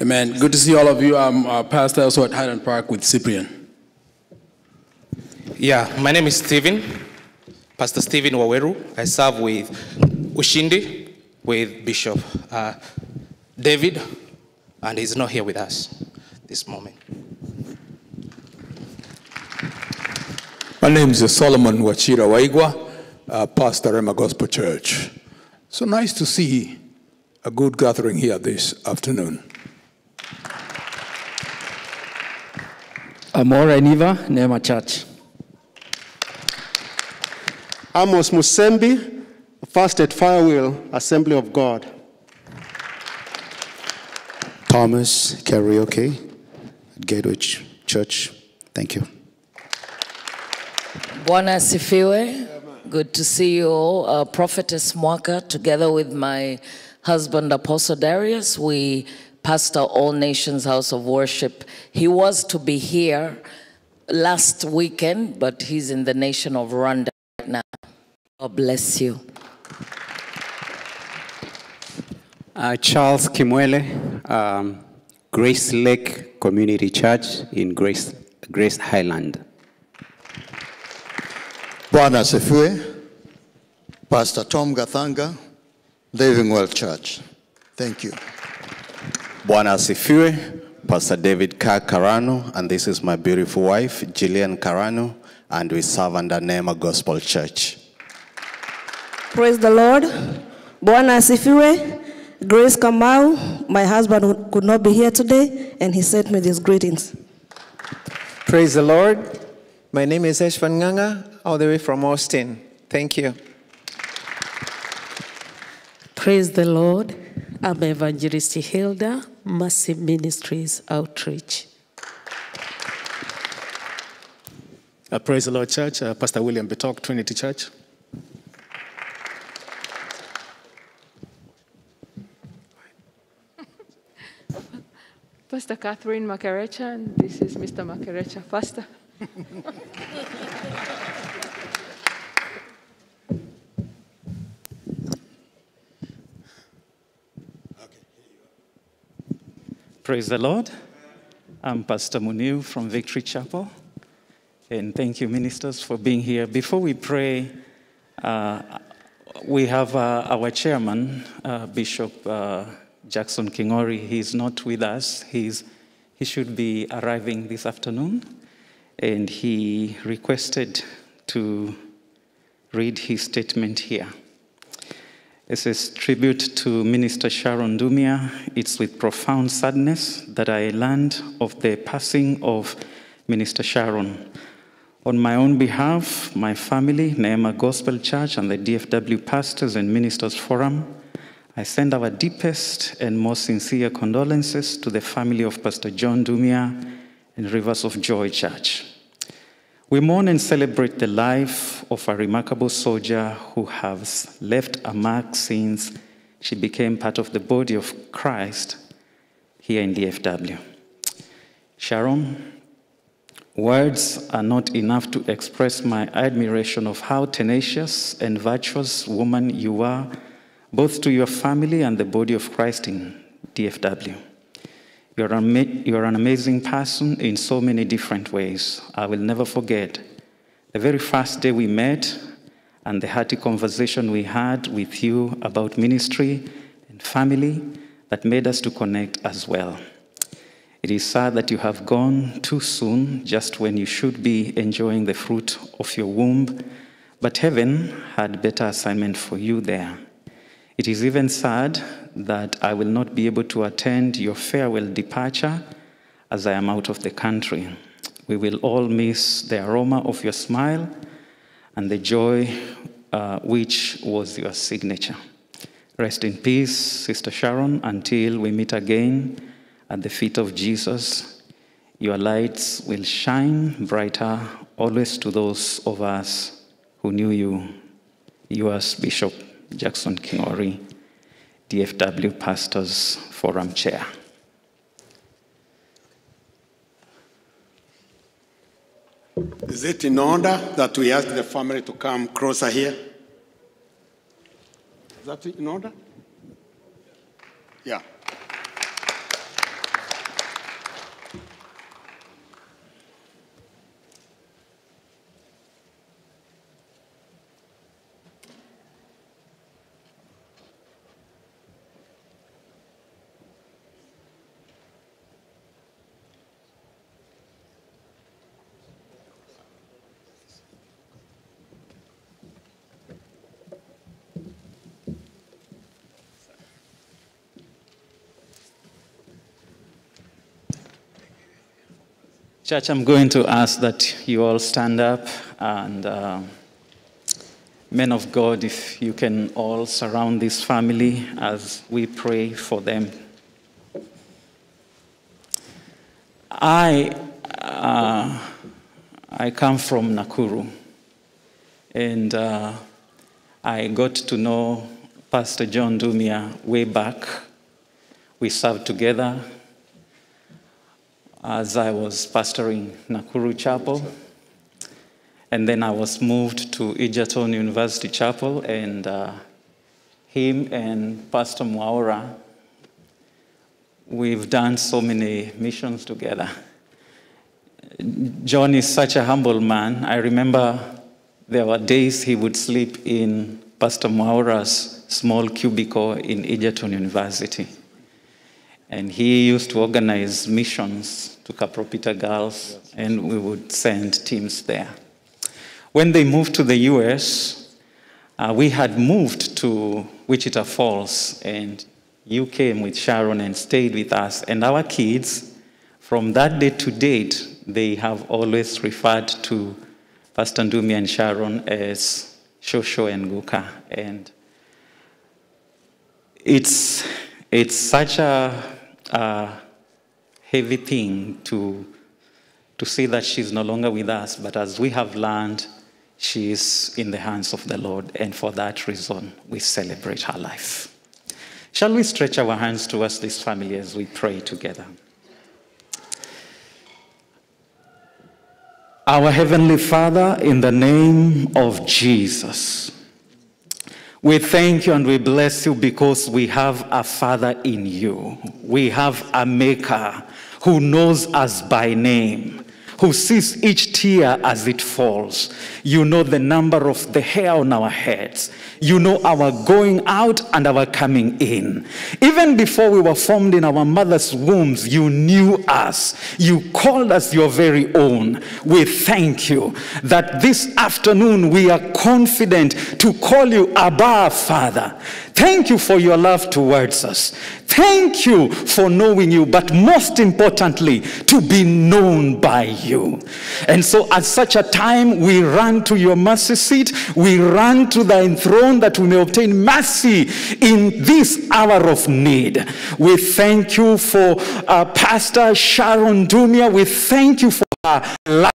Amen. Good to see all of you. I'm a pastor also at Highland Park with Cyprian. Yeah, my name is Stephen, Pastor Stephen Waweru. I serve with Ushindi, with Bishop David, and he's not here with us this moment. My name is Solomon Wachira Waigwa, pastor Rema Gospel Church. So nice to see a good gathering here this afternoon. Amora Niva, Neema Church. Amos Musembi, first at Firewheel Assembly of God. Thomas Karaoke at Gateway Church. Thank you. Bwana asifiwe. Good to see you all. Prophetess Mwaka, together with my husband, Apostle Darius, we pastor All Nations House of Worship. He was to be here last weekend, but he's in the nation of Rwanda right now. God bless you. Charles Kimwele, Grace Lake Community Church in Grace Highland. Bwana asifiwe. Pastor Tom Gathanga, Living Well Church. Thank you. Bwana asifiwe. Pastor David Karano, and this is my beautiful wife, Jillian Karano, and we serve under Neema Gospel Church. Praise the Lord. Bwana asifiwe. Grace Kamau, my husband could not be here today, and he sent me these greetings. Praise the Lord. My name is Eshvan Nganga, all the way from Austin. Thank you. Praise the Lord. I'm Evangelist Hilda, Massive Ministries Outreach. Praise the Lord Church, Pastor William Betok, Trinity Church. Pastor Catherine Makerecha, and this is Mr. Makerecha, Pastor. Praise the Lord. I'm Pastor Muniu from Victory Chapel. And thank you, ministers, for being here. Before we pray, we have our chairman, Bishop Jackson Kingori. He's not with us. He should be arriving this afternoon. And he requested to read his statement here. This is tribute to Minister Sharon Dumia. It's with profound sadness that I learned of the passing of Minister Sharon. On my own behalf, my family, Neema Gospel Church, and the DFW Pastors and Ministers Forum, I send our deepest and most sincere condolences to the family of Pastor John Dumia and Rivers of Joy Church. We mourn and celebrate the life of a remarkable soldier who has left a mark since she became part of the body of Christ here in DFW. Sharon, words are not enough to express my admiration of how tenacious and virtuous woman you are, both to your family and the body of Christ in DFW. You're an amazing person in so many different ways. I will never forget the very first day we met and the hearty conversation we had with you about ministry and family that made us to connect as well. It is sad that you have gone too soon, just when you should be enjoying the fruit of your womb, but heaven had better assignment for you there. It is even sad that I will not be able to attend your farewell departure as I am out of the country. We will all miss the aroma of your smile and the joy which was your signature. Rest in peace, Sister Sharon, until we meet again at the feet of Jesus. Your lights will shine brighter always to those of us who knew you. Yours, Bishop Jackson Kingori, DFW Pastors Forum Chair. Is it in order that we ask the family to come closer here? Is that in order? Yeah. Church, I'm going to ask that you all stand up, and men of God, if you can all surround this family as we pray for them. I come from Nakuru, and I got to know Pastor John Dumia way back. We served together as I was pastoring Nakuru Chapel. And then I was moved to Egerton University Chapel, and him and Pastor Mwaura, we've done so many missions together. John is such a humble man. I remember there were days he would sleep in Pastor Mwaura's small cubicle in Egerton University. And he used to organize missions to Kapropita girls, and we would send teams there. When they moved to the US, we had moved to Wichita Falls, and you came with Sharon and stayed with us. And our kids, from that day to date, they have always referred to Pastor Ndumi and Sharon as Shosho and Guka. And it's such a heavy thing to see that she's no longer with us, but as we have learned, she is in the hands of the Lord, and for that reason, we celebrate her life. Shall we stretch our hands towards this family as we pray together? Our Heavenly Father, in the name of Jesus, we thank you and we bless you because we have a Father in you. We have a Maker who knows us by name, who sees each tear as it falls. You know the number of the hair on our heads. You know our going out and our coming in. Even before we were formed in our mother's wombs, you knew us. You called us your very own. We thank you that this afternoon we are confident to call you Abba, Father. Thank you for your love towards us. Thank you for knowing you, but most importantly, to be known by you. And so at such a time, we run to your mercy seat. We run to thy throne that we may obtain mercy in this hour of need. We thank you for Pastor Sharon Dumia. We thank you for her life.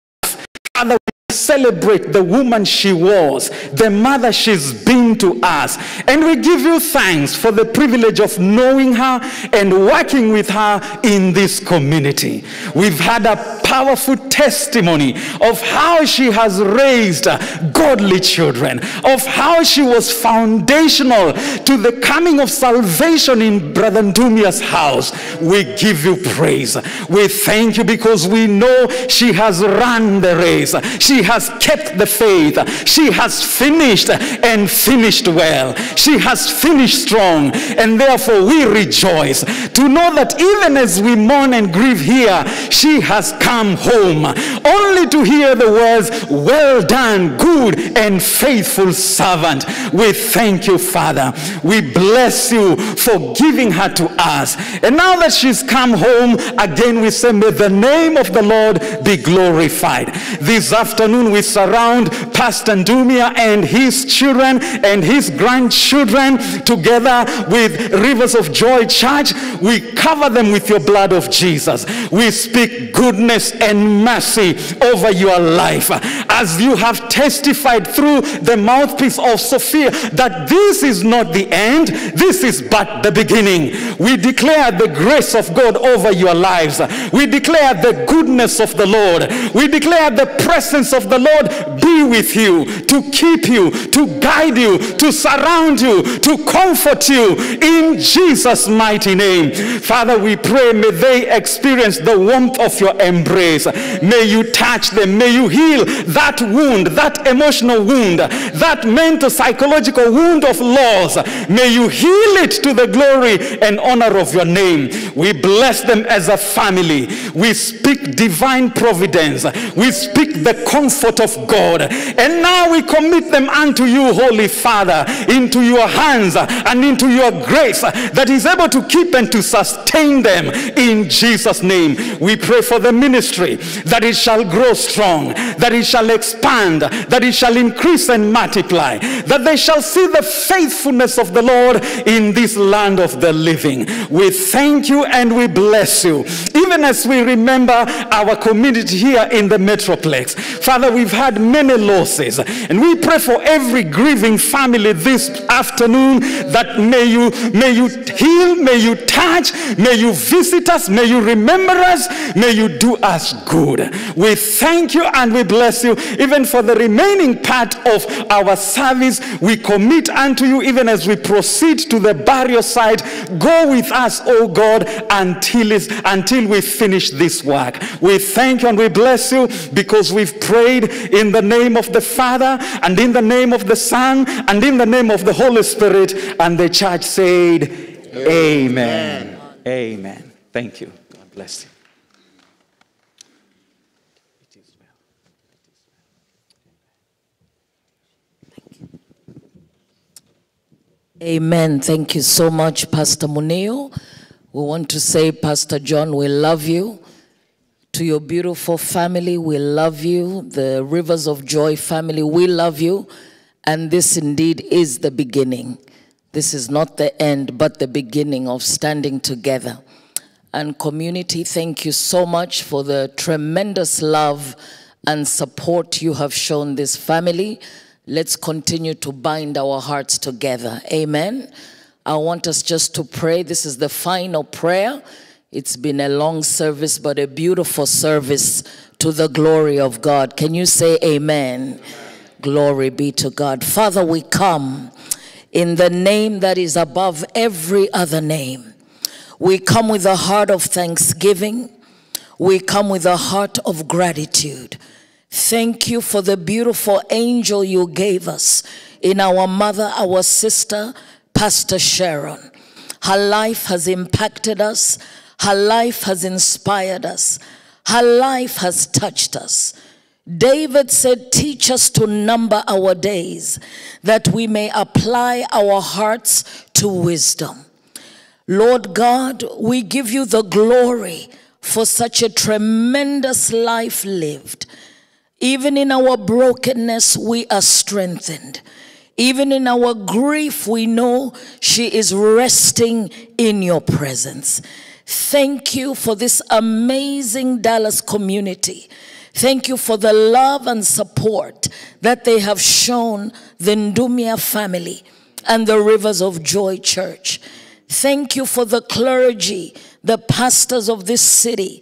Father, we celebrate the woman she was, the mother she's been to us. And we give you thanks for the privilege of knowing her and working with her in this community. We've had a powerful testimony of how she has raised godly children, of how she was foundational to the coming of salvation in Brother Ndumia's house. We give you praise. We thank you because we know she has run the race. She has kept the faith. She has finished and finished well. She has finished strong, and therefore we rejoice to know that even as we mourn and grieve here, she has come home only to hear the words, well done, good and faithful servant. We thank you, Father. We bless you for giving her to us. And now that she's come home, again we say, may the name of the Lord be glorified. This afternoon we surround Pastor Ndumia and his children and his grandchildren together with Rivers of Joy Church. We cover them with your blood of Jesus. We speak goodness and mercy over your life as you have testified through the mouthpiece of Sophia that this is not the end, this is but the beginning. We declare the grace of God over your lives. We declare the goodness of the Lord. We declare the presence of the Lord be with you, to keep you, to guide you, to surround you, to comfort you in Jesus' mighty name. Father, we pray, may they experience the warmth of your embrace. May you touch them. May you heal that wound, that emotional wound, that mental, psychological wound of loss. May you heal it to the glory and honor of your name. We bless them as a family. We speak divine providence. We speak the comfort of God. And now we commit them unto you, Holy Father, into your hands and into your grace that is able to keep and to sustain them in Jesus' name. We pray for the ministry, that it shall grow strong, that it shall expand, that it shall increase and multiply, that they shall see the faithfulness of the Lord in this land of the living. We thank you and we bless you, even as we remember our community here in the Metroplex. Father, we've had many losses, and we pray for every grieving family this afternoon, that may you heal, may you touch, may you visit us, may you remember us, may you do us good. We thank you and we bless you. Even for the remaining part of our service, we commit unto you, even as we proceed to the burial site. Go with us, oh God, until we finish this work. We thank you and we bless you, because we've prayed in the name of the Father, and in the name of the Son, and in the name of the Holy Spirit. And the church said, Amen. Amen. Thank you. God bless you. Amen. Thank you so much, Pastor Muneo. We want to say, Pastor John, we love you. To your beautiful family, we love you. The Rivers of Joy family, we love you. And this indeed is the beginning. This is not the end, but the beginning of standing together. And community, thank you so much for the tremendous love and support you have shown this family. Let's continue to bind our hearts together. Amen. I want us just to pray. This is the final prayer. It's been a long service, but a beautiful service to the glory of God. Can you say amen? Glory be to God. Father, we come in the name that is above every other name. We come with a heart of thanksgiving. We come with a heart of gratitude. Thank you for the beautiful angel you gave us in our mother, our sister, Pastor Sharon. Her life has impacted us. Her life has inspired us. Her life has touched us. David said, teach us to number our days, that we may apply our hearts to wisdom. Lord God, we give you the glory for such a tremendous life lived. Even in our brokenness, we are strengthened. Even in our grief, we know she is resting in your presence. Thank you for this amazing Dallas community. Thank you for the love and support that they have shown the Ndumia family and the Rivers of Joy Church. Thank you for the clergy, the pastors of this city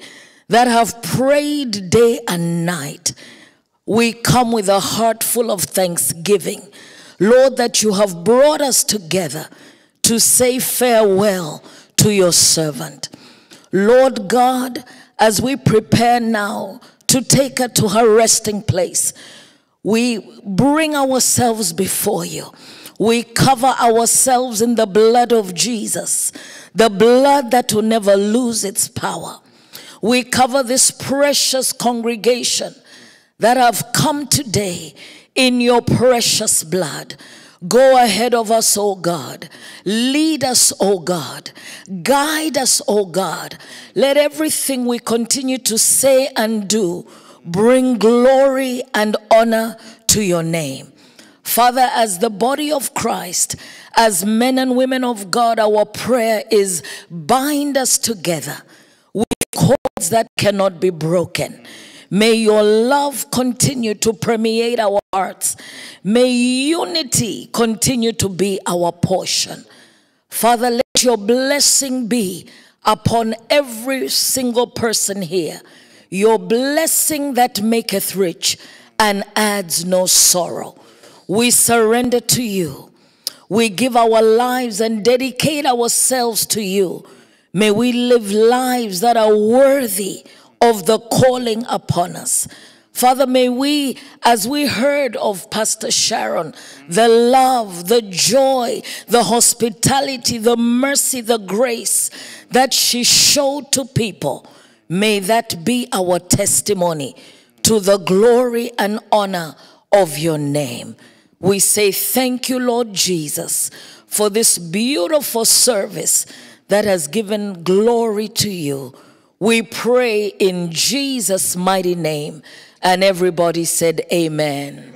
that have prayed day and night. We come with a heart full of thanksgiving, Lord, that you have brought us together to say farewell to your servant. Lord God, as we prepare now to take her to her resting place, we bring ourselves before you. We cover ourselves in the blood of Jesus, the blood that will never lose its power. We cover this precious congregation that have come today in your precious blood. Go ahead of us, O God. Lead us, O God. Guide us, O God. Let everything we continue to say and do bring glory and honor to your name. Father, as the body of Christ, as men and women of God, our prayer is bind us together with cords that cannot be broken. May your love continue to permeate our hearts. May unity continue to be our portion. Father, let your blessing be upon every single person here. Your blessing that maketh rich and adds no sorrow. We surrender to you. We give our lives and dedicate ourselves to you. May we live lives that are worthy of the calling upon us. Father, may we, as we heard of Pastor Sharon, the love, the joy, the hospitality, the mercy, the grace that she showed to people, may that be our testimony to the glory and honor of your name. We say thank you, Lord Jesus, for this beautiful service that has given glory to you. We pray in Jesus' mighty name. And everybody said amen.